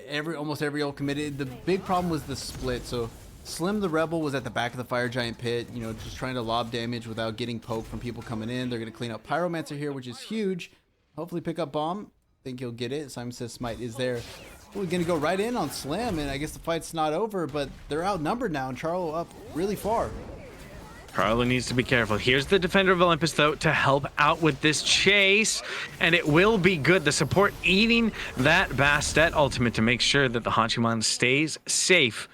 Almost every ult committed. The big problem was the split. So Slim the Rebel was at the back of the Fire Giant pit, you know, just trying to lob damage without getting poked from people coming in. They're going to clean up Pyromancer here, which is huge. Hopefully pick up Bomb. Think he'll get it. SimonSaysSmite is there. We're going to go right in on Slim, and I guess the fight's not over, but they're outnumbered now, and Charlo up really far. Charlo needs to be careful. Here's the Defender of Olympus, though, to help out with this chase, and it will be good. The support eating that Bastet ultimate to make sure that the Hachiman stays safe.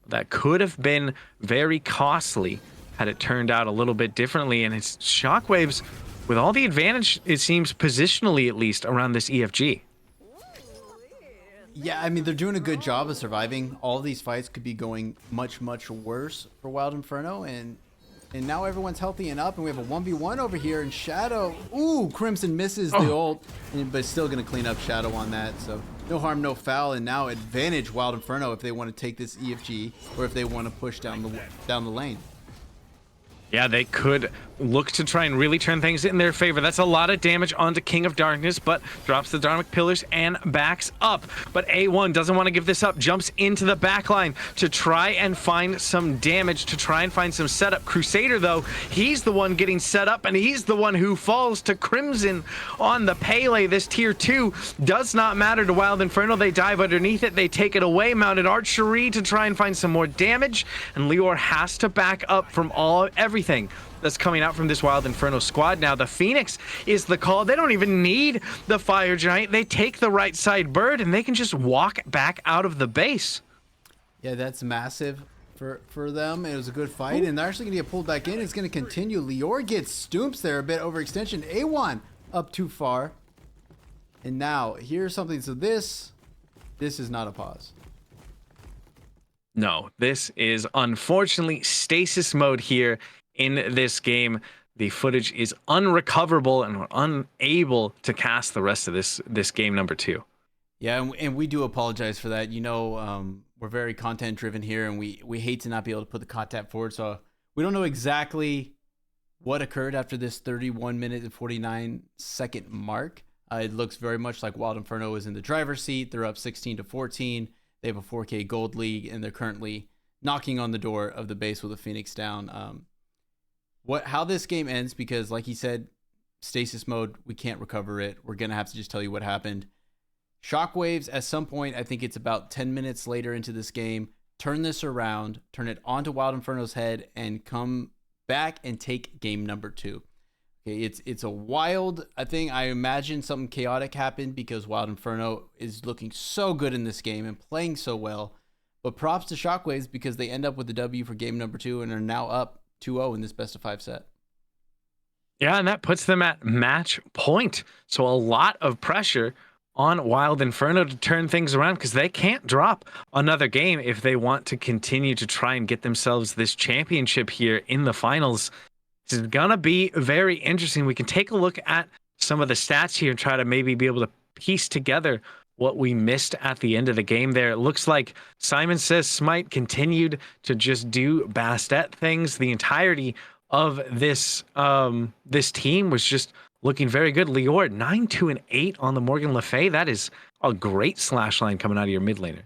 That could have been very costly had it turned out a little bit differently, and it's Shockwaves with all the advantage, it seems, positionally at least, around this EFG. Yeah, I mean, they're doing a good job of surviving. All of these fights could be going much, much worse for Wild Inferno, and now everyone's healthy and up, and we have a 1v1 over here, and Shadow, ooh, Crimson misses the ult, but still going to clean up Shadow on that, so no harm, no foul, and now advantage Wild Inferno if they want to take this EFG, or if they want to push down the lane. Yeah, they could look to try and really turn things in their favor. That's a lot of damage onto King of Darkness, but drops the Dharmic Pillars and backs up. But A1 doesn't want to give this up, jumps into the backline to try and find some damage, to try and find some setup. Crusader, though, he's the one getting set up, and he's the one who falls to Crimson on the Pele. This tier 2 does not matter to Wild Inferno. They dive underneath it, they take it away, mounted archery to try and find some more damage, and liore has to back up from everything that's coming out from this Wild Inferno squad. Now the Phoenix is the call. They don't even need the Fire Giant. They take the right side bird and they can just walk back out of the base. Yeah, that's massive for them. It was a good fight, and they're actually gonna get pulled back in. It's gonna continue. Liore gets stoomps there, a bit overextension. A1 up too far, and now here's something. So this is not a pause. No, this is unfortunately stasis mode here in this game. The footage is unrecoverable, and we're unable to cast the rest of this game number 2. Yeah, and we do apologize for that. You know, we're very content driven here, and we hate to not be able to put the content forward. So we don't know exactly what occurred after this 31 minute and 49 second mark. It looks very much like Wild Inferno is in the driver's seat. They're up 16-14. They have a 4K gold league, and they're currently knocking on the door of the base with a Phoenix down. How this game ends, because like he said, stasis mode, we can't recover it. We're gonna have to just tell you what happened. Shockwaves, at some point, I think it's about 10 minutes later into this game, turn this around, turn it onto Wild Inferno's head, and come back and take game number 2. Okay, it's a wild, I think, I imagine something chaotic happened because Wild Inferno is looking so good in this game and playing so well. But props to Shockwaves because they end up with the W for game number 2 and are now up 2-0 in this best of 5 set. Yeah, and that puts them at match point. So a lot of pressure on Wild Inferno to turn things around, because they can't drop another game if they want to continue to try and get themselves this championship here in the finals. This is gonna be very interesting. We can take a look at some of the stats here and try to maybe be able to piece together what we missed at the end of the game there. It looks like SimonSaysSmite continued to just do Bastet things. The entirety of this this team was just looking very good. Liore 9-2-8 on the Morgan Le Fay. That is a great slash line coming out of your mid laner.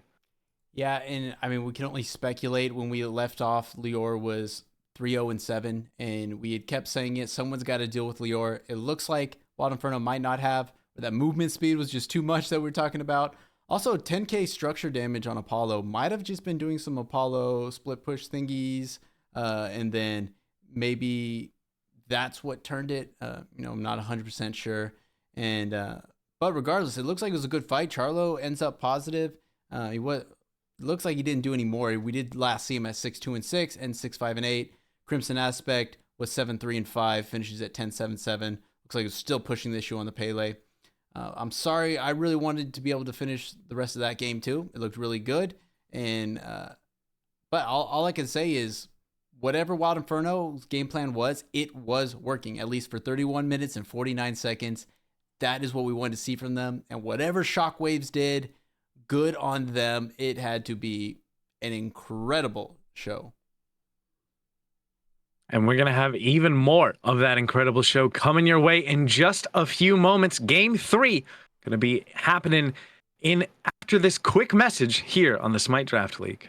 Yeah, and I mean, we can only speculate. When we left off, Liore was 3-0-7, and we had kept saying it. Someone's got to deal with Liore. It looks like Wild Inferno might not have, but that movement speed was just too much that we're talking about. Also, 10k structure damage on Apollo. Might have just been doing some Apollo split push thingies, and then maybe that's what turned it. You know, I'm not 100% sure. And but regardless, it looks like it was a good fight. Charlo ends up positive. Looks like he didn't do any more. We did last see him at 6-2-6 and 6-5-8. CrimsonAspect was 7-3-5, finishes at 10-7-7. Looks like he's still pushing the issue on the Pele. I'm sorry. I really wanted to be able to finish the rest of that game too. It looked really good. And but all I can say is whatever Wild Inferno's game plan was, it was working, at least for 31 minutes and 49 seconds. That is what we wanted to see from them. And whatever Shockwaves did, good on them. It had to be an incredible show. And we're going to have even more of that incredible show coming your way in just a few moments. Game 3 going to be happening in after this quick message here on the Smite Draft League.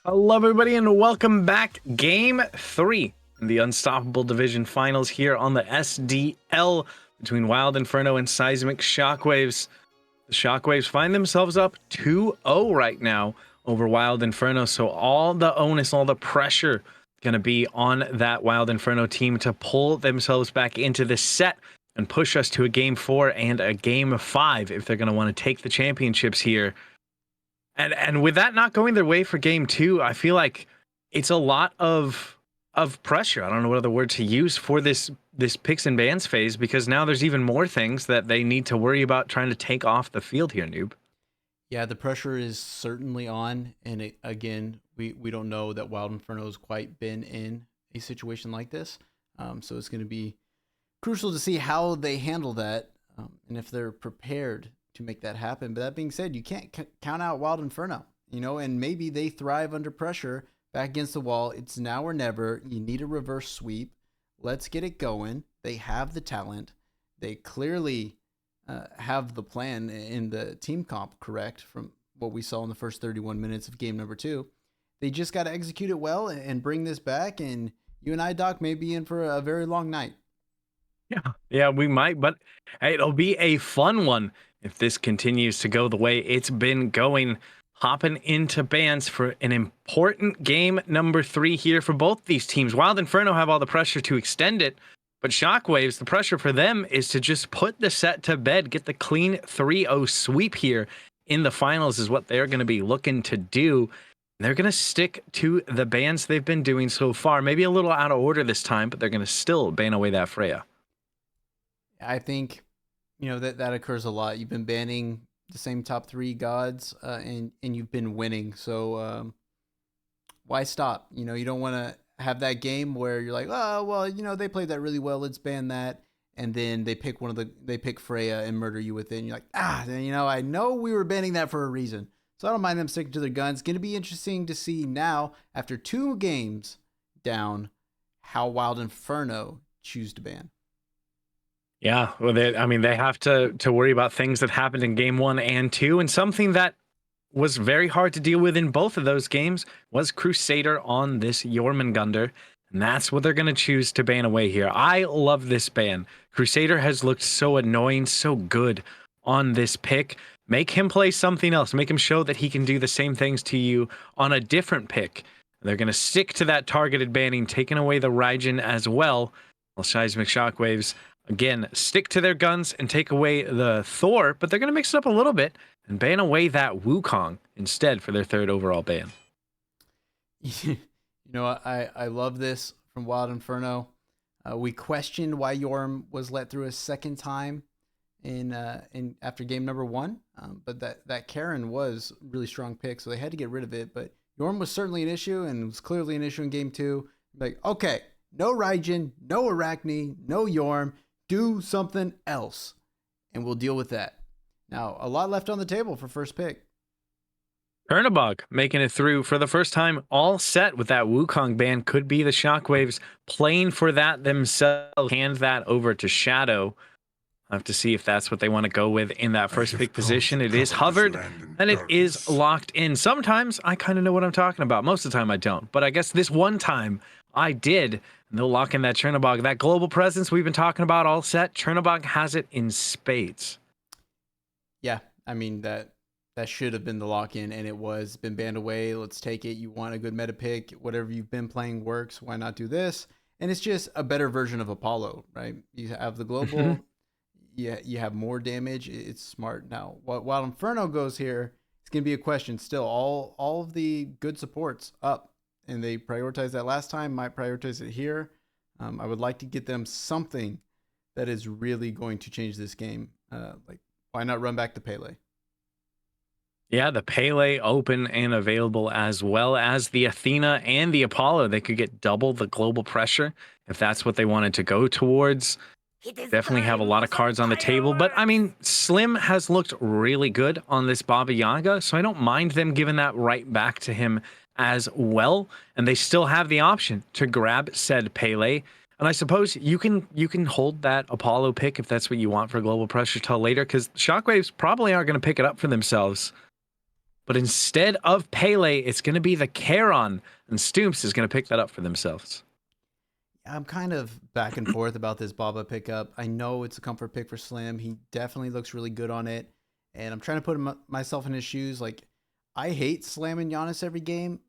Hello, everybody, and welcome back. Game 3 in the Unstoppable Division Finals here on the SDL between Wild Inferno and Seismic Shockwaves. The Shockwaves find themselves up 2-0 right now over Wild Inferno, so all the onus, all the pressure going to be on that Wild Inferno team to pull themselves back into this set and push us to a Game 4 and a Game 5 if they're going to want to take the championships here. And with that not going their way for Game 2, I feel like it's a lot of pressure. I don't know what other word to use for this picks and bans phase, because now there's even more things that they need to worry about trying to take off the field here, Noob. Yeah, the pressure is certainly on, and again, we don't know that Wild Inferno has quite been in a situation like this, so it's going to be crucial to see how they handle that, and if they're prepared to make that happen. But that being said, you can't count out Wild Inferno, and maybe they thrive under pressure back against the wall. It's now or never. You need a reverse sweep. Let's get it going. They have the talent. They clearly have the plan in the team comp correct from what we saw in the first 31 minutes of game number 2. They just got to execute it well and bring this back, and you and I, Doc, may be in for a very long night. Yeah, we might, but it'll be a fun one if this continues to go the way it's been going. Hopping into bans for an important game number 3 here for both these teams. Wild Inferno have all the pressure to extend it, but Shockwaves, the pressure for them is to just put the set to bed, get the clean 3-0 sweep here in the finals is what they're going to be looking to do. They're going to stick to the bans they've been doing so far. Maybe a little out of order this time, but they're going to still ban away that Freya. I think, that occurs a lot. You've been banning the same top 3 gods, and you've been winning. So why stop? You don't want to have that game where you're like, oh, well, they played that really well. Let's ban that. And then they pick Freya and murder you with it. And you're like, I know we were banning that for a reason. So I don't mind them sticking to their guns. Going to be interesting to see now, after 2 games down, how Wild Inferno choose to ban. Yeah, well, they have to worry about things that happened in game 1 and 2, and something that was very hard to deal with in both of those games was Crusader on this Jormungandr, and that's what they're going to choose to ban away here. I love this ban. Crusader has looked so annoying, so good on this pick. Make him play something else. Make him show that he can do the same things to you on a different pick. They're going to stick to that targeted banning, taking away the Raijin as well. While Seismic Shockwaves, again, stick to their guns and take away the Thor, but they're going to mix it up a little bit and ban away that Wukong instead for their 3rd overall ban. I love this from Wild Inferno. We questioned why Yorm was let through a second time in after game number 1, but that Karen was a really strong pick, so they had to get rid of it. But Yorm was certainly an issue, and was clearly an issue in game 2. Like, okay, no Raijin, no Arachne, no Yorm. Do something else, and we'll deal with that. Now, a lot left on the table for first pick. Chernobog making it through for the first time, all set with that Wukong ban. Could be the Shockwaves playing for that themselves. Hand that over to Shadow. I'll have to see if that's what they want to go with in that first pick position. It is hovered, and it is locked in. Sometimes I kind of know what I'm talking about. Most of the time I don't, but I guess this one time I did. And they'll lock in that Chernobog. That global presence we've been talking about all set. Chernobog has it in spades. Yeah, that should have been the lock-in, and it was. Been banned away. Let's take it. You want a good meta pick. Whatever you've been playing works. Why not do this? And it's just a better version of Apollo, right? You have the global. You have more damage. It's smart. Now, while Inferno goes here, it's going to be a question still. All of the good supports up. And they prioritized that last time, might prioritize it here. I would like to get them something that is really going to change this game. Like, why not run back the Pele? Yeah, the Pele open and available, as well as the Athena and the Apollo. They could get double the global pressure if that's what they wanted to go towards. Definitely have a lot of cards on the table, but Slim has looked really good on this Baba Yaga, so I don't mind them giving that right back to him as well. And they still have the option to grab said Pele. And I suppose you can hold that Apollo pick if that's what you want for global pressure till later, because Shockwaves probably aren't going to pick it up for themselves. But instead of Pele, it's going to be the Charon, and stooompzz is going to pick that up for themselves. I'm kind of back and forth about this Baba pickup. I know it's a comfort pick for Slim. He definitely looks really good on it. And I'm trying to put myself in his shoes. Like, I hate slamming Giannis every game,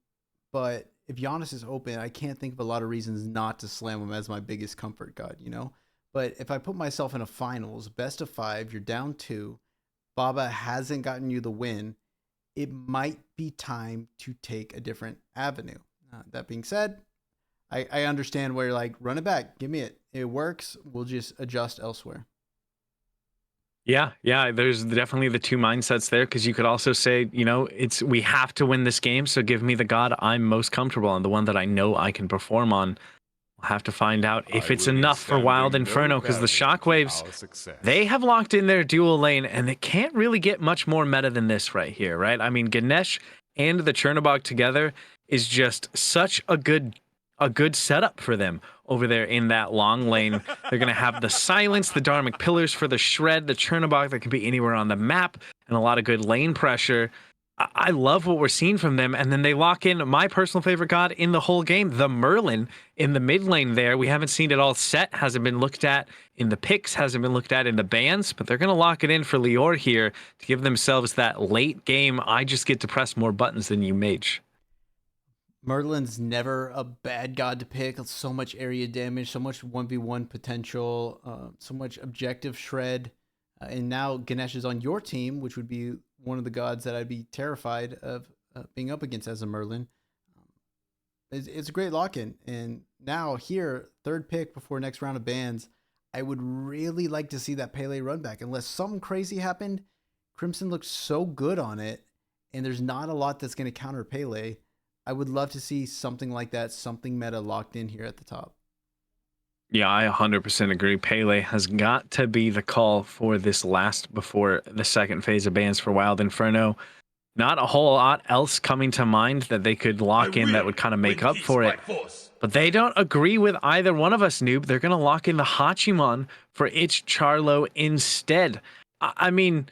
but if Giannis is open, I can't think of a lot of reasons not to slam him as my biggest comfort god, you know? But if I put myself in a finals, best of 5, you're down 2, Baba hasn't gotten you the win, it might be time to take a different avenue. That being said, I understand where you're like, run it back, give me it. It works, we'll just adjust elsewhere. Yeah, there's definitely the two mindsets there, because you could also say, you know, we have to win this game, so give me the god I'm most comfortable on, the one that I know I can perform on. We'll have to find out if it's enough for Wild Inferno, because the Shockwaves, they have locked in their dual lane, and it can't really get much more meta than this right here, right? I mean, Ganesh and the Chernobog together is just such a good setup for them over there in that long lane. They're going to have the silence, the Dharmic Pillars for the shred, the Chernobog that can be anywhere on the map, and a lot of good lane pressure. I love what we're seeing from them. And then they lock in my personal favorite god in the whole game, the Merlin, in the mid lane there. We haven't seen it all set, hasn't been looked at in the picks, hasn't been looked at in the bans, but they're going to lock it in for liore here to give themselves that late game, I just get to press more buttons than you, mage. Merlin's never a bad god to pick. So much area damage, so much 1v1 potential, so much objective shred. And now Ganesh is on your team, which would be one of the gods that I'd be terrified of being up against as a Merlin. It's a great lock-in. And now here, third pick before next round of bans, I would really like to see that Pele run back. Unless something crazy happened, Crimson looks so good on it, and there's not a lot that's going to counter Pele. I would love to see something like that, something meta locked in here at the top. Yeah, I 100% agree. Pele has got to be the call for this last before the second phase of bans for Wild Inferno. Not a whole lot else coming to mind that they could lock in that would kind of make up for it. But they don't agree with either one of us, Noob. They're going to lock in the Hachimon for ItzCharlo instead. I mean,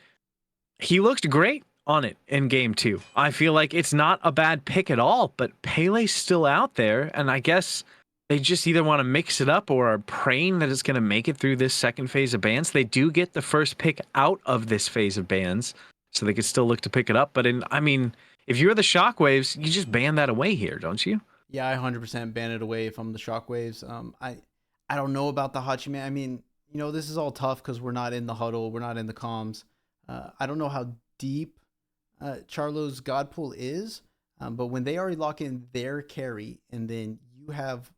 he looked great on it in game 2. I feel like it's not a bad pick at all, but Pele's still out there, and I guess they just either want to mix it up or are praying that it's going to make it through this second phase of bans. They do get the first pick out of this phase of bans, so they could still look to pick it up. But I mean, if you're the Shockwaves, you just ban that away here, don't you? Yeah, I 100% ban it away if I'm the Shockwaves. I don't know about the Hachiman. I mean, you know, this is all tough because we're not in the huddle. We're not in the comms. I don't know how deep Charlo's god pool is, but when they already lock in their carry and then you have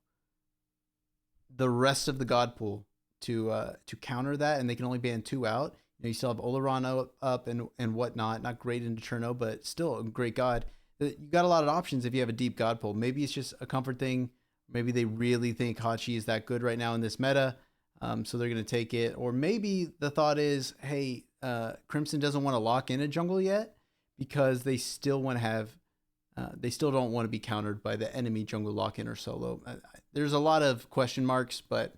the rest of the god pool to counter that, and they can only ban 2 out. You know, you still have Oleron up and whatnot. Not great into Cherno, but still a great god. You got a lot of options if you have a deep god pool. Maybe it's just a comfort thing. Maybe they really think Hachi is that good right now in this meta, so they're going to take it. Or maybe the thought is, hey, Crimson doesn't want to lock in a jungle yet because they still want to have, they still don't want to be countered by the enemy jungle lock-in or solo. There's a lot of question marks, but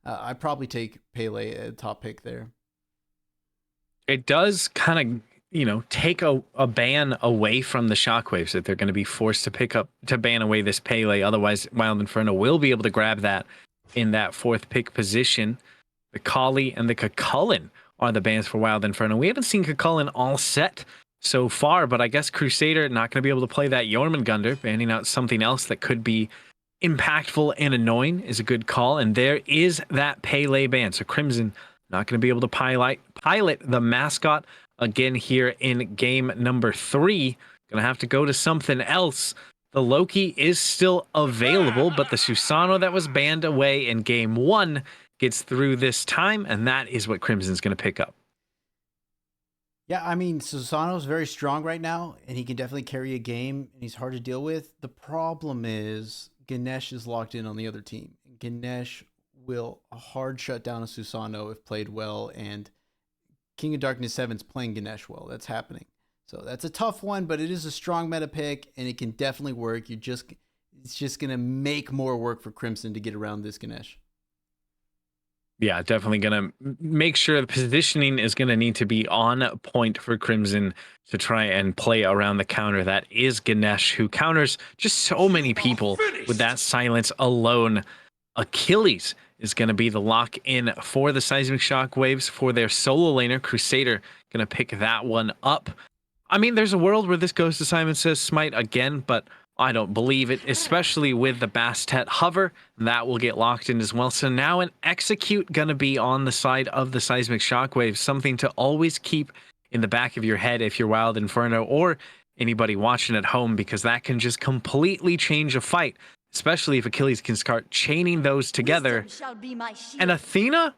I'd probably take Pele a top pick there. It does kind of, you know, take a ban away from the Shockwaves that they're going to be forced to ban away this Pele. Otherwise, Wild Inferno will be able to grab that in that 4th pick position. The Kali and the Cucullin are the bans for Wild Inferno. We haven't seen Cucullin all set so far, but I guess Crusader not going to be able to play that Jormungandr, banning out something else that could be impactful and annoying is a good call. And there is that Pele ban. So Crimson not going to be able to pilot the mascot again here in game number 3. Going to have to go to something else. The Loki is still available, but the Susano that was banned away in game 1 gets through this time, and that is what Crimson's going to pick up. Yeah, I mean, Susano's very strong right now, and he can definitely carry a game, and he's hard to deal with. The problem is Ganesh is locked in on the other team. Ganesh will hard shut down a Susano if played well, and King of Darkness 7's playing Ganesh well. That's happening. So that's a tough one, but it is a strong meta pick, and it can definitely work. It's just going to make more work for Crimson to get around this Ganesh. Yeah, definitely gonna make sure the positioning is gonna need to be on point for Crimson to try and play around the counter. That is Ganesh, who counters just so many people with that silence alone. Achilles is going to be the lock in for the Seismic Shockwaves for their solo laner. Crusader going to pick that one up. I mean, there's a world where this goes to SimonSaysSmite again, but I don't believe it, especially with the Bastet hover. That will get locked in as well. So now an execute going to be on the side of the Seismic Shockwaves, something to always keep in the back of your head if you're Wild Inferno or anybody watching at home, because that can just completely change a fight, especially if Achilles can start chaining those together. And Athena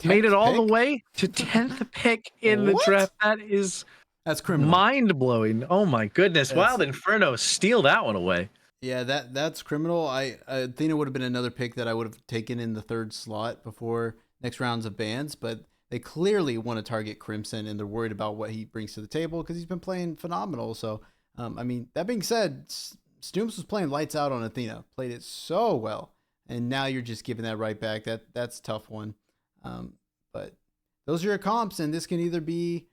made it all the way to 10th pick in the draft. That's criminal. Mind-blowing. Oh my goodness. Wild Inferno steal that one away. Yeah, that's criminal. Athena would have been another pick that I would have taken in the third slot before next rounds of bans, but they clearly want to target Crimson, and they're worried about what he brings to the table because he's been playing phenomenal. So, I mean, that being said, stooompzz was playing lights out on Athena, played it so well, and now you're just giving that right back. That's a tough one. But those are your comps, and this can either be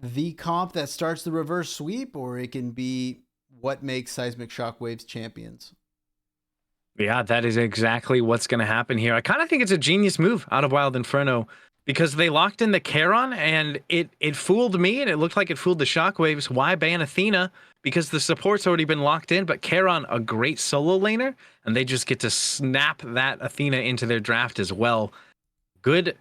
the comp that starts the reverse sweep, or it can be what makes Seismic Shockwaves champions. Yeah, that is exactly what's going to happen here. I kind of think it's a genius move out of Wild Inferno, because they locked in the Charon, and it fooled me, and it looked like it fooled the Shockwaves. Why ban Athena? Because the support's already been locked in, but Charon, a great solo laner, and they just get to snap that Athena into their draft as well. Good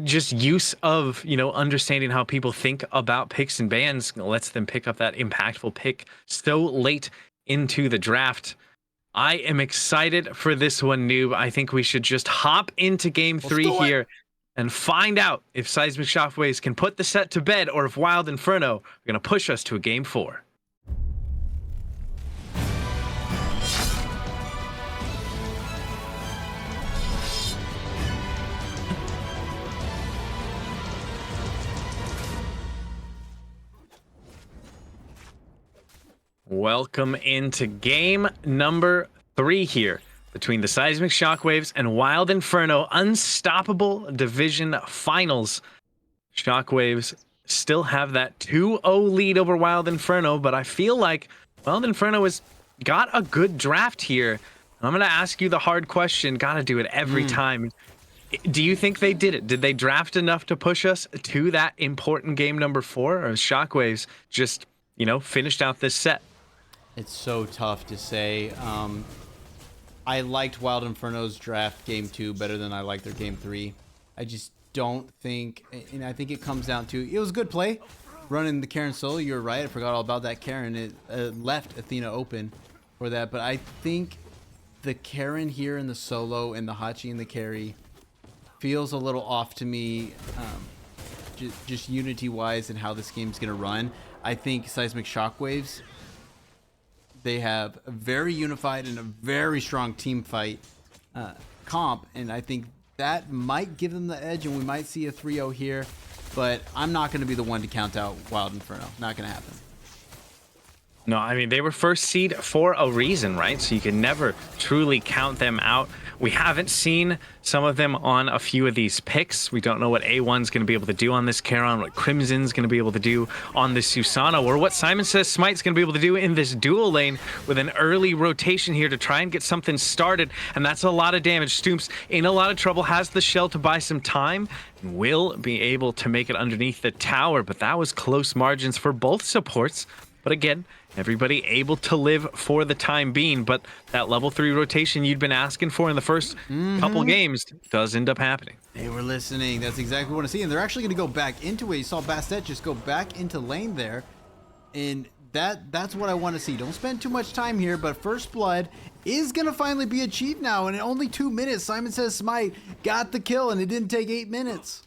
just use of, understanding how people think about picks and bans lets them pick up that impactful pick so late into the draft. I am excited for this one, Noob. I think we should just hop into game 3 here and find out if Seismic Shockwaves can put the set to bed, or if Wild Inferno are going to push us to a game 4. Welcome into game number 3 here between the Seismic Shockwaves and Wild Inferno. Unstoppable division finals. Shockwaves still have that 2-0 lead over Wild Inferno, but I feel like Wild Inferno has got a good draft here. I'm going to ask you the hard question. Got to do it every time. Do you think they did it? Did they draft enough to push us to that important game number 4? Or Shockwaves just, finished out this set? It's so tough to say. I liked Wild Inferno's draft game 2 better than I liked their game 3. I just don't think, and I think it comes down to, it was a good play running the Karen solo. You're right. I forgot all about that Karen. It left Athena open for that. But I think the Karen here in the solo and the Hachi and the carry feels a little off to me, just unity-wise and how this game's going to run. I think Seismic Shockwaves, they have a very unified and a very strong team fight comp, and I think that might give them the edge, and we might see a 3-0 here, but I'm not going to be the one to count out Wild Inferno. Not going to happen. No, I mean, they were first seed for a reason, right? So you can never truly count them out. We haven't seen some of them on a few of these picks. We don't know what A1's going to be able to do on this Charon, what Crimson's going to be able to do on this Susano, or what SimonSaysSmite's going to be able to do in this dual lane with an early rotation here to try and get something started. And that's a lot of damage. stooompzz in a lot of trouble, has the shell to buy some time, and will be able to make it underneath the tower. But that was close margins for both supports. But again, everybody able to live for the time being, but that level 3 rotation you'd been asking for in the first couple games does end up happening. They were listening. That's exactly what I want to see. And they're actually going to go back into it. You saw Bastet just go back into lane there. And that's what I want to see. Don't spend too much time here, but first blood is going to finally be achieved now. And in only 2 minutes, SimonSaysSmite got the kill, and it didn't take 8 minutes.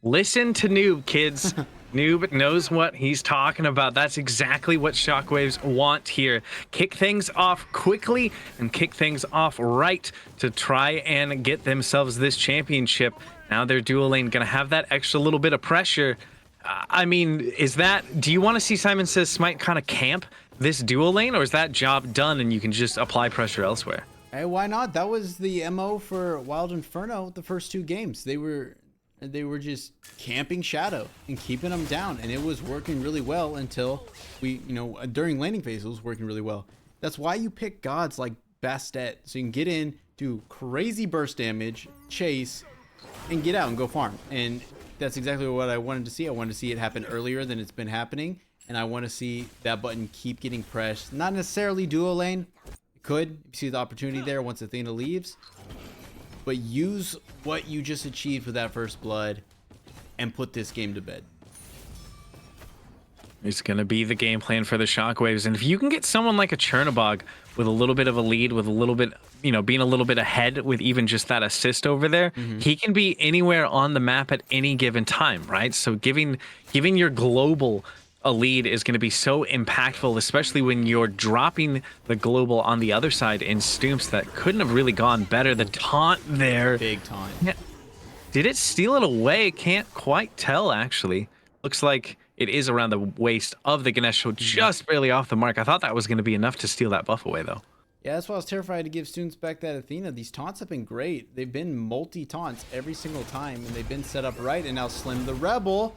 Listen to Noob, kids. Noob knows what he's talking about. That's exactly what Shockwaves want here. Kick things off quickly and kick things off right to try and get themselves this championship. Now their dual lane going to have that extra little bit of pressure. I mean, do you want to see SimonSaysSmite kind of camp this dual lane, or is that job done and you can just apply pressure elsewhere? Hey, why not? That was the MO for Wild Inferno the first 2 games. They were just camping Shadow and keeping them down, and it was working really well until we, during laning phase it was working really well. That's why you pick gods like Bastet, so you can get in, do crazy burst damage, chase, and get out and go farm. And that's exactly what I wanted to see. I wanted to see it happen earlier than it's been happening, and I want to see that button keep getting pressed. Not necessarily duo lane. It could, if you see the opportunity there once Athena leaves. But use what you just achieved with that first blood and put this game to bed. It's going to be the game plan for the Shockwaves. And if you can get someone like a Chernobog with a little bit of a lead, with a little bit, being a little bit ahead with even just that assist over there, he can be anywhere on the map at any given time, right? So giving your global a lead is going to be so impactful, especially when you're dropping the global on the other side in Stoomps. That couldn't have really gone better. The taunt there. Big taunt. Yeah. Did it steal it away? Can't quite tell, actually. Looks like it is around the waist of the Ganesh, so just barely off the mark. I thought that was going to be enough to steal that buff away, though. Yeah, that's why I was terrified to give Stoomps back that Athena. These taunts have been great. They've been multi-taunts every single time, and they've been set up right. And now Slim the Rebel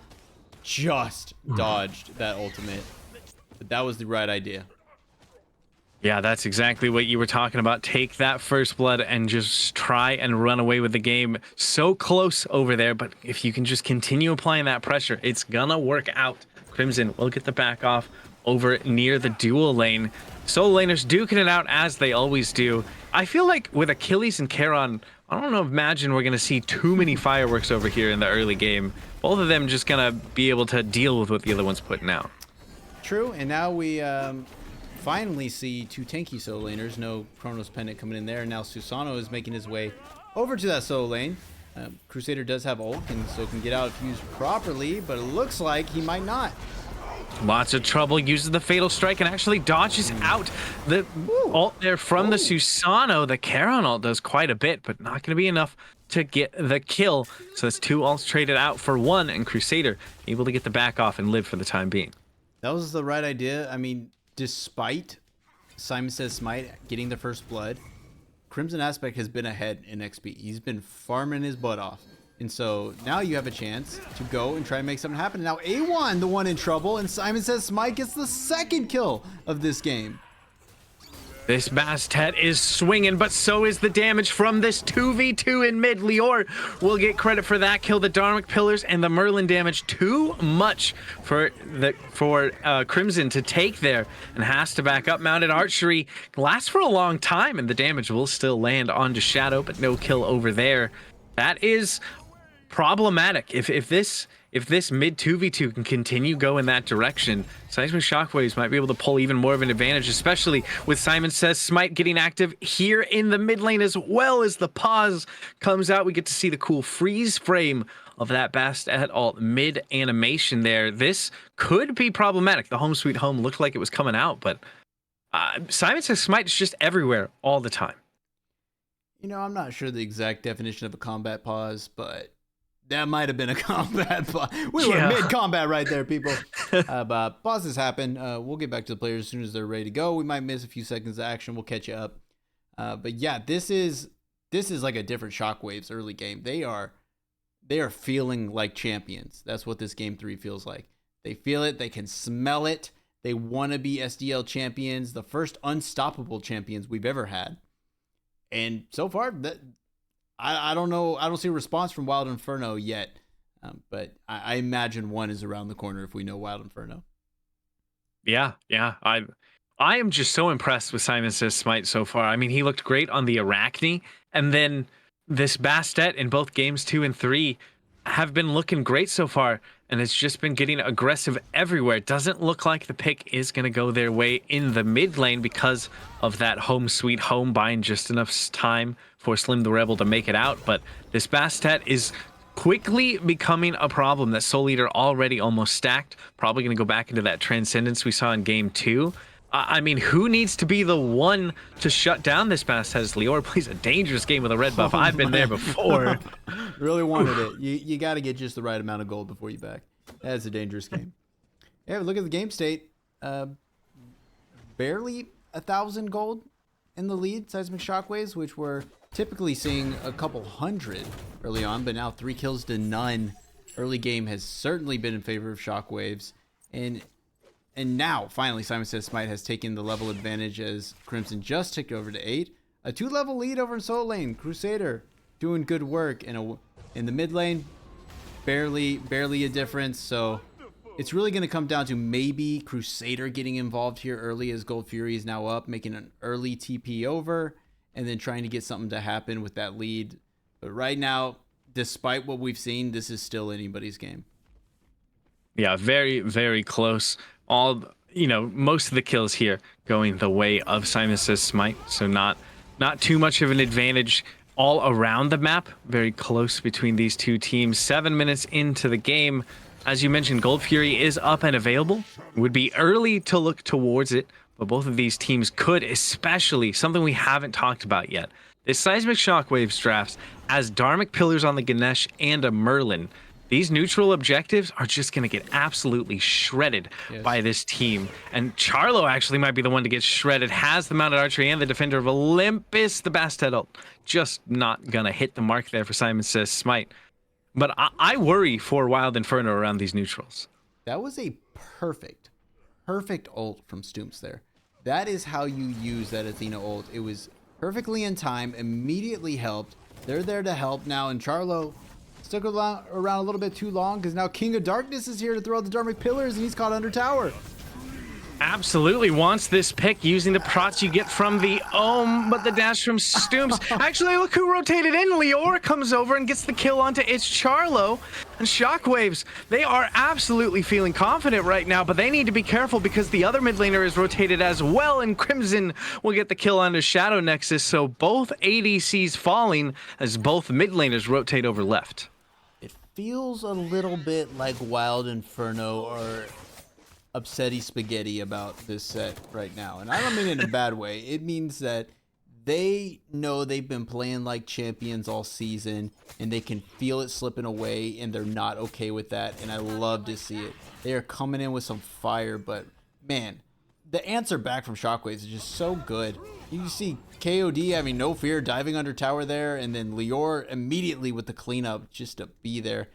just dodged that ultimate. But that was the right idea. Yeah, that's exactly what you were talking about. Take that first blood and just try and run away with the game. So close over there, but if you can just continue applying that pressure, it's gonna work out. Crimson will get the back off over near the dual lane. Solo laners duking it out as they always do. I feel like with Achilles and Charon, I don't know, imagine we're gonna see too many fireworks over here in the early game. Both of them just gonna be able to deal with what the other one's putting out. True, and now we finally see 2 tanky solo laners. No Chronos Pendant coming in there. Now Susano is making his way over to that solo lane. Crusader does have ult, and so can get out if used properly, but it looks like he might not. Lots of trouble, uses the Fatal Strike and actually dodges out the ult there from the Susano. The Charon ult does quite a bit, but not going to be enough to get the kill. So that's 2 ults traded out for 1, and Crusader able to get the back off and live for the time being. That was the right idea. I mean, despite SimonSaysSmite getting the first blood, TheCrimsonAspect has been ahead in XP. He's been farming his butt off. And so now you have a chance to go and try and make something happen. Now A1, the one in trouble, and SimonSaysSmite gets the 2nd kill of this game. This Bastet is swinging, but so is the damage from this 2v2 in mid. Liore will get credit for that kill. The Dharmic Pillars and the Merlin damage too much for Crimson to take there, and has to back up. Mounted archery lasts for a long time, and the damage will still land onto Shadow, but no kill over there. That is problematic. If this mid 2v2 can continue going that direction, Seismic Shockwaves might be able to pull even more of an advantage, especially with SimonSaysSmite getting active here in the mid lane, as well as the pause comes out. We get to see the cool freeze frame of that Bastet ult mid animation there. This could be problematic. The Home Sweet Home looked like it was coming out, but SimonSaysSmite is just everywhere all the time. I'm not sure the exact definition of a combat pause, but that might have been a combat pause. We were mid-combat right there, people. But pauses happen. We'll get back to the players as soon as they're ready to go. We might miss a few seconds of action. We'll catch you up. But yeah, this is like a different Shockwaves early game. They are feeling like champions. That's what this game 3 feels like. They feel it. They can smell it. They want to be SDL champions, the first unstoppable champions we've ever had. And so far, I don't know. I don't see a response from Wild Inferno yet. But I imagine one is around the corner if we know Wild Inferno. Yeah. I am just so impressed with SimonSaysSmite so far. I mean, he looked great on the Arachne, and then this Bastet in both games 2 and 3 have been looking great so far, and it's just been getting aggressive everywhere. It doesn't look like the pick is going to go their way in the mid lane because of that Home Sweet Home, buying just enough time for Slim the Rebel to make it out. But this Bastet is quickly becoming a problem. That Soul Eater already almost stacked, probably going to go back into that Transcendence we saw in game 2. I mean, who needs to be the one to shut down this Bastet? Liore plays a dangerous game with a red buff. I've been there before. Really wanted it. You got to get just the right amount of gold before you back. That's a dangerous game. Yeah, look at the game state. Barely 1,000 gold in the lead, Seismic Shockwaves, which we're typically seeing a couple hundred early on, but now 3 kills to none. Early game has certainly been in favor of Shockwaves. And now, finally, SimonSaysSmite has taken the level advantage as Crimson just ticked over to 8. A 2-level lead over in solo lane. Crusader doing good work. In the mid lane, barely a difference. So it's really going to come down to maybe Crusader getting involved here early as Gold Fury is now up, making an early TP over, and then trying to get something to happen with that lead. But right now, despite what we've seen, this is still anybody's game. Yeah, very, very close. Most of the kills here going the way of SimonSaysSmite, so not too much of an advantage all around the map. Very close between these two teams. 7 minutes into the game. As you mentioned, Gold Fury is up and available. It would be early to look towards it, but both of these teams could, especially something we haven't talked about yet. This Seismic Shockwaves drafts as Dharmic Pillars on the Ganesh and a Merlin. These neutral objectives are just going to get absolutely shredded by this team. And Charlo actually might be the one to get shredded. Has the mounted archery and the defender of Olympus. The Bastet ult just not going to hit the mark there for SimonSaysSmite. But I worry for Wild Inferno around these neutrals. That was a perfect ult from stooompzz there. That is how you use that Athena ult. It was perfectly in time, immediately helped. They're there to help now, and Charlo stuck around a little bit too long because now King of Darkness is here to throw out the Dharmic Pillars, and he's caught under tower. Absolutely wants this pick using the prots you get from the Ohm, but the dash from stooompzz. Actually, look who rotated in. Liore comes over and gets the kill onto ItzCharlo. And Shockwaves, they are absolutely feeling confident right now, but they need to be careful because the other mid laner is rotated as well, and Crimson will get the kill onto shadowknexsestus. So both ADCs falling as both mid laners rotate over left. It feels a little bit like Wild Inferno or upsetty spaghetti about this set right now, and I don't mean it in a bad way. It means that they know they've been playing like champions all season, and they can feel it slipping away, and they're not okay with that, and I love to see it. They are coming in with some fire, but man, the answer back from Shockwaves is just so good. You see KOD having no fear, diving under tower there, and then Liore immediately with the cleanup just to be there.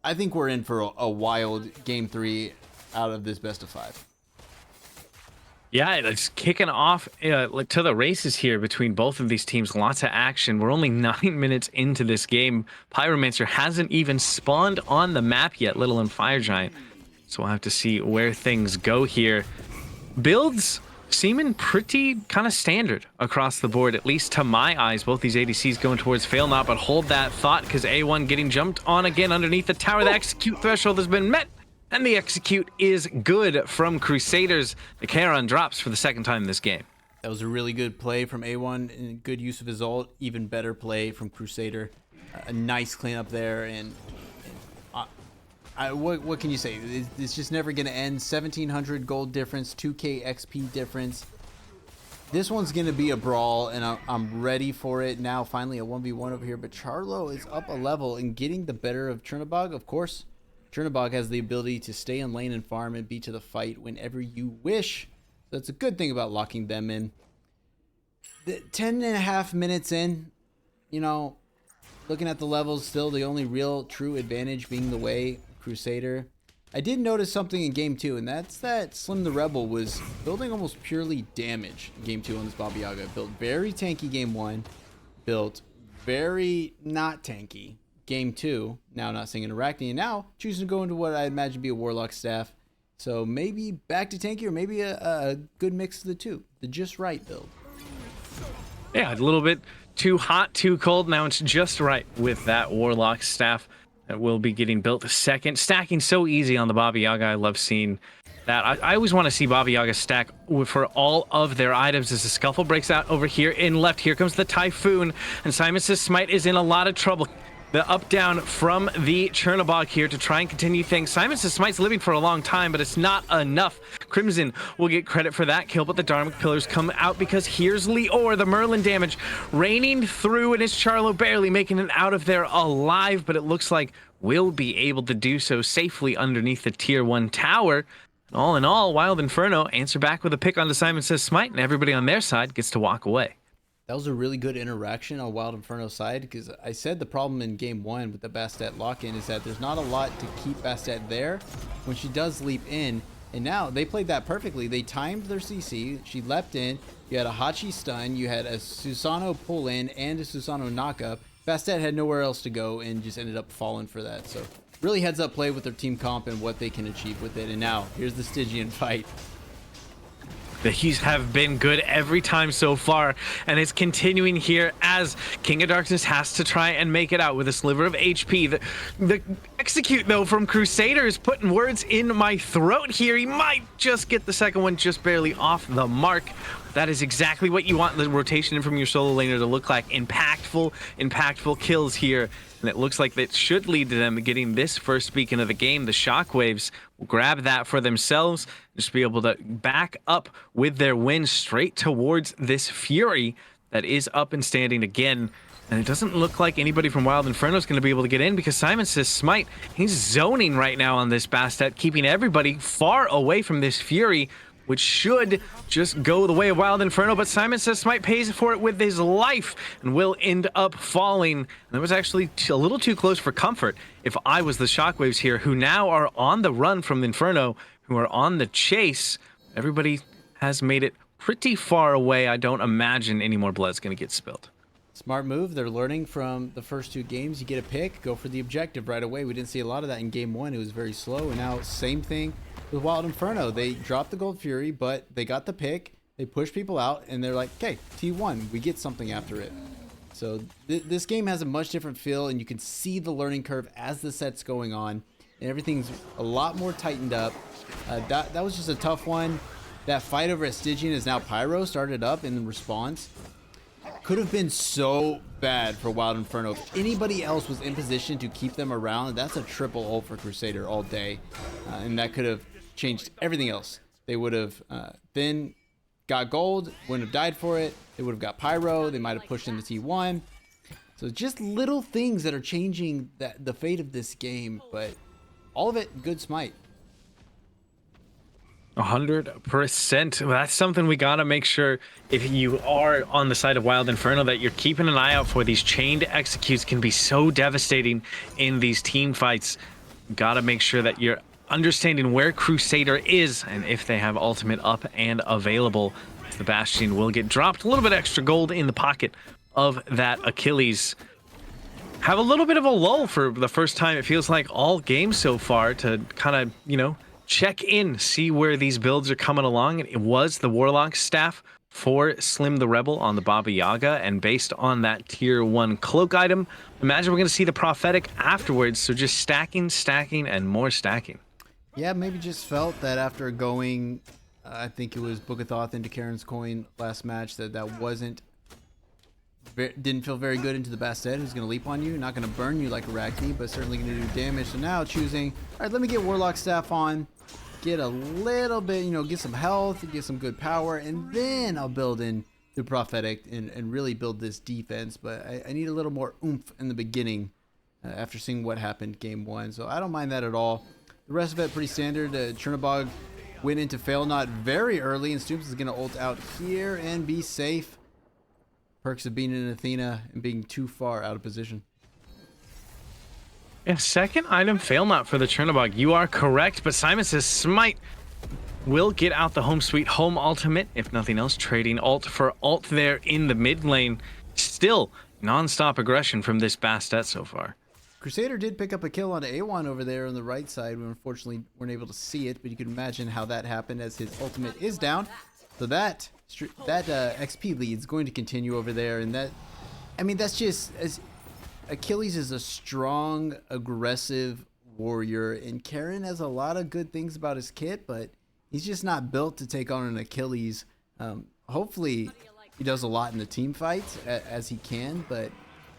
I think we're in for a wild game 3 out of this best of 5. Yeah, it's kicking off to the races here between both of these teams. Lots of action. We're only 9 minutes into this game. Pyromancer hasn't even spawned on the map yet, let alone Fire Giant. So we'll have to see where things go here. Builds seeming pretty kind of standard across the board, at least to my eyes. Both these ADCs going towards Fail Not, but hold that thought because A1 getting jumped on again underneath the tower. The execute threshold has been met. And the execute is good from Crusaders. The Charon drops for the second time in this game. That was a really good play from A1 and good use of his ult. Even better play from Crusader. A nice cleanup there. And what can you say? It's just never going to end. 1,700 gold difference, 2k XP difference. This one's going to be a brawl, and I'm ready for it now. Finally, a 1v1 over here. But Charlo is up a level and getting the better of Chernobog, of course. Chernobog has the ability to stay in lane and farm and be to the fight whenever you wish. So that's a good thing about locking them in. 10.5 minutes in, you know, looking at the levels, still the only real true advantage being the way Crusader. I did notice something in game 2, and that's that Slim the Rebel was building almost purely damage in game 2 on this Baba Yaga. Built very tanky game 1, built very not tanky game 2, now not seeing interacting, and now choosing to go into what I imagine be a Warlock staff. So maybe back to tanky, or maybe a good mix of the two. The just right build. Yeah, a little bit too hot, too cold. Now it's just right with that Warlock staff that will be getting built a second. Stacking so easy on the Baba Yaga. I love seeing that. I always want to see Baba Yaga stack for all of their items as the scuffle breaks out over here in left. Here comes the Typhoon, and SimonSaysSmite is in a lot of trouble. The up down from the Chernobog here to try and continue things. SimonSaysSmite's living for a long time, but it's not enough. Crimson will get credit for that kill, but the Dharmic Pillars come out because here's Liore, the Merlin damage raining through, and ItzCharlo barely making it out of there alive, but it looks like we'll be able to do so safely underneath the tier 1 tower. All in all, Wild Inferno answer back with a pick onto SimonSaysSmite, and everybody on their side gets to walk away. That was a really good interaction on Wild Inferno's side, because I said the problem in game 1 with the Bastet lock-in is that there's not a lot to keep Bastet there when she does leap in. And now they played that perfectly. They timed their CC. She leapt in. You had a Hachi stun. You had a Susano pull in and a Susano knock up. Bastet had nowhere else to go and just ended up falling for that. So really heads up play with their team comp and what they can achieve with it. And now here's the Stygian fight. These have been good every time so far, and it's continuing here as King of Darkness has to try and make it out with a sliver of HP. The execute, though, from Crusader is putting words in my throat here. He might just get the second one just barely off the mark. That is exactly what you want the rotation from your solo laner to look like. Impactful kills here. And it looks like that should lead to them getting this first beacon of the game. The Shockwaves will grab that for themselves. Just be able to back up with their win straight towards this Fury that is up and standing again. And it doesn't look like anybody from Wild Inferno is going to be able to get in because SimonSaysSmite, he's zoning right now on this Bastet, keeping everybody far away from this Fury, which should just go the way of Wild Inferno, but SimonSaysSmite pays for it with his life and will end up falling. And that was actually a little too close for comfort if I was the Shockwaves here, who now are on the run from Inferno, who are on the chase. Everybody has made it pretty far away. I don't imagine any more blood's going to get spilled. Smart move. They're learning from the first 2 games. You get a pick, go for the objective right away. We didn't see a lot of that in game 1. It was very slow, and now same thing with Wild Inferno. They dropped the Gold Fury, but they got the pick. They pushed people out, and they're like, okay, T1, we get something after it. So this game has a much different feel, and you can see the learning curve as the set's going on, and everything's a lot more tightened up. That was just a tough one. That fight over at Stygian is now Pyro started up in response. Could have been so bad for Wild Inferno. If anybody else was in position to keep them around, that's a triple ult for Crusader all day. And that could have changed everything else. They would have then got gold, wouldn't have died for it. They would have got Pyro. They might have pushed into T1. So just little things that are changing the fate of this game. But all of it, good Smite. 100%. That's something we gotta make sure, if you are on the side of Wild Inferno, that you're keeping an eye out for. These chained executes can be so devastating in these team fights. Gotta make sure that you're understanding where Crusader is and if they have ultimate up and available. The Bastion will get dropped. A little bit extra gold in the pocket of that Achilles. Have a little bit of a lull for the first time, it feels like, all games so far, to kind of, you know, check in, see where these builds are coming along. It was the Warlock staff for Slim the Rebel on the Baba Yaga, and based on that tier 1 cloak item, imagine we're going to see the Prophetic afterwards. So just stacking, and more stacking. Yeah, maybe just felt that after going, I think it was Book of Thoth into Karen's Coin last match, that wasn't, didn't feel very good into the Bastet, who's going to leap on you. Not going to burn you like Arachne, but certainly going to do damage. So now choosing, all right, let me get Warlock staff on, get a little bit, you know, get some health, get some good power, and then I'll build in the Prophetic and really build this defense. But I need a little more oomph in the beginning after seeing what happened game 1. So I don't mind that at all. The rest of it pretty standard. Chernobog went into Fail Not very early, and stooompzz is going to ult out here and be safe. Perks of being in Athena and being too far out of position. Yeah, second item Fail Not for the Chernobog. You are correct, but SimonSaysSmite will get out the home sweet home ultimate, if nothing else, trading ult for ult there in the mid lane. Still non-stop aggression from this Bastet so far. Crusader did pick up a kill on A1 over there on the right side. We unfortunately weren't able to see it, but you can imagine how that happened as his ultimate is down. So that XP lead is going to continue over there, and that, I mean, that's just, as Achilles is a strong, aggressive warrior, and Karen has a lot of good things about his kit, but he's just not built to take on an Achilles. Hopefully he does a lot in the team fights as he can, but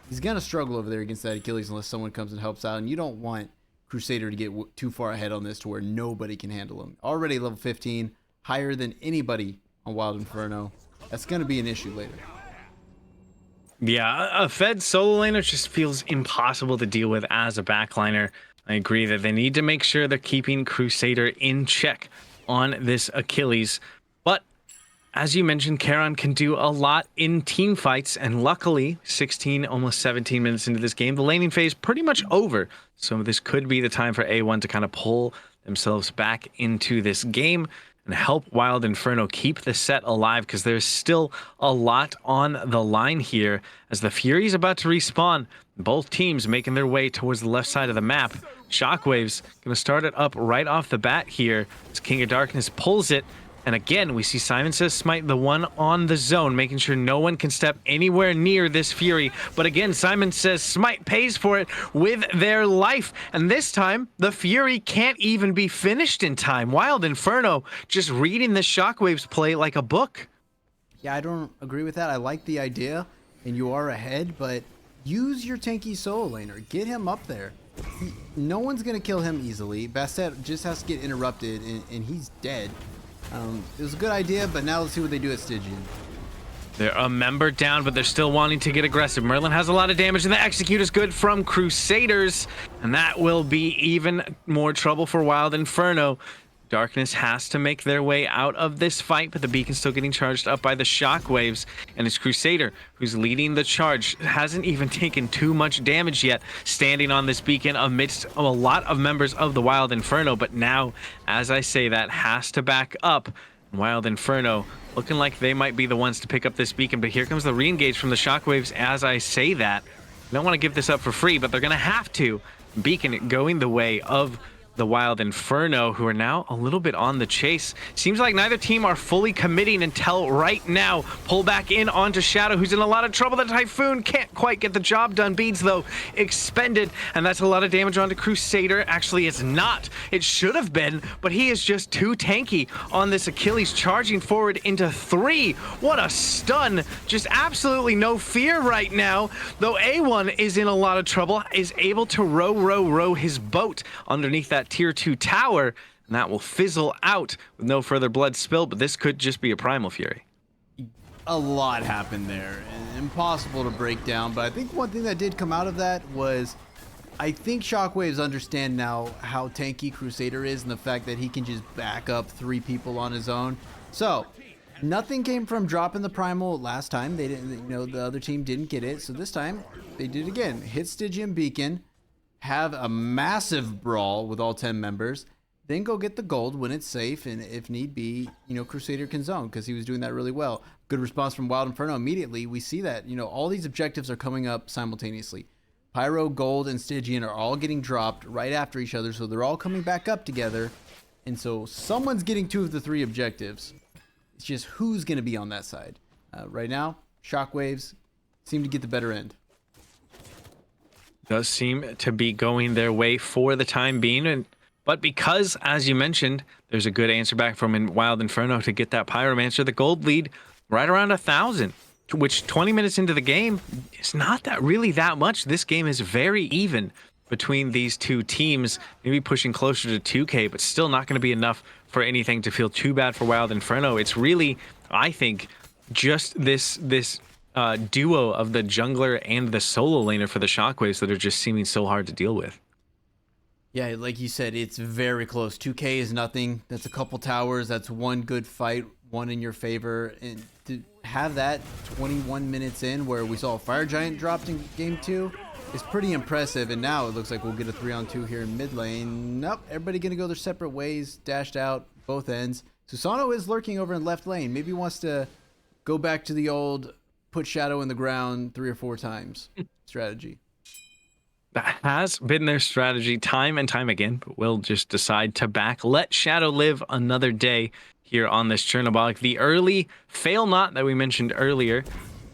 he's gonna struggle over there against that Achilles unless someone comes and helps out, and you don't want Crusader to get too far ahead on this to where nobody can handle him. Already level 15, higher than anybody on Wild Inferno. That's gonna be an issue later. Yeah, a fed solo laner just feels impossible to deal with as a backliner. I agree that they need to make sure they're keeping Crusader in check on this Achilles. But as you mentioned, Charon can do a lot in team fights, and luckily, 16, almost 17 minutes into this game, the laning phase pretty much over. So this could be the time for A1 to kind of pull themselves back into this game and help Wild Inferno keep the set alive, because there's still a lot on the line here as the Fury's about to respawn. Both teams making their way towards the left side of the map. Shockwaves gonna start it up right off the bat here as King of Darkness pulls it. And again, we see SimonSaysSmite, the one on the zone, making sure no one can step anywhere near this Fury. But again, SimonSaysSmite pays for it with their life. And this time, the Fury can't even be finished in time. Wild Inferno just reading the Shockwaves play like a book. Yeah, I don't agree with that. I like the idea, and you are ahead, but use your tanky solo laner. Get him up there. No one's going to kill him easily. Bastet just has to get interrupted, and he's dead. It was a good idea, but now let's see what they do at Stygian. They're a member down, but they're still wanting to get aggressive. Merlin has a lot of damage, and the execute is good from Crusaders, and that will be even more trouble for Wild Inferno. Darkness has to make their way out of this fight, but the beacon's still getting charged up by the Shockwaves, and it's Crusader who's leading the charge. Hasn't even taken too much damage yet, standing on this beacon amidst a lot of members of the Wild Inferno, but now, as I say that, has to back up. Wild Inferno looking like they might be the ones to pick up this beacon, but here comes the re-engage from the Shockwaves as I say that. I don't want to give this up for free, but they're going to have to. Beacon going the way of the Wild Inferno, who are now a little bit on the chase. Seems like neither team are fully committing until right now. Pull back in onto Shadow, who's in a lot of trouble. The Typhoon can't quite get the job done. Beads, though, expended, and that's a lot of damage onto Crusader. Actually, it's not. It should have been, but he is just too tanky on this Achilles, charging forward into 3. What a stun. Just absolutely no fear right now, though A1 is in a lot of trouble, is able to row his boat underneath that tier 2 tower, and that will fizzle out with no further blood spilled, but this could just be a Primal Fury. A lot happened there, and impossible to break down, but I think one thing that did come out of that was I think Shockwaves understand now how tanky Crusader is and the fact that he can just back up 3 people on his own. So nothing came from dropping the Primal last time. They didn't, you know, the other team didn't get it, so this time they did it again. Hit Stygian Beacon, have a massive brawl with all 10 members, then go get the gold when it's safe, and if need be, you know, Crusader can zone, because he was doing that really well. Good response from Wild Inferno. Immediately, we see that, you know, all these objectives are coming up simultaneously. Pyro, Gold, and Stygian are all getting dropped right after each other, so they're all coming back up together, and so someone's getting 2 of the 3 objectives. It's just who's going to be on that side. Right now, Shockwaves seem to get the better end. Does seem to be going their way for the time being, but because, as you mentioned, there's a good answer back from Wild Inferno to get that Pyromancer, the gold lead right around 1,000, which 20 minutes into the game is not that really that much. This game is very even between these two teams, maybe pushing closer to 2K, but still not going to be enough for anything to feel too bad for Wild Inferno. It's really, I think, just this duo of the jungler and the solo laner for the Shockwaves that are just seeming so hard to deal with. Yeah, like you said, it's very close. 2K is nothing. That's a couple towers. That's one good fight, one in your favor. And to have that 21 minutes in where we saw a Fire Giant dropped in game 2 is pretty impressive. And now it looks like we'll get a 3-on-2 here in mid lane. Nope, everybody going to go their separate ways, dashed out both ends. Susano is lurking over in left lane. Maybe he wants to go back to the old put Shadow in the ground 3 or 4 times strategy. That has been their strategy time and time again, but we'll just decide to let Shadow live another day here on this Chernobog. The early fail not that we mentioned earlier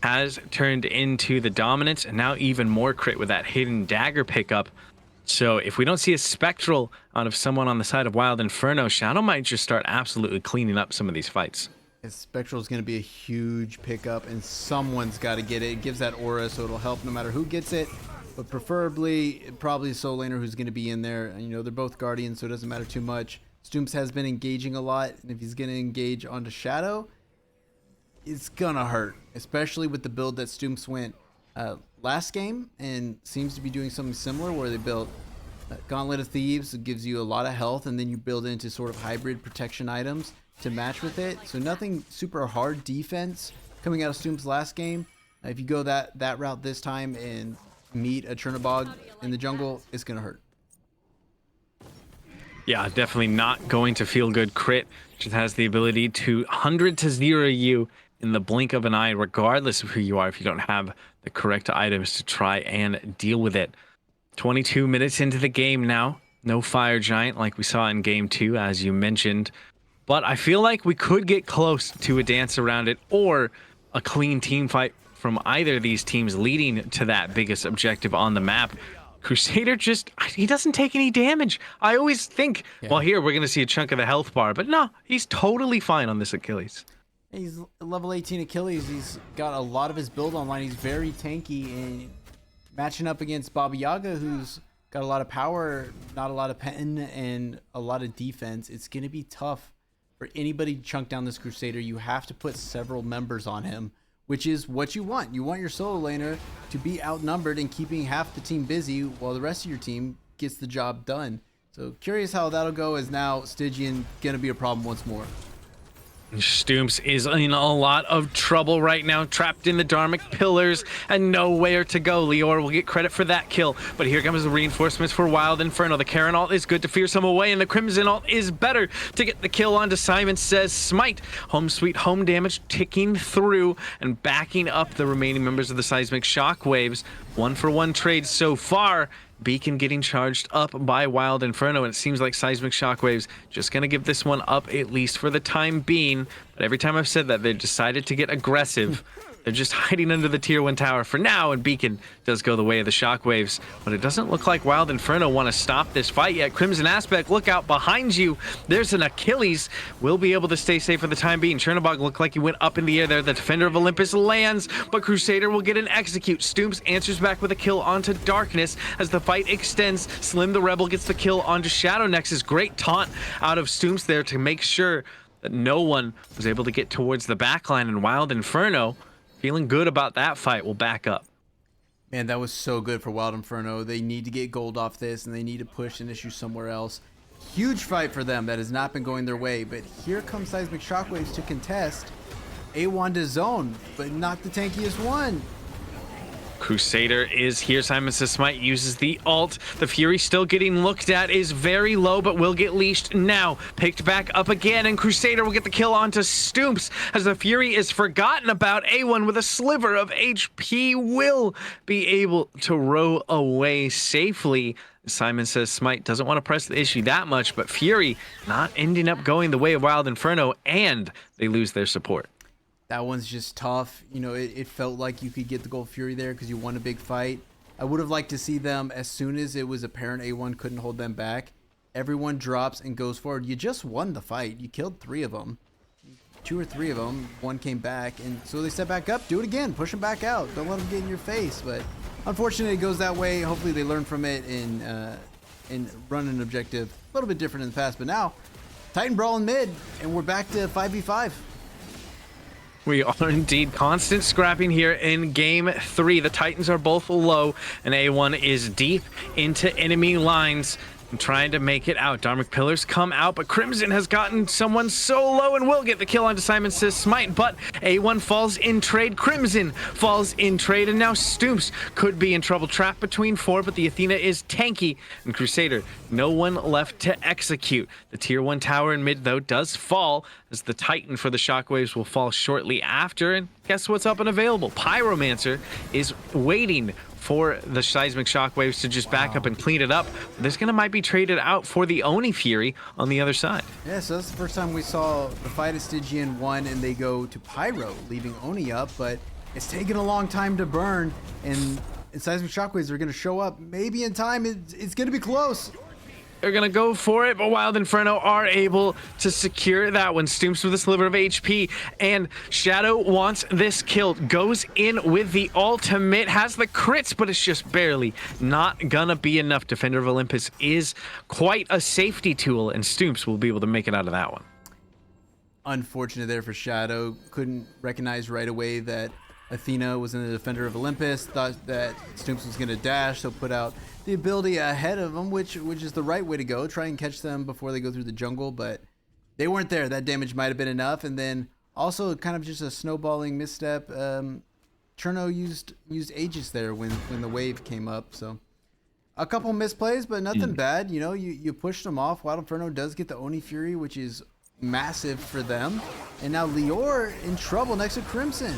has turned into the dominance, and now even more crit with that hidden dagger pickup. So if we don't see a Spectral out of someone on the side of Wild Inferno, Shadow might just start absolutely cleaning up some of these fights. Spectral is going to be a huge pickup, and someone's got to get it. It gives that aura, so it'll help no matter who gets it. But preferably, probably a solo laner who's going to be in there. And, you know, they're both Guardians, so it doesn't matter too much. stooompzz has been engaging a lot, and if he's going to engage onto Shadow, it's going to hurt. Especially with the build that stooompzz went last game, and seems to be doing something similar where they built Gauntlet of Thieves gives you a lot of health, and then you build into sort of hybrid protection items to match with it. So nothing super hard defense coming out of stooompzz last game. If you go that route this time and meet a Chernobog in the jungle, it's gonna hurt. Yeah, definitely not going to feel good. Crit just has the ability to 100 to 0 you in the blink of an eye, regardless of who you are, if you don't have the correct items to try and deal with it. 22 minutes into the game now. No fire giant like we saw in game 2, as you mentioned. But I feel like we could get close to a dance around it, or a clean team fight from either of these teams leading to that biggest objective on the map. Crusader he doesn't take any damage. I always think, well, here we're going to see a chunk of the health bar, but no, he's totally fine on this Achilles. He's level 18 Achilles. He's got a lot of his build online. He's very tanky, and matching up against Baba Yaga, who's got a lot of power, not a lot of pen, and a lot of defense. It's going to be tough for anybody to chunk down this Crusader. You have to put several members on him, which is what you want. You want your solo laner to be outnumbered and keeping half the team busy while the rest of your team gets the job done. So curious how that'll go, as now Stygian gonna be a problem once more. stooompzz is in a lot of trouble right now, trapped in the Dharmic pillars and nowhere to go. Liore will get credit for that kill, but here comes the reinforcements for Wild Inferno. The Karen ult is good to fierce him away, and the Crimson ult is better to get the kill onto SimonSaysSmite. Home sweet home damage ticking through and backing up the remaining members of the Seismic Shockwaves. 1-for-1 trade so far. Beacon getting charged up by Wild Inferno, and it seems like Seismic Shockwaves just going to give this one up, at least for the time being. But every time I've said that, they've decided to get aggressive. They're just hiding under the tier 1 tower for now, and Beacon does go the way of the Shockwaves. But it doesn't look like Wild Inferno want to stop this fight yet. TheCrimsonAspect, look out behind you. There's an Achilles. Will be able to stay safe for the time being. Chernobog looked like he went up in the air there. The Defender of Olympus lands, but Crusader will get an execute. stooompzz answers back with a kill onto Darkness as the fight extends. Slim the Rebel gets the kill onto shadowknexsestus. Great taunt out of stooompzz there to make sure that no one was able to get towards the backline, and Wild Inferno, feeling good about that fight, will back up. Man, that was so good for Wild Inferno. They need to get gold off this, and they need to push an issue somewhere else. Huge fight for them that has not been going their way, but here comes Seismic Shockwaves to contest A1 to zone, but not the tankiest one. Crusader is here. SimonSaysSmite uses the ult. The Fury still getting looked at, is very low, but will get leashed now. Picked back up again, and Crusader will get the kill onto stooompzz as the Fury is forgotten about. A1 with a sliver of HP will be able to row away safely. SimonSaysSmite doesn't want to press the issue that much, but Fury not ending up going the way of Wild Inferno, and they lose their support. That one's just tough. You know, it felt like you could get the Gold Fury there because you won a big fight. I would have liked to see them, as soon as it was apparent A1 couldn't hold them back, everyone drops and goes forward. You just won the fight. You killed 3 of them. 2 or 3 of them. 1 came back, and so they step back up. Do it again. Push them back out. Don't let them get in your face. But unfortunately, it goes that way. Hopefully, they learn from it and run an objective a little bit different in the past. But now, Titan Brawl in mid, and we're back to 5v5. We are indeed constant scrapping here in game 3. The Titans are both low, and A1 is deep into enemy lines and trying to make it out. Dharmic pillars come out, but Crimson has gotten someone so low and will get the kill onto SimonSaysSmite, but A1 falls in trade. Crimson falls in trade, and now stooompzz could be in trouble. Trapped between 4, but the Athena is tanky, and Crusader, no one left to execute. The tier 1 tower in mid, though, does fall, as the Titan for the Shockwaves will fall shortly after, and guess what's up and available? Pyromancer is waiting for the Seismic Shockwaves to just back up and clean it up. This might be traded out for the Oni Fury on the other side. Yeah, so that's the first time we saw the fight at Stygian 1, and they go to Pyro, leaving Oni up, but it's taken a long time to burn, and Seismic Shockwaves are going to show up maybe in time. It's going to be close. They're going to go for it, but Wild Inferno are able to secure that one. stooompzz with a sliver of HP, and Shadow wants this kill. Goes in with the ultimate, has the crits, but it's just barely not going to be enough. Defender of Olympus is quite a safety tool, and stooompzz will be able to make it out of that one. Unfortunate there for Shadow. Couldn't recognize right away that Athena was in the Defender of Olympus, thought that stooompzz was going to dash, so put out the ability ahead of them, which is the right way to go. Try and catch them before they go through the jungle, but they weren't there. That damage might have been enough, and then also kind of just a snowballing misstep. Cherno used Aegis there when the wave came up, so a couple misplays, but nothing bad. You know, you pushed them off. Wild Inferno does get the Oni Fury, which is massive for them, and now liore in trouble next to Crimson.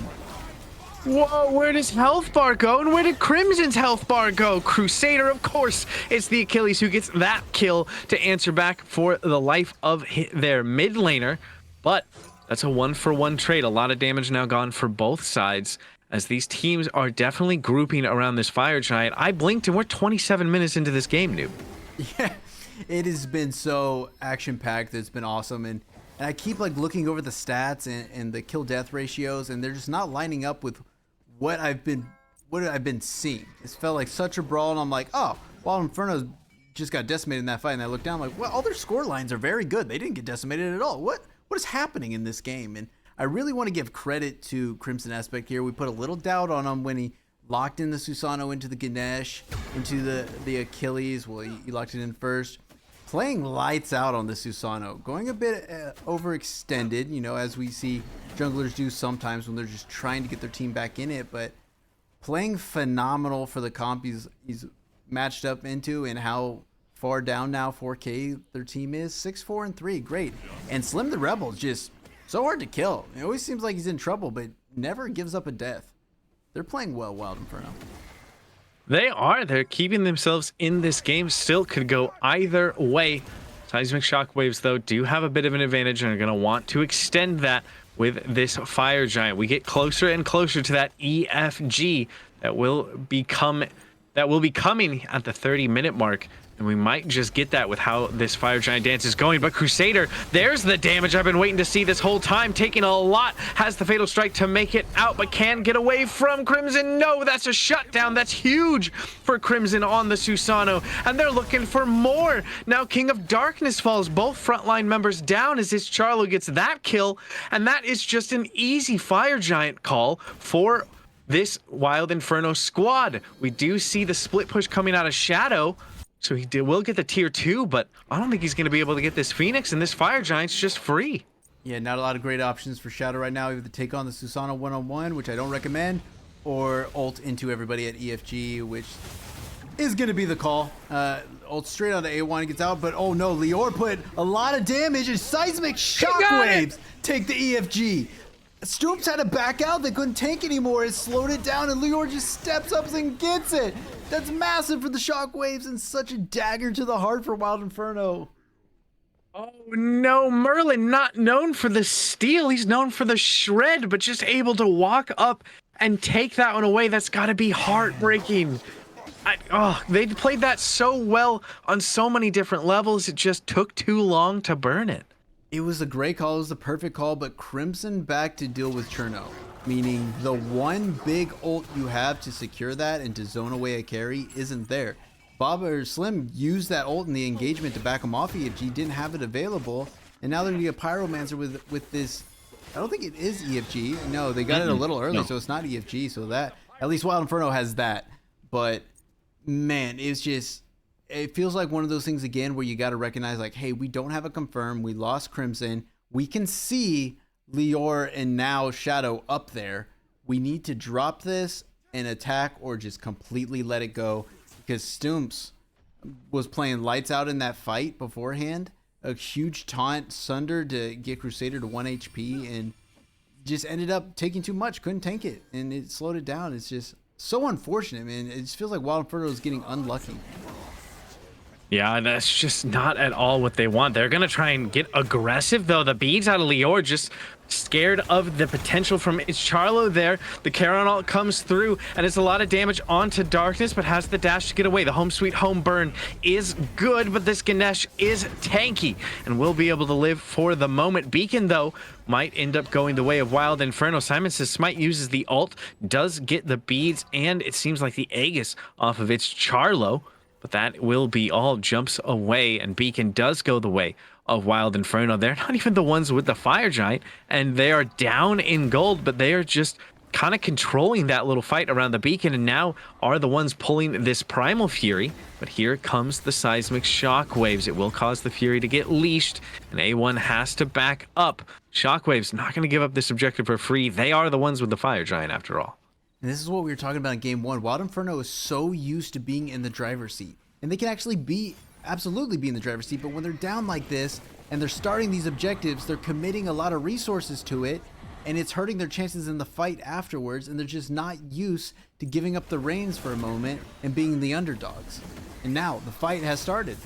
Whoa, where does health bar go? And where did Crimson's health bar go? Crusader, of course, it's the Achilles who gets that kill to answer back for the life of their mid laner. But that's a 1-for-1 trade. A lot of damage now gone for both sides, as these teams are definitely grouping around this fire giant. I blinked and we're 27 minutes into this game, Noob. Yeah, it has been so action-packed. It's been awesome. And I keep like looking over the stats and the kill-death ratios, and they're just not lining up with what I've been seeing. It's felt like such a brawl, and I'm like, oh, Wild Inferno just got decimated in that fight, and I look down, I'm like, well, all their score lines are very good. They didn't get decimated at all. What is happening in this game? And I really want to give credit to TheCrimsonAspect here. We put a little doubt on him when he locked in the Susano into the Ganesh, into the Achilles. Well, he locked it in first. Playing lights out on the Susano, going a bit overextended, you know, as we see junglers do sometimes when they're just trying to get their team back in it, but playing phenomenal for the comp he's matched up into, and how far down now 4K their team is. 6-4-3, great. And Slim the Rebel's just so hard to kill. It always seems like he's in trouble, but never gives up a death. They're playing well, Wild Inferno. They are. They're keeping themselves in this game. Still could go either way. Seismic Shockwaves, though, do have a bit of an advantage and are going to want to extend that with this fire giant. We get closer and closer to that EFG that will be coming at the 30-minute mark. And we might just get that with how this fire giant dance is going. But Crusader, there's the damage I've been waiting to see this whole time. Taking a lot, has the fatal strike to make it out, but can get away from Crimson. No, that's a shutdown. That's huge for Crimson on the Susano. And they're looking for more. Now King of Darkness falls. Both frontline members down as ItzCharlo gets that kill. And that is just an easy fire giant call for this Wild Inferno squad. We do see the split push coming out of Shadow. So will get the tier 2, but I don't think he's going to be able to get this Phoenix, and this Fire Giant's just free. Yeah, not a lot of great options for Shadow right now. Either take on the Susano one-on-one, which I don't recommend, or ult into everybody at EFG, which is going to be the call. Ult straight on the A1, gets out, but oh no, liore put a lot of damage, and Seismic Shockwaves take the EFG. stooompzz had to back out. They couldn't tank anymore. It slowed it down, and liore just steps up and gets it. That's massive for the Shockwaves, and such a dagger to the heart for Wild Inferno. Oh no, Merlin, not known for the steal. He's known for the shred, but just able to walk up and take that one away. That's got to be heartbreaking. They played that so well on so many different levels. It just took too long to burn it. It was a great call. It was the perfect call, but Crimson back to deal with Cherno, meaning the one big ult you have to secure that and to zone away a carry isn't there. Bob or Slim used that ult in the engagement to back him off EFG, didn't have it available, and now they're going to get Pyromancer with this. I don't think it is EFG. No, they got it a little early, so it's not EFG. So that, at least Wild Inferno has that. But man, it's just, it feels like one of those things again where you got to recognize, like, hey, we don't have a confirm. We lost Crimson. We can see liore and now Shadow up there. We need to drop this and attack, or just completely let it go, because stooompzz was playing lights out in that fight beforehand. A huge taunt Sunder to get Crusader to 1 HP, and just ended up taking too much. Couldn't tank it, and it slowed it down. It's just so unfortunate, man. It just feels like Wild Inferno is getting unlucky. Yeah, that's just not at all what they want. They're going to try and get aggressive, though. The beads out of liore, just scared of the potential from ItzCharlo there. The Charon ult comes through, and it's a lot of damage onto Darkness, but has the dash to get away. The home sweet home burn is good, but this Ganesh is tanky and will be able to live for the moment. Beacon, though, might end up going the way of Wild Inferno. SimonSaysSmite uses the ult, does get the beads, and it seems like the Aegis off of ItzCharlo. But that will be all jumps away, and Beacon does go the way of Wild Inferno. They're not even the ones with the Fire Giant, and they are down in gold, but they are just kind of controlling that little fight around the beacon, and now are the ones pulling this Primal Fury. But here comes the Seismic Shockwaves. It will cause the Fury to get leashed, and A1 has to back up. Shockwaves not going to give up this objective for free. They are the ones with the Fire Giant after all. And this is what we were talking about in game 1. Wild Inferno is so used to being in the driver's seat, and they can actually absolutely be in the driver's seat, but when they're down like this and they're starting these objectives, they're committing a lot of resources to it, and it's hurting their chances in the fight afterwards, and they're just not used to giving up the reins for a moment and being the underdogs. And now the fight has started.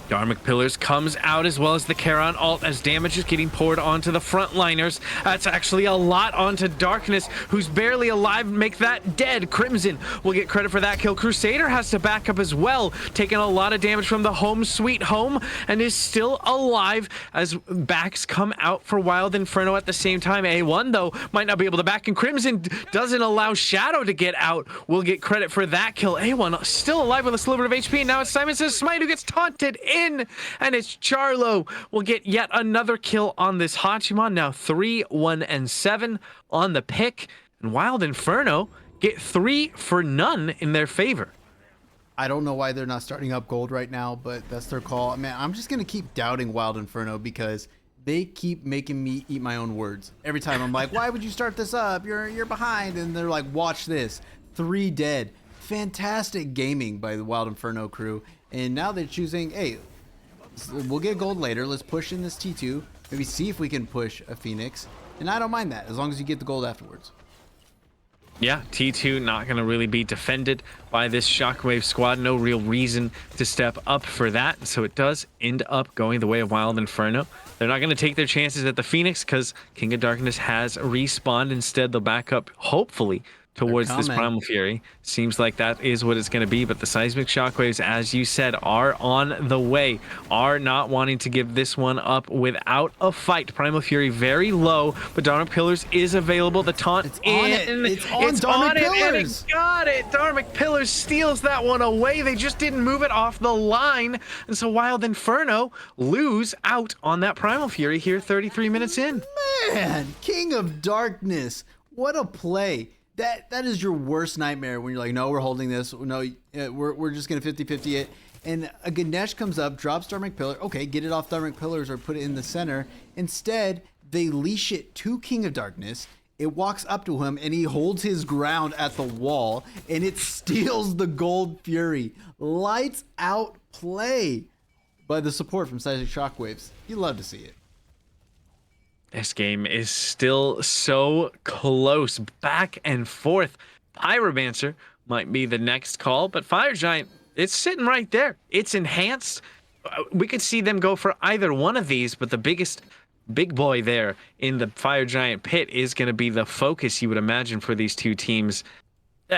Dharmic Pillars comes out as well as the Charon ult as damage is getting poured onto the frontliners. That's actually a lot onto Darkness, who's barely alive. Make that dead. Crimson will get credit for that kill. Crusader has to back up as well, taking a lot of damage from the home sweet home and is still alive as backs come out for Wild Inferno at the same time. A1 though might not be able to back, and Crimson doesn't allow Shadow to get out. We'll get credit for that kill. A1 still alive with a sliver of HP, and now it's SimonSaysSmite who gets taunted in, and ItzCharlo will get yet another kill on this Hachiman. Now 3, 1, and 7 on the pick, and Wild Inferno get 3 for none in their favor. I don't know why they're not starting up gold right now, but that's their call. Man, I'm just gonna keep doubting Wild Inferno because they keep making me eat my own words. Every time I'm like, why would you start this up? You're behind, and they're like, watch this. 3 dead. Fantastic gaming by the Wild Inferno crew. And now they're choosing, hey, we'll get gold later. Let's push in this T2. Maybe see if we can push a Phoenix. And I don't mind that, as long as you get the gold afterwards. Yeah, T2 not going to really be defended by this Shockwave squad. No real reason to step up for that. So it does end up going the way of Wild Inferno. They're not going to take their chances at the Phoenix because King of Darkness has respawned. Instead, they'll back up, hopefully, towards this Primal Fury. Seems like that is what it's going to be, but the Seismic Shockwaves, as you said, are on the way, are not wanting to give this one up without a fight. Primal Fury very low, but Dharmic Pillars is available. The taunt it's on in. It's on Dharmic Pillars. And it got it. Dharmic Pillars steals that one away. They just didn't move it off the line, and so Wild Inferno lose out on that Primal Fury here 33 minutes in. Man, King of Darkness, what a play. That is your worst nightmare when you're like, no, we're holding this. No, we're just going to 50-50 it. And a Ganesh comes up, drops Dharmic Pillar. Okay, get it off Dharmic Pillars or put it in the center. Instead, they leash it to King of Darkness. It walks up to him, and he holds his ground at the wall, and it steals the Gold Fury. Lights out play by the support from Seismic Shockwaves. You love to see it. This game is still so close, back and forth. Pyromancer might be the next call, but Fire Giant, it's sitting right there. It's enhanced. We could see them go for either one of these, but the big boy there in the Fire Giant pit is going to be the focus, you would imagine, for these two teams.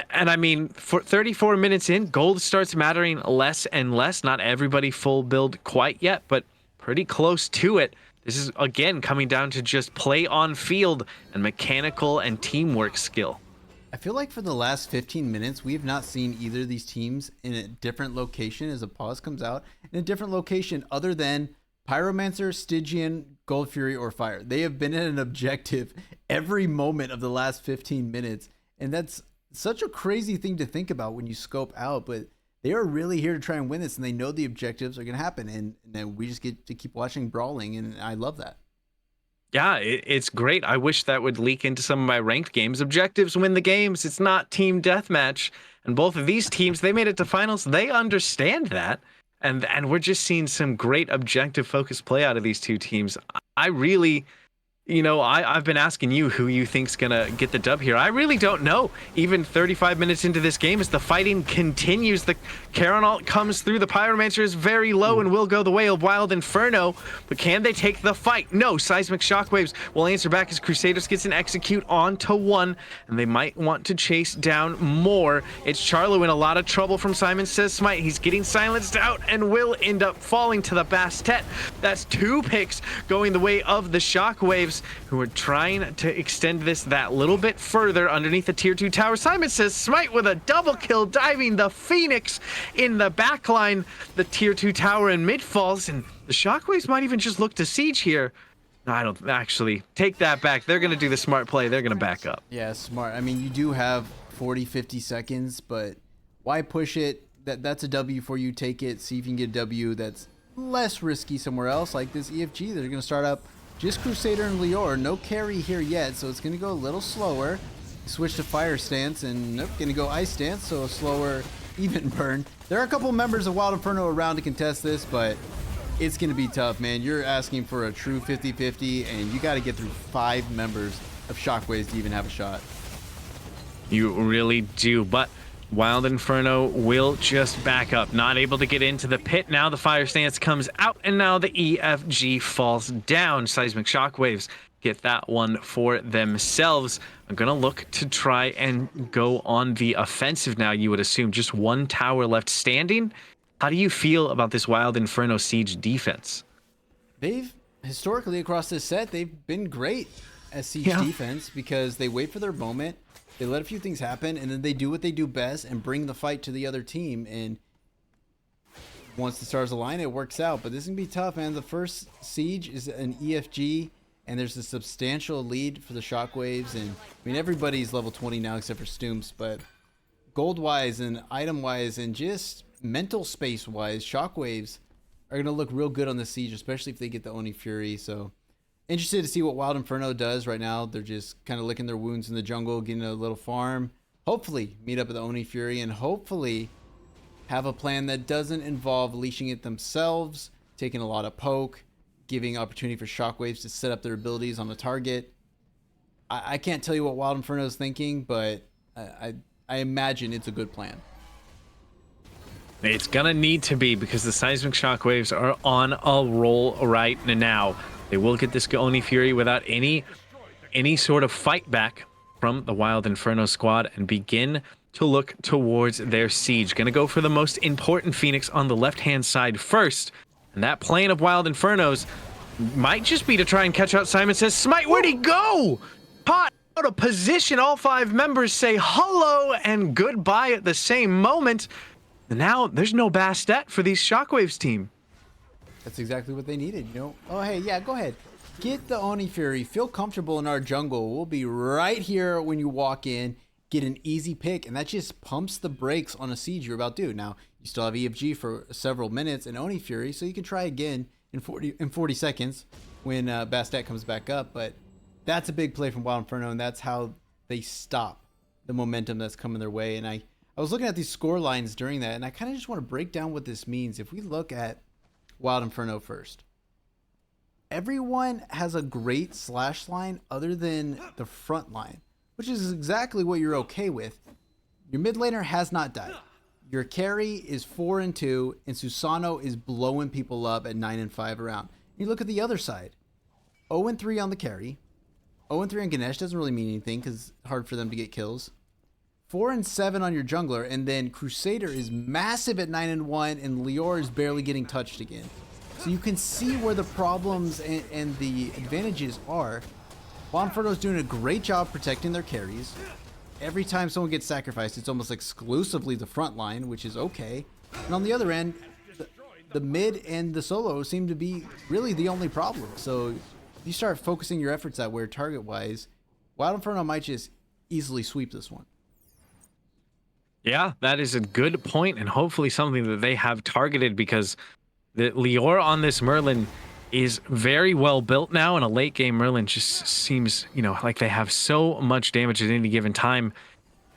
And I mean, for 34 minutes in, gold starts mattering less and less. Not everybody full build quite yet, but pretty close to it. This is, again, coming down to just play on field and mechanical and teamwork skill. I feel like for the last 15 minutes, we have not seen either of these teams in a different location as a pause comes out, in a different location other than Pyromancer, Stygian, Gold Fury, or Fire. They have been in an objective every moment of the last 15 minutes, and that's such a crazy thing to think about when you scope out, but they are really here to try and win this, and they know the objectives are going to happen, and then we just get to keep watching brawling, and I love that. Yeah, it's great. I wish that would leak into some of my ranked games. Objectives win the games. It's not team deathmatch. And both of these teams, they made it to finals. They understand that. And we're just seeing some great objective focused play out of these two teams. I really... I've been asking you who you think's gonna get the dub here. I really don't know. Even 35 minutes into this game, as the fighting continues, the Charon ult comes through. The Pyromancer is very low and will go the way of Wild Inferno. But can they take the fight? No. Seismic Shockwaves will answer back as Crusaders gets an execute onto one, and they might want to chase down more. ItzCharlo in a lot of trouble from SimonSaysSmite. He's getting silenced out and will end up falling to the Bastet. That's 2 picks going the way of the Shockwaves, who are trying to extend this that little bit further underneath the tier 2 tower. SimonSaysSmite with a double kill, diving the Phoenix in the backline. The tier 2 tower in mid falls, and the Shockwaves might even just look to siege here. I don't actually take that back. They're going to do the smart play. They're going to back up. Yeah, smart. I mean, you do have 40, 50 seconds, but why push it? That's a W for you. Take it. See if you can get a W that's less risky somewhere else, like this EFG. They're going to start up just Crusader and Liore. No carry here yet, so it's going to go a little slower. Switch to fire stance, and nope, going to go ice stance, so a slower even burn. There are a couple members of Wild Inferno around to contest this, but it's going to be tough, man. You're asking for a true 50-50, and you got to get through 5 members of Shockwaves to even have a shot. You really do, but Wild Inferno will just back up. Not able to get into the pit. Now the fire stance comes out, and now the EFG falls down. Seismic Shockwaves get that one for themselves. I'm going to look to try and go on the offensive now, you would assume. Just one tower left standing. How do you feel about this Wild Inferno siege defense? They've, historically across this set, they've been great as siege defense because they wait for their moment. They let a few things happen, and then they do what they do best and bring the fight to the other team. And once the stars align, it works out. But this is going to be tough, man. The first siege is an EFG, and there's a substantial lead for the Shockwaves. And I mean, everybody's level 20 now except for Stoomps. But gold-wise and item-wise and just mental space-wise, Shockwaves are going to look real good on the siege, especially if they get the Oni Fury. So interested to see what Wild Inferno does right now. They're just kind of licking their wounds in the jungle, getting a little farm. Hopefully meet up with the Oni Fury and hopefully have a plan that doesn't involve leashing it themselves, taking a lot of poke, giving opportunity for Shockwaves to set up their abilities on the target. I can't tell you what Wild Inferno is thinking, but I imagine it's a good plan. It's going to need to be because the Seismic Shockwaves are on a roll right now. They will get this Oni Fury without any sort of fight back from the Wild Inferno squad and begin to look towards their siege. Gonna go for the most important Phoenix on the left-hand side first. And that plan of Wild Infernos might just be to try and catch out SimonSaysSmite. Where'd he go? Pot out of position. All 5 members say hello and goodbye at the same moment. And now there's no Bastet for these Shockwaves team. That's exactly what they needed, you know? Oh, hey, yeah, go ahead. Get the Oni Fury. Feel comfortable in our jungle. We'll be right here when you walk in. Get an easy pick, and that just pumps the brakes on a siege you're about to do. Now, you still have EFG for several minutes and Oni Fury, so you can try again in 40 seconds when Bastet comes back up. But that's a big play from Wild Inferno, and that's how they stop the momentum that's coming their way. And I was looking at these score lines during that, and I kind of just want to break down what this means. If we look at Wild Inferno first, everyone has a great slash line other than the front line, which is exactly what you're okay with. Your mid laner has not died. Your carry is 4-2, and Susano is blowing people up at 9-5 around. You look at the other side, 0-3 on the carry, 0-3 on Ganesh doesn't really mean anything because it's hard for them to get kills. 4-7 on your jungler, and then Crusader is massive at 9-1, and Liore is barely getting touched again. So you can see where the problems and the advantages are. Wild Inferno is doing a great job protecting their carries. Every time someone gets sacrificed, it's almost exclusively the front line, which is okay. And on the other end, the mid and the solo seem to be really the only problem. So if you start focusing your efforts out where target-wise, Wild Inferno might just easily sweep this one. Yeah, that is a good point, and hopefully something that they have targeted, because the Liore on this Merlin is very well built now, and a late game Merlin just seems, you know, like they have so much damage at any given time.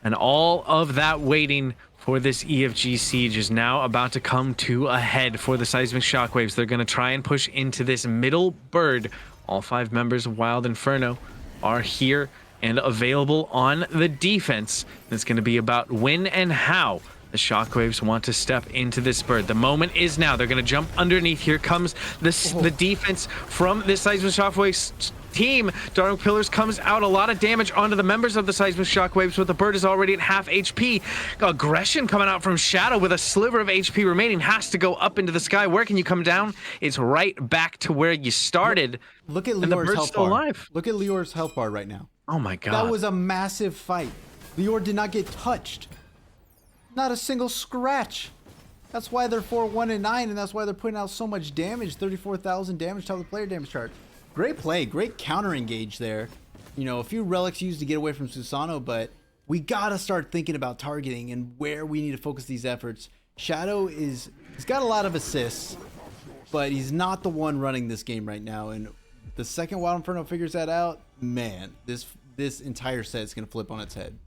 And all of that waiting for this EFG siege is now about to come to a head for the Seismic Shockwaves. They're going to try and push into this middle bird. All 5 members of Wild Inferno are here and available on the defense. It's going to be about when and how the Shockwaves want to step into this bird. The moment is now. They're going to jump underneath. Here comes the defense from this Seismic Shockwaves team. Dark Pillars comes out. A lot of damage onto the members of the Seismic Shockwaves, but the bird is already at half HP. Aggression coming out from Shadow with a sliver of HP remaining. Has to go up into the sky. Where can you come down? It's right back to where you started. Look at Liore's health bar. Look at Liore's health bar right now. Oh my god. That was a massive fight. Liore did not get touched. Not a single scratch. That's why they're 4-1-9, and that's why they're putting out so much damage. 34,000 damage top of the player damage chart. great play, great counter engage there. You know, a few relics used to get away from Susano, but we gotta start thinking about targeting and where we need to focus these efforts. Shadow he's got a lot of assists, but he's not the one running this game right now. And the second Wild Inferno figures that out, man, this entire set is gonna flip on its head.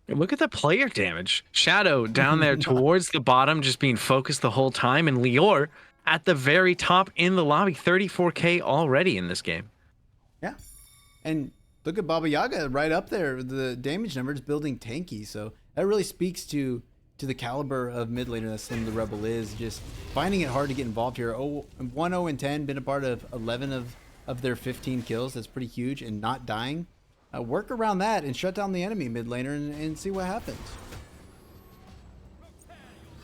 Look at the player damage. Shadow down there towards the bottom, just being focused the whole time, and Liore at the very top in the lobby, 34k already in this game. Yeah, and look at Baba Yaga right up there. The damage numbers building tanky, so that really speaks to the caliber of mid laner that Slim the Rebel is. Just finding it hard to get involved here. 1-0-10, been a part of 11 of their 15 kills. That's pretty huge, and not dying. Work around that and shut down the enemy mid laner and see what happens.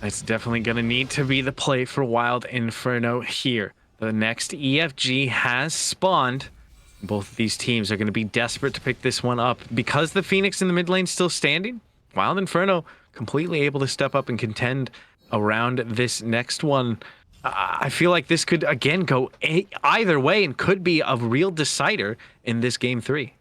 It's definitely going to need to be the play for Wild Inferno here. The next EFG has spawned. Both of these teams are going to be desperate to pick this one up. Because the Phoenix in the mid lane is still standing, Wild Inferno completely able to step up and contend around this next one. I feel like this could, again, go either way and could be a real decider in this game 3.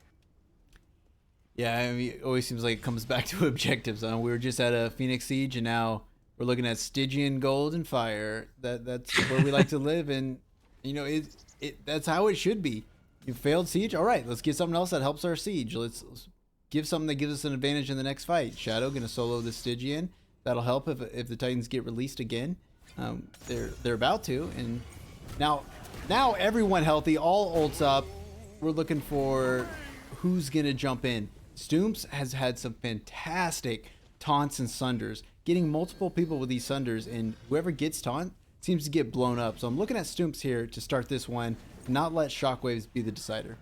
Yeah, I mean, it always seems like it comes back to objectives. We were just at a Phoenix Siege, and now we're looking at Stygian gold and fire. That's where we like to live, and you know that's how it should be. You failed Siege, all right. Let's get something else that helps our Siege. Let's give something that gives us an advantage in the next fight. Shadow gonna solo the Stygian. That'll help if the Titans get released again. They're about to, and now everyone healthy, all ults up. We're looking for who's gonna jump in. stooompzz has had some fantastic taunts and sunders, getting multiple people with these sunders, and whoever gets taunt seems to get blown up. So I'm looking at stooompzz here to start this one, not let Shockwaves be the decider.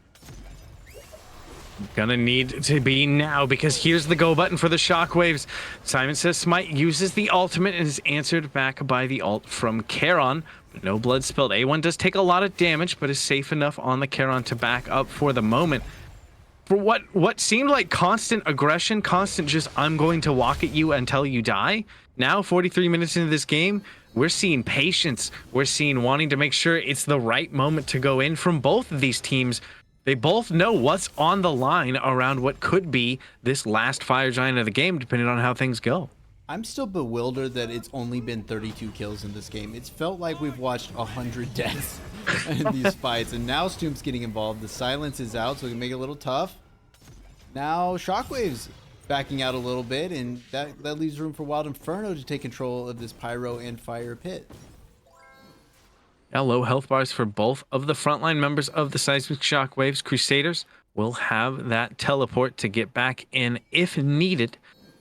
Gonna need to be now, because here's the go button for the Shockwaves. SimonSaysSmite uses the ultimate and is answered back by the ult from Charon. But no blood spilled. A1 does take a lot of damage, but is safe enough on the Charon to back up for the moment. For what seemed like constant aggression, constant just, I'm going to walk at you until you die. Now, 43 minutes into this game, we're seeing patience. We're seeing wanting to make sure it's the right moment to go in from both of these teams. They both know what's on the line around what could be this last fire giant of the game, depending on how things go. I'm still bewildered that it's only been 32 kills in this game. It's felt like we've watched 100 deaths in these fights, and now stooompzz getting involved. The silence is out, so we can make it a little tough. Now Shockwaves backing out a little bit, and that leaves room for Wild Inferno to take control of this pyro and fire pit. Now, low health bars for both of the frontline members of the Seismic Shockwaves. Crusaders will have that teleport to get back in if needed,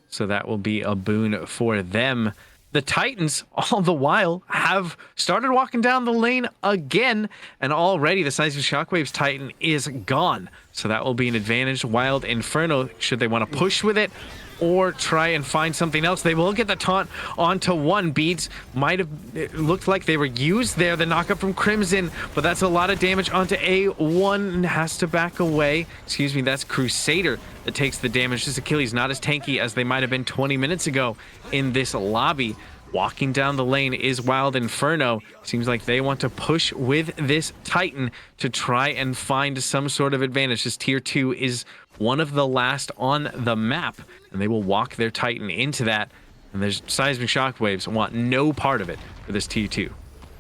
so that will be a boon for them. The Titans, all the while, have started walking down the lane again, and already the Seismic Shockwaves Titan is gone. So that will be an advantage. Wild Inferno, should they want to push with it or try and find something else, they will get the taunt onto one. Beads might have, it looked like they were used there, the knockup from Crimson, but that's a lot of damage onto A1 and has to back away. Excuse me, that's Crusader that takes the damage. This Achilles not as tanky as they might have been 20 minutes ago in this lobby. Walking down the lane is Wild Inferno. Seems like they want to push with this Titan to try and find some sort of advantage. This tier 2 is one of the last on the map, and they will walk their Titan into that. And there's Seismic Shockwaves want no part of it for this tier 2.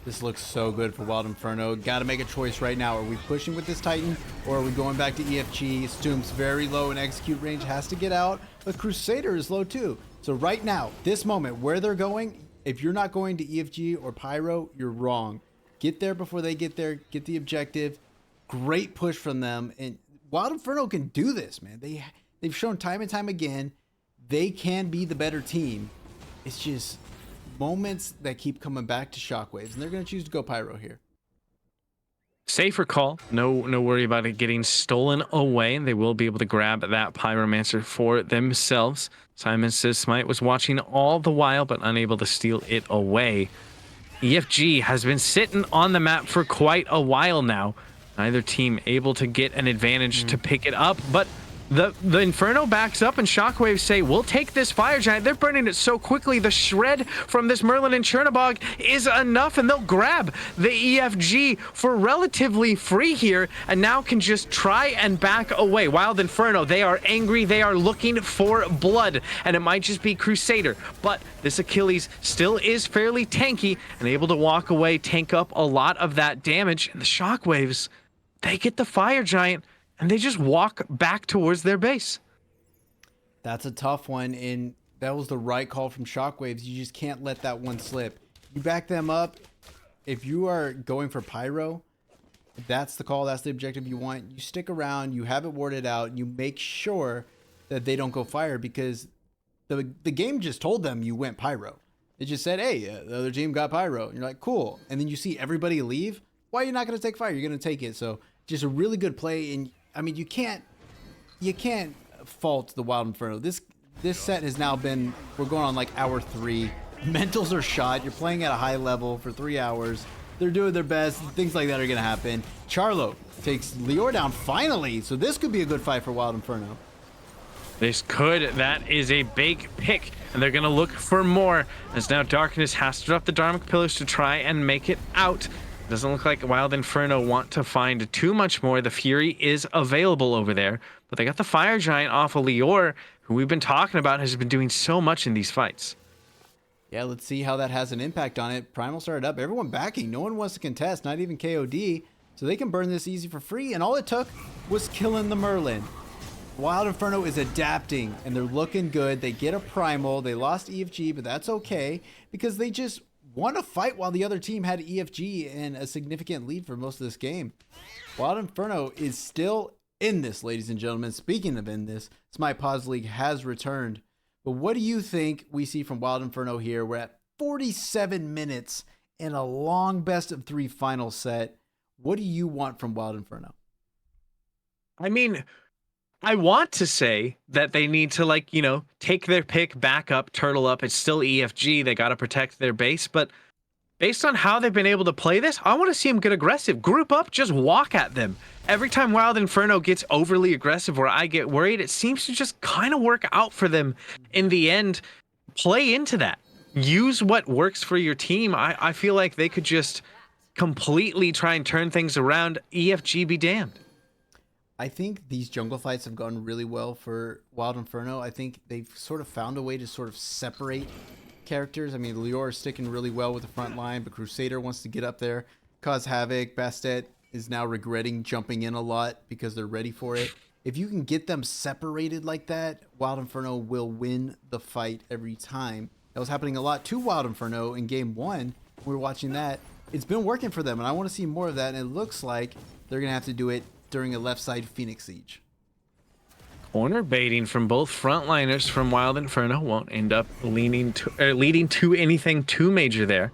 This looks so good for Wild Inferno. Got to make a choice right now. Are we pushing with this Titan, or are we going back to EFG? stooompzz very low in execute range, has to get out, but Crusader is low too. So right now, this moment, where they're going, if you're not going to EFG or Pyro, you're wrong. Get there before they get there. Get the objective. Great push from them. And Wild Inferno can do this, man. They've shown time and time again they can be the better team. It's just moments that keep coming back to Shockwaves, and they're going to choose to go Pyro here. Safer call. No worry about it getting stolen away. They will be able to grab that Pyromancer for themselves. SimonSaysSmite was watching all the while, but unable to steal it away. EFG has been sitting on the map for quite a while now. Neither team able to get an advantage to pick it up, but The Inferno backs up and Shockwaves say, we'll take this Fire Giant. They're burning it so quickly. The shred from this Merlin and Chernobog is enough, and they'll grab the EFG for relatively free here, and now can just try and back away. Wild Inferno, they are angry. They are looking for blood, and it might just be Crusader, but this Achilles still is fairly tanky and able to walk away, tank up a lot of that damage. And the Shockwaves, they get the Fire Giant, and they just walk back towards their base. That's a tough one, and that was the right call from Shockwaves. You just can't let that one slip. You back them up. If you are going for Pyro, that's the call, that's the objective you want. You stick around, you have it warded out, and you make sure that they don't go fire, because the game just told them you went Pyro. It just said, hey, the other team got Pyro. And you're like, cool. And then you see everybody leave. Why are you not going to take fire? You're going to take it. So just a really good play. And I mean, you can't fault the Wild Inferno. This set has now been, we're going on like hour 3. Mentals are shot. You're playing at a high level for 3 hours. They're doing their best. Things like that are going to happen. ItzCharlo takes liore down finally. So this could be a good fight for Wild Inferno. This could. That is a big pick, and they're going to look for more, as now Darkness has to drop the Dharmic Pillars to try and make it out. Doesn't look like Wild Inferno want to find too much more. The Fury is available over there, but they got the Fire Giant off of liore, who we've been talking about has been doing so much in these fights. Yeah, let's see how that has an impact on it. Primal started up. Everyone backing. No one wants to contest, not even KOD. So they can burn this easy for free, and all it took was killing the Merlin. Wild Inferno is adapting, and they're looking good. They get a Primal. They lost EFG, but that's okay, because they just won a fight while the other team had EFG and a significant lead for most of this game. Wild Inferno is still in this, ladies and gentlemen. Speaking of in this, Smite Pause League has returned. But what do you think we see from Wild Inferno here? We're at 47 minutes in a long best-of-3 final set. What do you want from Wild Inferno? I mean, I want to say that they need to, like, you know, take their pick, back up, turtle up. It's still EFG. They got to protect their base. But based on how they've been able to play this, I want to see them get aggressive. Group up, just walk at them. Every time Wild Inferno gets overly aggressive where I get worried, it seems to just kind of work out for them in the end. Play into that. Use what works for your team. I feel like they could just completely try and turn things around. EFG be damned. I think these jungle fights have gone really well for Wild Inferno. I think they've sort of found a way to sort of separate characters. I mean, liore is sticking really well with the front line, but Crusader wants to get up there, cause havoc. Bastet is now regretting jumping in a lot because they're ready for it. If you can get them separated like that, Wild Inferno will win the fight every time. That was happening a lot to Wild Inferno in game 1. We were watching that. It's been working for them, and I want to see more of that, and it looks like they're going to have to do it during a left side Phoenix Siege. Corner baiting from both frontliners from Wild Inferno won't end up leading to anything too major there.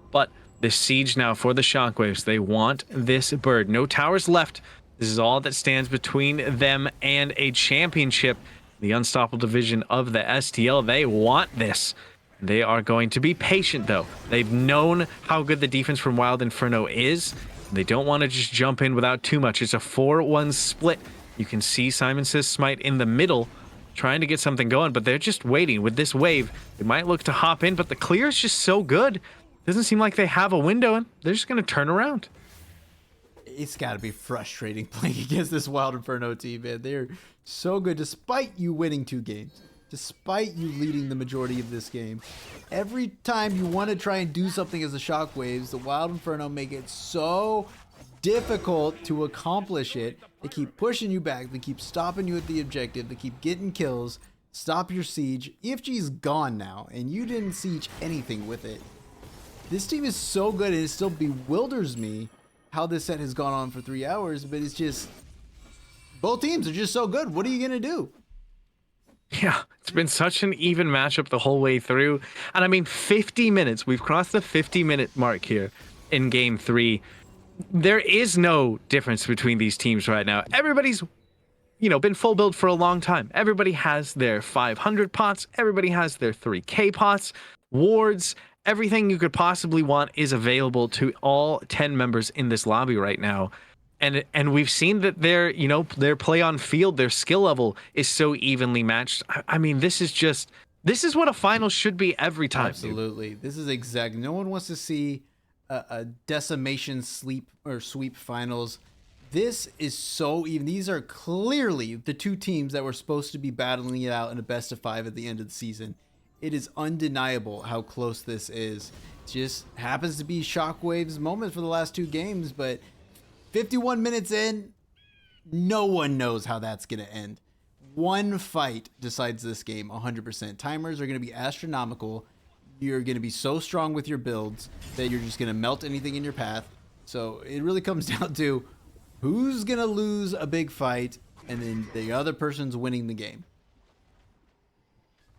But this siege now for the Shockwaves, they want this bird. No towers left. This is all that stands between them and a championship. The unstoppable division of the STL, they want this. They are going to be patient, though. They've known how good the defense from Wild Inferno is. They don't want to just jump in without too much. It's a 4-1 split. You can see SimonSaysSmite in the middle trying to get something going, but they're just waiting. With this wave, they might look to hop in, but the clear is just so good. Doesn't seem like they have a window, and they're just going to turn around. It's got to be frustrating playing against this Wild Inferno team, man. They're so good despite you winning 2 games. Despite you leading the majority of this game, every time you want to try and do something as the Shockwaves, the Wild Inferno make it so difficult to accomplish it. They keep pushing you back. They keep stopping you at the objective. They keep getting kills. Stop your siege. EFG is gone now, and you didn't siege anything with it. This team is so good, and it still bewilders me how this set has gone on for 3 hours, but it's just, both teams are just so good. What are you going to do? Yeah, it's been such an even matchup the whole way through. And I mean, 50 minutes. We've crossed the 50-minute mark here in game 3. There is no difference between these teams right now. Everybody's, you know, been full build for a long time. Everybody has their 500 pots. Everybody has their 3K pots, wards. Everything you could possibly want is available to all 10 members in this lobby right now. And we've seen that their play on field, their skill level is so evenly matched. I mean, this is what a final should be every time. Absolutely. Dude. This is exactly. No one wants to see a decimation sweep finals. This is so even. These are clearly the two teams that were supposed to be battling it out in a best of 5 at the end of the season. It is undeniable how close this is. It just happens to be Shockwaves' moment for the last 2 games, but 51 minutes in, no one knows how that's going to end. One fight decides this game 100%. Timers are going to be astronomical. You're going to be so strong with your builds that you're just going to melt anything in your path. So it really comes down to who's going to lose a big fight, and then the other person's winning the game.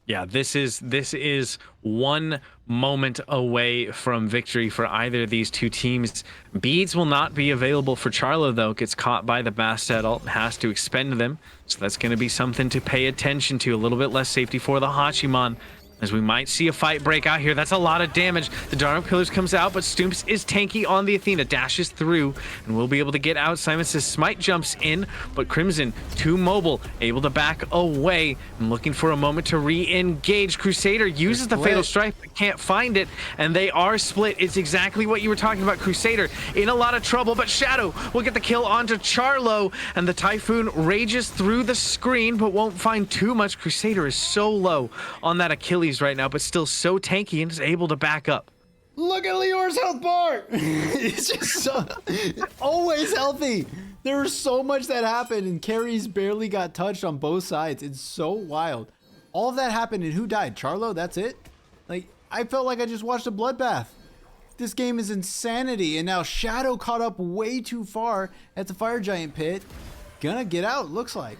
Yeah, this is one moment away from victory for either of these two teams. Beads will not be available for Charlo, though. Gets caught by the Bastet ult, has to expend them. So that's going to be something to pay attention to. A little bit less safety for the Hachiman, as we might see a fight break out here. That's a lot of damage. The Dharma Pillars comes out, but stooompzz is tanky on the Athena. Dashes through, and we'll be able to get out. SimonSaysSmite jumps in, but Crimson, too mobile, able to back away. And looking for a moment to re-engage. Crusader uses the Fatal Strike, but can't find it, and they are split. It's exactly what you were talking about. Crusader in a lot of trouble, but Shadow will get the kill onto Charlo, and the Typhoon rages through the screen, but won't find too much. Crusader is so low on that Achilles right now, but still so tanky and is able to back up. Look at Liore's health bar. It's just so always healthy. There was so much that happened, and carries barely got touched on both sides. It's so wild. All of that happened, and who died? Charlo? That's it? Like, I felt like I just watched a bloodbath. This game is insanity, and now Shadow caught up way too far at the Fire Giant pit. Gonna get out, looks like.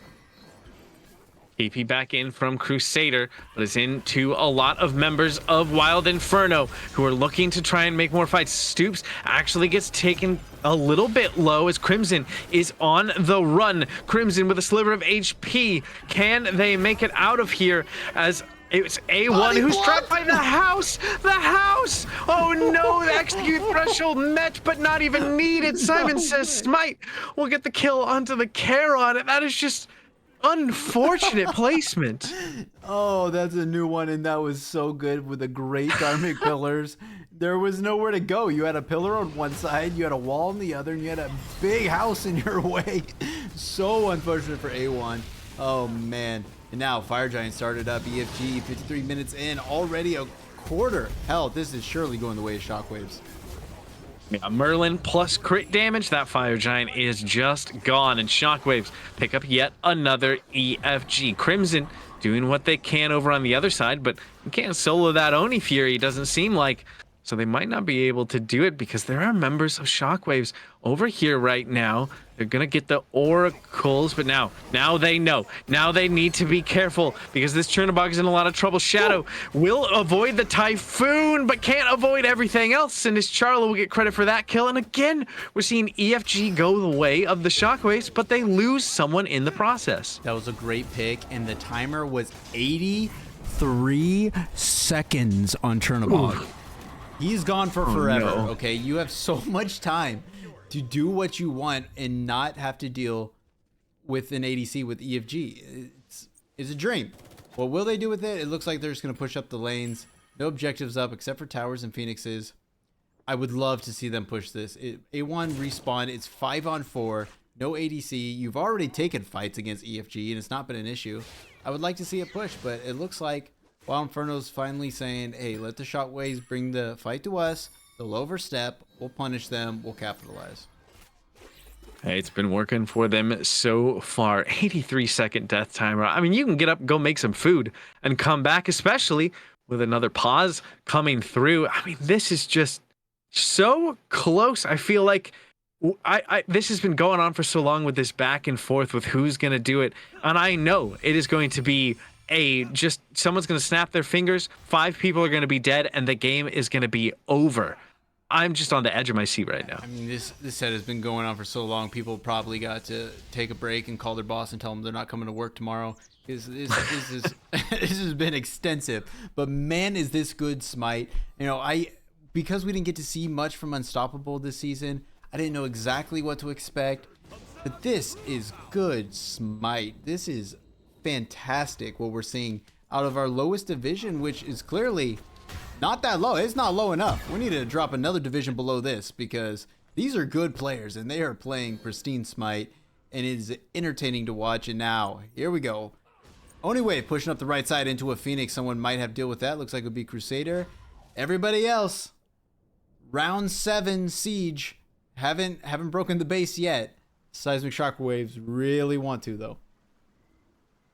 TP back in from Crusader, but is into a lot of members of Wild Inferno who are looking to try and make more fights. stooompzz actually gets taken a little bit low as Crimson is on the run. Crimson with a sliver of HP. Can they make it out of here as it's A1 who's struck by the house? The house! Oh no, the execute threshold met, but not even needed. SimonSaysSmite will get the kill onto the Charon, and that is just unfortunate placement. Oh, that's a new one, and that was so good with the great Dharmic pillars. There was nowhere to go. You had a pillar on one side, you had a wall on the other, and you had a big house in your way. So unfortunate for A1. Oh man. And now Fire Giant started up. EFG 53 minutes in, already a quarter. Hell, this is surely going the way of Shockwaves. Yeah, Merlin plus crit damage. That Fire Giant is just gone, and Shockwaves pick up yet another EFG. Crimson doing what they can over on the other side, but you can't solo that Oni Fury, it doesn't seem like. So they might not be able to do it because there are members of Shockwaves over here right now. They're going to get the oracles, but now they know. Now they need to be careful because this Chernobog is in a lot of trouble. Shadow will avoid the Typhoon, but can't avoid everything else, and ItzCharlo will get credit for that kill. And again, we're seeing EFG go the way of the Shockwaves, but they lose someone in the process. That was a great pick, and the timer was 83 seconds on Chernobog. He's gone for forever, no. Okay? You have so much time to do what you want and not have to deal with an ADC with EFG. It's a dream. What will they do with it? It looks like they're just going to push up the lanes. No objectives up except for towers and phoenixes. I would love to see them push this. A1 respawn. It's 5-on-4. No ADC. You've already taken fights against EFG, and it's not been an issue. I would like to see it push, but it looks like Wild Inferno's finally saying, hey, let the Shockwaves bring the fight to us. They'll overstep. We'll punish them. We'll capitalize. Hey, it's been working for them so far. 83-second death timer. I mean, you can get up, go make some food, and come back, especially with another pause coming through. I mean, this is just so close. I feel like this has been going on for so long with this back and forth with who's going to do it. And I know it is going to be just someone's going to snap their fingers, 5 people are going to be dead, and the game is going to be over. I'm just on the edge of my seat right now. I mean, this set has been going on for so long. People probably got to take a break and call their boss and tell them they're not coming to work tomorrow. This has been extensive. But man, is this good Smite. You know, because we didn't get to see much from Unstoppable this season, I didn't know exactly what to expect, but this is good Smite. This is fantastic what we're seeing out of our lowest division, which is clearly not that low. It's not low enough. We need to drop another division below this because these are good players and they are playing pristine Smite, and it is entertaining to watch. And now, here we go. Only way of pushing up the right side into a Phoenix, someone might have to deal with that. Looks like it would be Crusader. Everybody else, round 7 Siege. Haven't broken the base yet. Seismic Shockwaves really want to, though.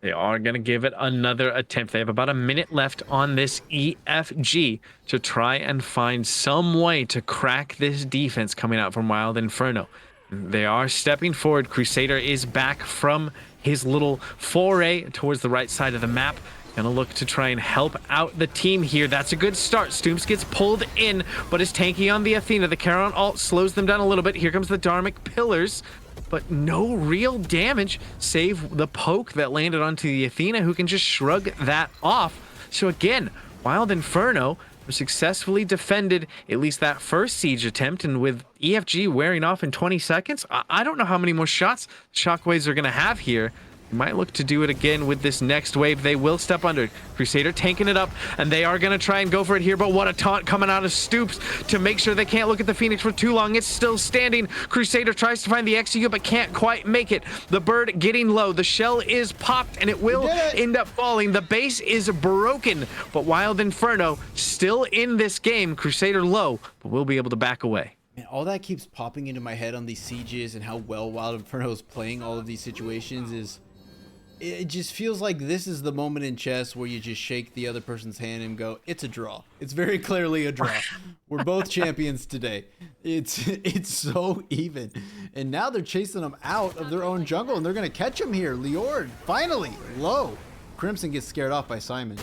They are going to give it another attempt. They have about a minute left on this EFG to try and find some way to crack this defense coming out from Wild Inferno. They are stepping forward. Crusader is back from his little foray towards the right side of the map. Gonna look to try and help out the team here. That's a good start. stooompzz gets pulled in, but is tanky on the Athena. The Charon ult slows them down a little bit. Here comes the Dharmic Pillars, but no real damage, save the poke that landed onto the Athena, who can just shrug that off. So again, Wild Inferno successfully defended at least that first siege attempt, and with EFG wearing off in 20 seconds, I don't know how many more shots Shockwaves are gonna have here. Might look to do it again with this next wave. They will step under. Crusader tanking it up, and they are going to try and go for it here, but what a taunt coming out of stooompzz to make sure they can't look at the Phoenix for too long. It's still standing. Crusader tries to find the XU, but can't quite make it. The bird getting low. The shell is popped, and it will end up falling. The base is broken, but Wild Inferno still in this game. Crusader low, but will be able to back away. Man, all that keeps popping into my head on these sieges and how well Wild Inferno is playing all of these situations is... it just feels like this is the moment in chess where you just shake the other person's hand and go, it's a draw. It's very clearly a draw. We're both champions today. It's so even. And now they're chasing them out of their own jungle, and they're going to catch them here. Liore, finally, low. Crimson gets scared off by Simon.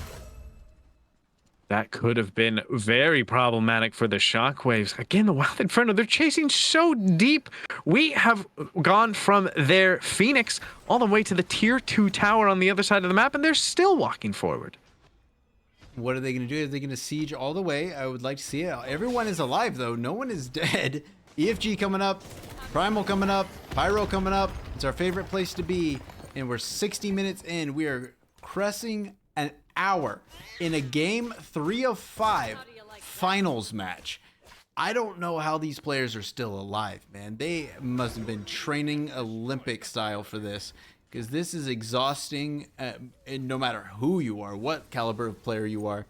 That could have been very problematic for the Shockwaves. Again, the Wild Inferno, they're chasing so deep. We have gone from their Phoenix all the way to the tier 2 tower on the other side of the map, and they're still walking forward. What are they going to do? Are they going to siege all the way? I would like to see it. Everyone is alive, though. No one is dead. EFG coming up. Primal coming up. Pyro coming up. It's our favorite place to be. And we're 60 minutes in. We are cressing an hour in a game 3 of 5 finals match. I don't know how these players are still alive, man. They must have been training Olympic style for this, because this is exhausting, and no matter who you are, what caliber of player you are.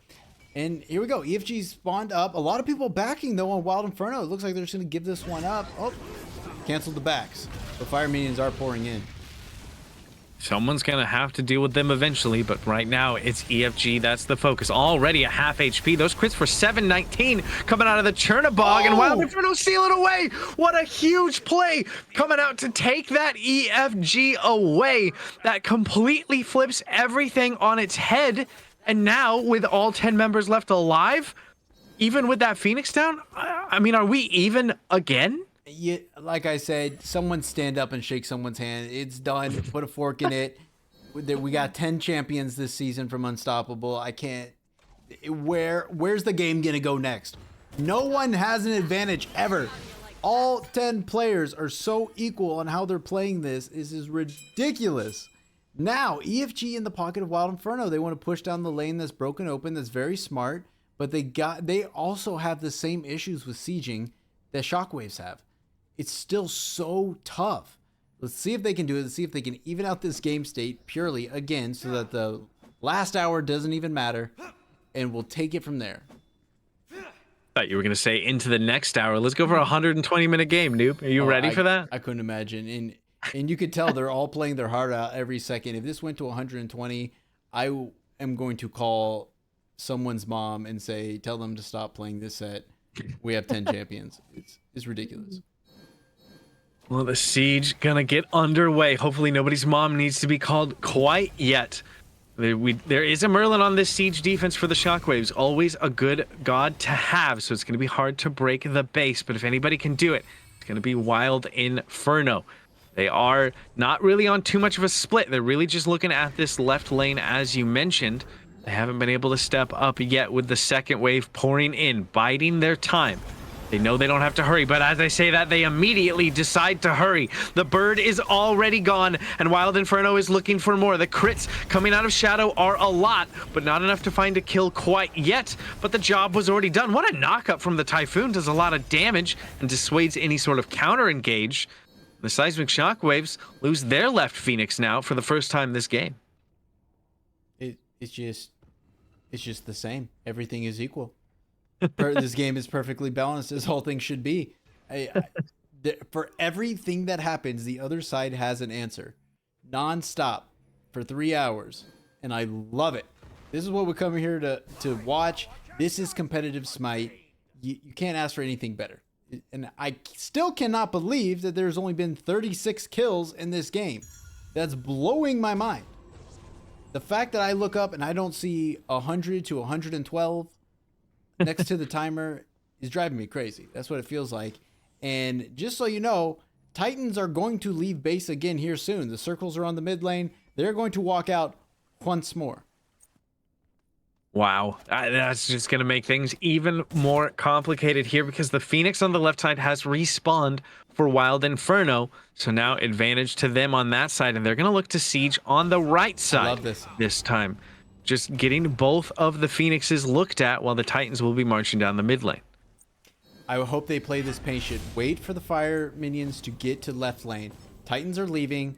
And here we go. EFG spawned up. A lot of people backing, though, on Wild Inferno. It looks like they're just going to give this one up. Oh, canceled the backs. The fire minions are pouring in. Someone's going to have to deal with them eventually, but right now it's EFG. That's the focus. Already a half HP. Those crits for 719 coming out of the Chernobog, and Wild Inferno steal it away. What a huge play coming out to take that EFG away. That completely flips everything on its head. And now with all 10 members left alive, even with that Phoenix down, I mean, are we even again? Yeah, like I said, someone stand up and shake someone's hand. It's done. Put a fork in it. We got 10 champions this season from Unstoppable. I can't. Where's the game gonna go next? No one has an advantage ever. All 10 players are so equal on how they're playing this. This is ridiculous. Now, EFG in the pocket of Wild Inferno. They want to push down the lane that's broken open. That's very smart. But they also have the same issues with sieging that Shockwaves have. It's still so tough. Let's see if they can do it. Let's see if they can even out this game state purely again, so that the last hour doesn't even matter, and we'll take it from there. Thought you were going to say into the next hour. Let's go for a 120-minute game, noob. Are you ready for that? I couldn't imagine. And you could tell they're all playing their heart out every second. If this went to 120, I am going to call someone's mom and tell them to stop playing this set. We have 10 champions. It's ridiculous. Well, the siege gonna get underway. Hopefully nobody's mom needs to be called quite yet. There is a Merlin on this siege defense for the Shockwaves. Always a good god to have, so it's gonna be hard to break the base. But if anybody can do it, it's gonna be Wild Inferno. They are not really on too much of a split. They're really just looking at this left lane, as you mentioned. They haven't been able to step up yet with the second wave pouring in, biding their time. They know they don't have to hurry, but as I say that, they immediately decide to hurry. The bird is already gone, and Wild Inferno is looking for more. The crits coming out of Shadow are a lot, but not enough to find a kill quite yet. But the job was already done. What a knockup from the Typhoon. Does a lot of damage and dissuades any sort of counter engage. The Seismic Shockwaves lose their left Phoenix now for the first time this game. It's just the same. Everything is equal. This game is perfectly balanced. This whole thing should be. For everything that happens, the other side has an answer, non-stop for 3 hours, and I love it. This is what we come here to watch. This is competitive Smite. You can't ask for anything better. And I still cannot believe that there's only been 36 kills in this game. That's blowing my mind. The fact that I look up and I don't see 100 to 112 next to the timer is driving me crazy. That's what it feels like. And just so you know, Titans are going to leave base again here soon. The circles are on the mid lane. They're going to walk out once more. Wow, that's just going to make things even more complicated here because the Phoenix on the left side has respawned for Wild Inferno. So now advantage to them on that side, and they're going to look to siege on the right side. I love this time. Just getting both of the Phoenixes looked at while the Titans will be marching down the mid lane. I hope they play this patient. Wait for the fire minions to get to left lane. Titans are leaving.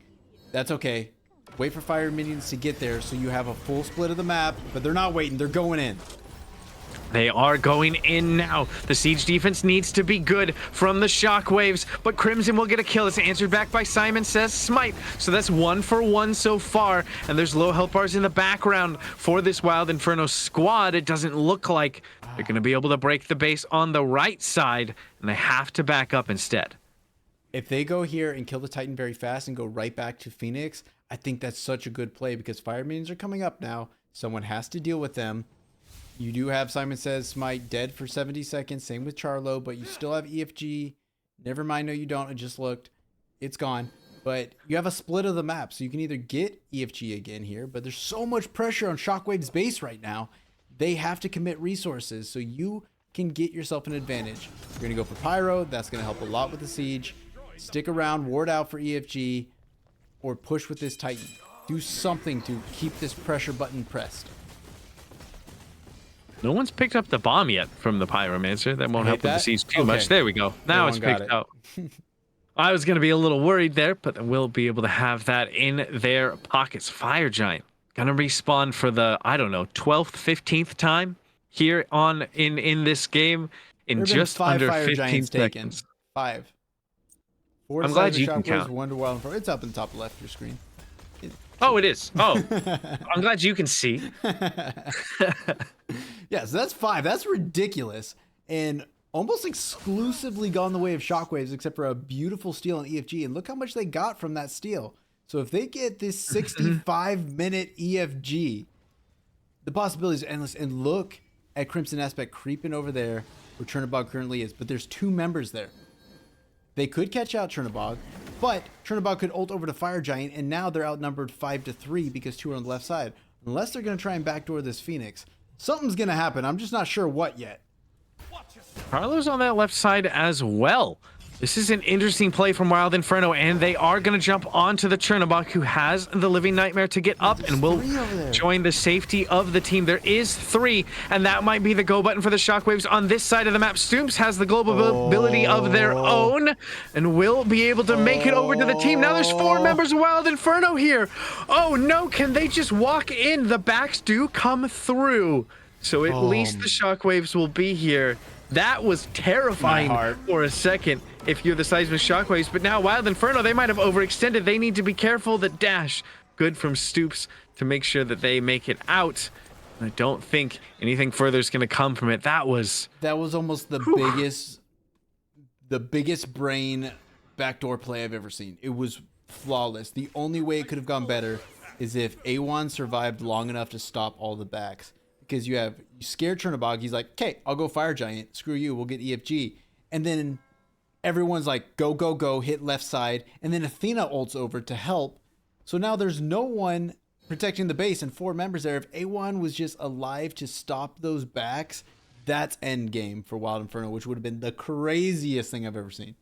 That's okay. Wait for fire minions to get there so you have a full split of the map, but they're not waiting. They're going in. They are going in now. The siege defense needs to be good from the Shockwaves, but Crimson will get a kill. It's answered back by SimonSaysSmite. So that's 1 for 1 so far, and there's low health bars in the background for this Wild Inferno squad. It doesn't look like they're going to be able to break the base on the right side, and they have to back up instead. If they go here and kill the Titan very fast and go right back to Phoenix, I think that's such a good play because fire minions are coming up now. Someone has to deal with them. You do have SimonSaysSmite dead for 70 seconds. Same with Charlo, but you still have EFG. Never mind, no you don't. I just looked. It's gone. But you have a split of the map, so you can either get EFG again here, but there's so much pressure on Shockwave's base right now. They have to commit resources, so you can get yourself an advantage. You're going to go for Pyro. That's going to help a lot with the siege. Stick around, ward out for EFG, or push with this Titan. Do something to keep this pressure button pressed. No one's picked up the bomb yet from the Pyromancer. That won't help with the siege too much. There we go. Now it's picked up. I was going to be a little worried there, but we'll be able to have that in their pockets. Fire Giant gonna respawn for the, I don't know, 12th, 15th time here on in this game in just under 15 seconds. 5. I'm glad you can count. It's up in the top left of your screen. Oh, it is. Oh, I'm glad you can see. Yeah, so that's 5. That's ridiculous. And almost exclusively gone the way of Shockwaves, except for a beautiful steal on EFG. And look how much they got from that steal. So if they get this 65-minute EFG, the possibilities are endless. And look at TheCrimsonAspect creeping over there where Chernobog currently is. But there's 2 members there. They could catch out Chernobog, but Chernobog could ult over to Fire Giant, and now they're outnumbered 5-3 because 2 are on the left side. Unless they're going to try and backdoor this Phoenix, something's going to happen. I'm just not sure what yet. Carlo's on that left side as well. This is an interesting play from Wild Inferno, and they are going to jump onto the Chernobog, who has the Living Nightmare to get up and will join the safety of the team. There is 3, and that might be the go button for the Shockwaves on this side of the map. stooompzz has the global ability of their own and will be able to make it over to the team. Now there's 4 members of Wild Inferno here. Oh no, can they just walk in? The backs do come through. So at least the Shockwaves will be here. That was terrifying for a second if you're the Seismic Shockwaves, but now Wild Inferno, they might have overextended. They need to be careful. The dash, good from stooompzz to make sure that they make it out. I don't think anything further is going to come from it. That was almost the biggest brain backdoor play I've ever seen. It was flawless. The only way it could have gone better is if A1 survived long enough to stop all the backs. Because you scared Chernobog, he's like, okay, I'll go Fire Giant. Screw you, we'll get EFG. And then everyone's like, go, go, go, hit left side. And then Athena ults over to help. So now there's no one protecting the base and 4 members there. If A1 was just alive to stop those backs, that's end game for Wild Inferno, which would have been the craziest thing I've ever seen.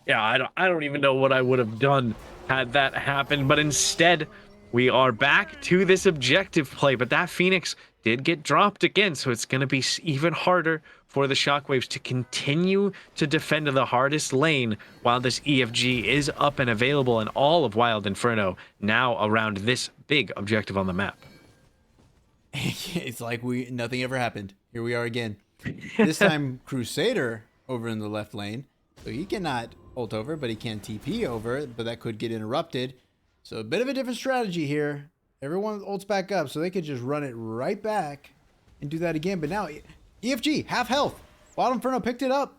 Yeah, I don't even know what I would have done had that happened, but instead we are back to this objective play, but that Phoenix did get dropped again, so it's going to be even harder for the Shockwaves to continue to defend the hardest lane while this EFG is up and available in all of Wild Inferno now around this big objective on the map. It's like nothing ever happened. Here we are again. This time Crusader over in the left lane, so he cannot ult over, but he can TP over, but that could get interrupted. So a bit of a different strategy here. Everyone ults back up, so they could just run it right back and do that again. But now EFG, half health. Wild Inferno picked it up.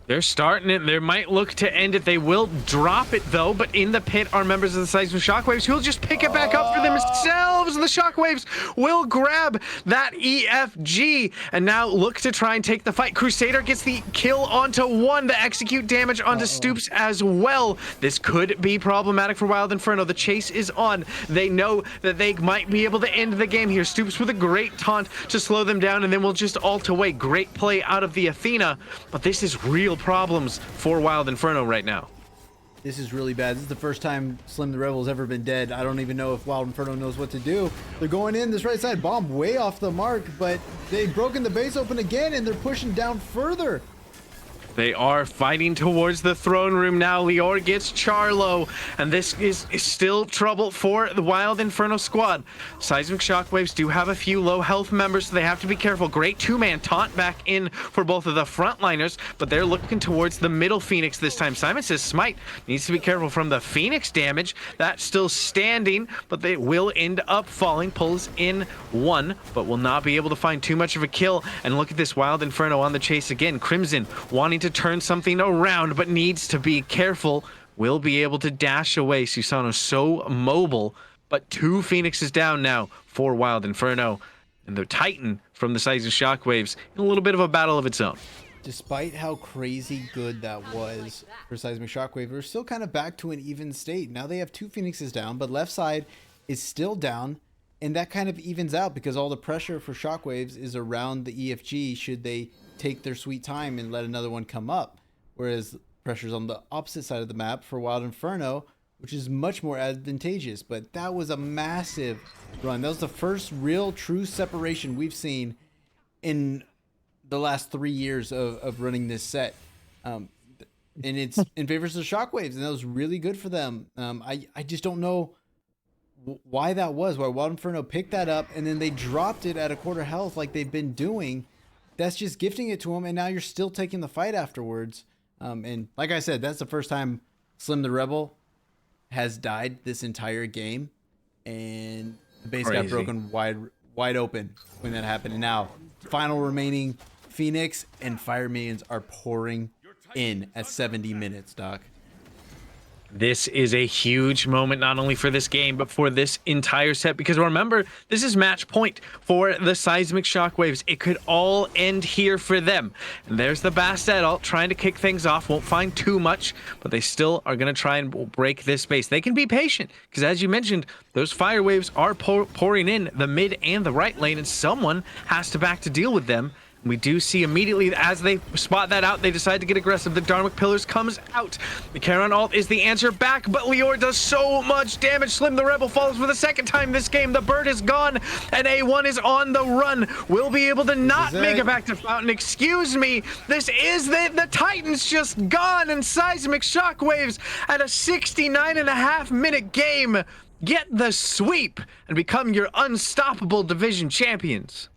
They're starting it. They might look to end it. They will drop it, though. But in the pit are members of the Seismic Shockwaves who will just pick it back up for themselves. The Shockwaves will grab that EFG and now look to try and take the fight. Crusader gets the kill onto one. The execute damage onto stooompzz as well. This could be problematic for Wild Inferno. The chase is on. They know that they might be able to end the game here. stooompzz with a great taunt to slow them down, and then we'll just ult away. Great play out of the Athena. But this is real problems for Wild Inferno right now. This is really bad. This is the first time Slim the Rebel has ever been dead. I don't even know if Wild Inferno knows what to do. They're going in this right side, bomb way off the mark, but they've broken the base open again and they're pushing down further. They are fighting towards the throne room now. Liore gets Charlo, and this is still trouble for the Wild Inferno squad. Seismic Shockwaves do have a few low health members, so they have to be careful. Great two-man taunt back in for both of the frontliners, but they're looking towards the middle Phoenix this time. SimonSaysSmite needs to be careful from the Phoenix damage. That's still standing, but they will end up falling. Pulls in one, but will not be able to find too much of a kill. And look at this Wild Inferno on the chase again. Crimson wanting to turn something around, but needs to be careful. Will be able to dash away. Susano so mobile, but two Phoenixes down now for Wild Inferno, and the Titan from the Seismic Shockwaves in a little bit of a battle of its own. Despite how crazy good that was for Seismic Shockwave, we're still kind of back to an even state. Now they have two Phoenixes down, but left side is still down, and that kind of evens out because all the pressure for Shockwaves is around the EFG should they take their sweet time and let another one come up, whereas pressure's on the opposite side of the map for Wild Inferno, which is much more advantageous. But that was a massive run. That was the first real true separation we've seen in the last 3 years of running this set, and it's in favor of the Shockwaves, and that was really good for them. I just don't know why that was, why Wild Inferno picked that up and then they dropped it at a quarter health like they've been doing. That's just gifting it to them, and now you're still taking the fight afterwards. And like I said, that's the first time Slim the Rebel has died this entire game, and the base got broken wide open when that happened. And now, final remaining Phoenix and Fire Minions are pouring in at 70 minutes, Doc. This is a huge moment, not only for this game, but for this entire set, because remember, this is match point for the Seismic Shockwaves. It could all end here for them. And there's the Bastet ult trying to kick things off. Won't find too much, but they still are going to try and break this base. They can be patient, because as you mentioned, those fire waves are pouring in the mid and the right lane, and someone has to back to deal with them. We do see immediately as they spot that out, they decide to get aggressive. The Dharmic Pillars comes out. The Charon ult is the answer back, but Liore does so much damage. Slim the Rebel falls for the second time this game. The bird is gone, and A1 is on the run. Will be able to not make it back to Fountain. Excuse me. This is the Titan's just gone, and Seismic Shockwaves at a 69.5-minute game get the sweep and become your unstoppable division champions.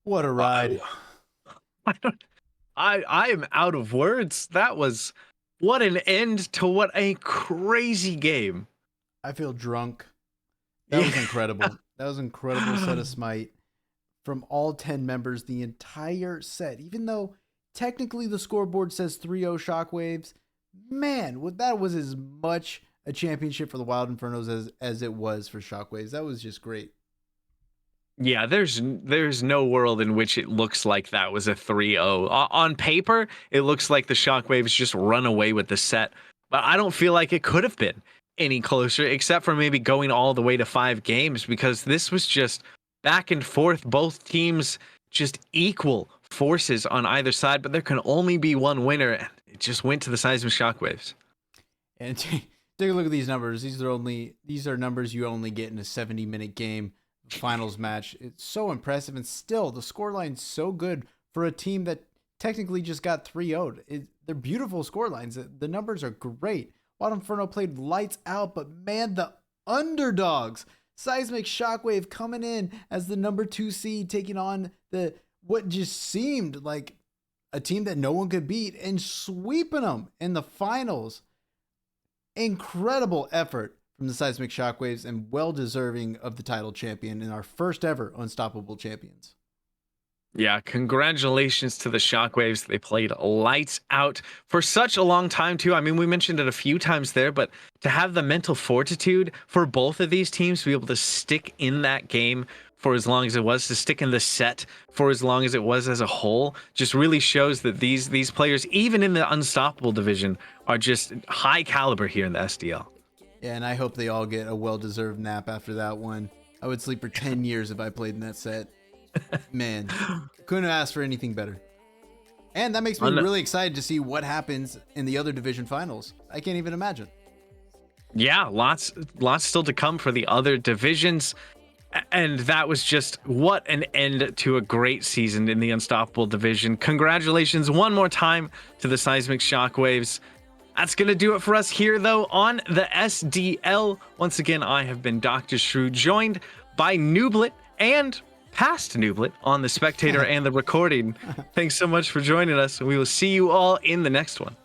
What a ride. I am out of words. That was, what an end to what a crazy game. I feel drunk. That was incredible. That was an incredible set of Smite from all 10 members, the entire set. Even though technically the scoreboard says 3-0 Shockwaves, man, that was as much a championship for the Wild Infernos as it was for Shockwaves. That was just great. Yeah, there's no world in which it looks like that was a 3-0. On paper, it looks like the Shockwaves just run away with the set, but I don't feel like it could have been any closer, except for maybe going all the way to 5 games, because this was just back and forth. Both teams just equal forces on either side, but there can only be one winner. And it just went to the Seismic Shockwaves. And take a look at these numbers. These are numbers you only get in a 70-minute game. Finals match. It's so impressive, and still the scoreline's so good for a team that technically just got 3-0'd. They're beautiful scorelines. The numbers are great. Wild Inferno played lights out, but man, the underdogs. Seismic Shockwave coming in as the number 2 seed, taking on what just seemed like a team that no one could beat and sweeping them in the finals. Incredible effort from the Seismic Shockwaves, and well deserving of the title champion in our first ever Unstoppable Champions. Yeah, congratulations to the Shockwaves. They played lights out for such a long time too. I mean, we mentioned it a few times there, but to have the mental fortitude for both of these teams to be able to stick in that game for as long as it was, to stick in the set for as long as it was as a whole, just really shows that these players, even in the Unstoppable division, are just high caliber here in the SDL. Yeah, and I hope they all get a well-deserved nap after that one. I would sleep for 10 years if I played in that set. Man, couldn't have asked for anything better. And that makes me really excited to see what happens in the other division finals. I can't even imagine. Yeah, lots still to come for the other divisions. And that was just what an end to a great season in the Unstoppable division. Congratulations one more time to the Seismic Shockwaves. That's going to do it for us here, though, on the SDL. Once again, I have been DoctahShru, joined by iNooblet and past iNooblet on the spectator and the recording. Thanks so much for joining us. We will see you all in the next one.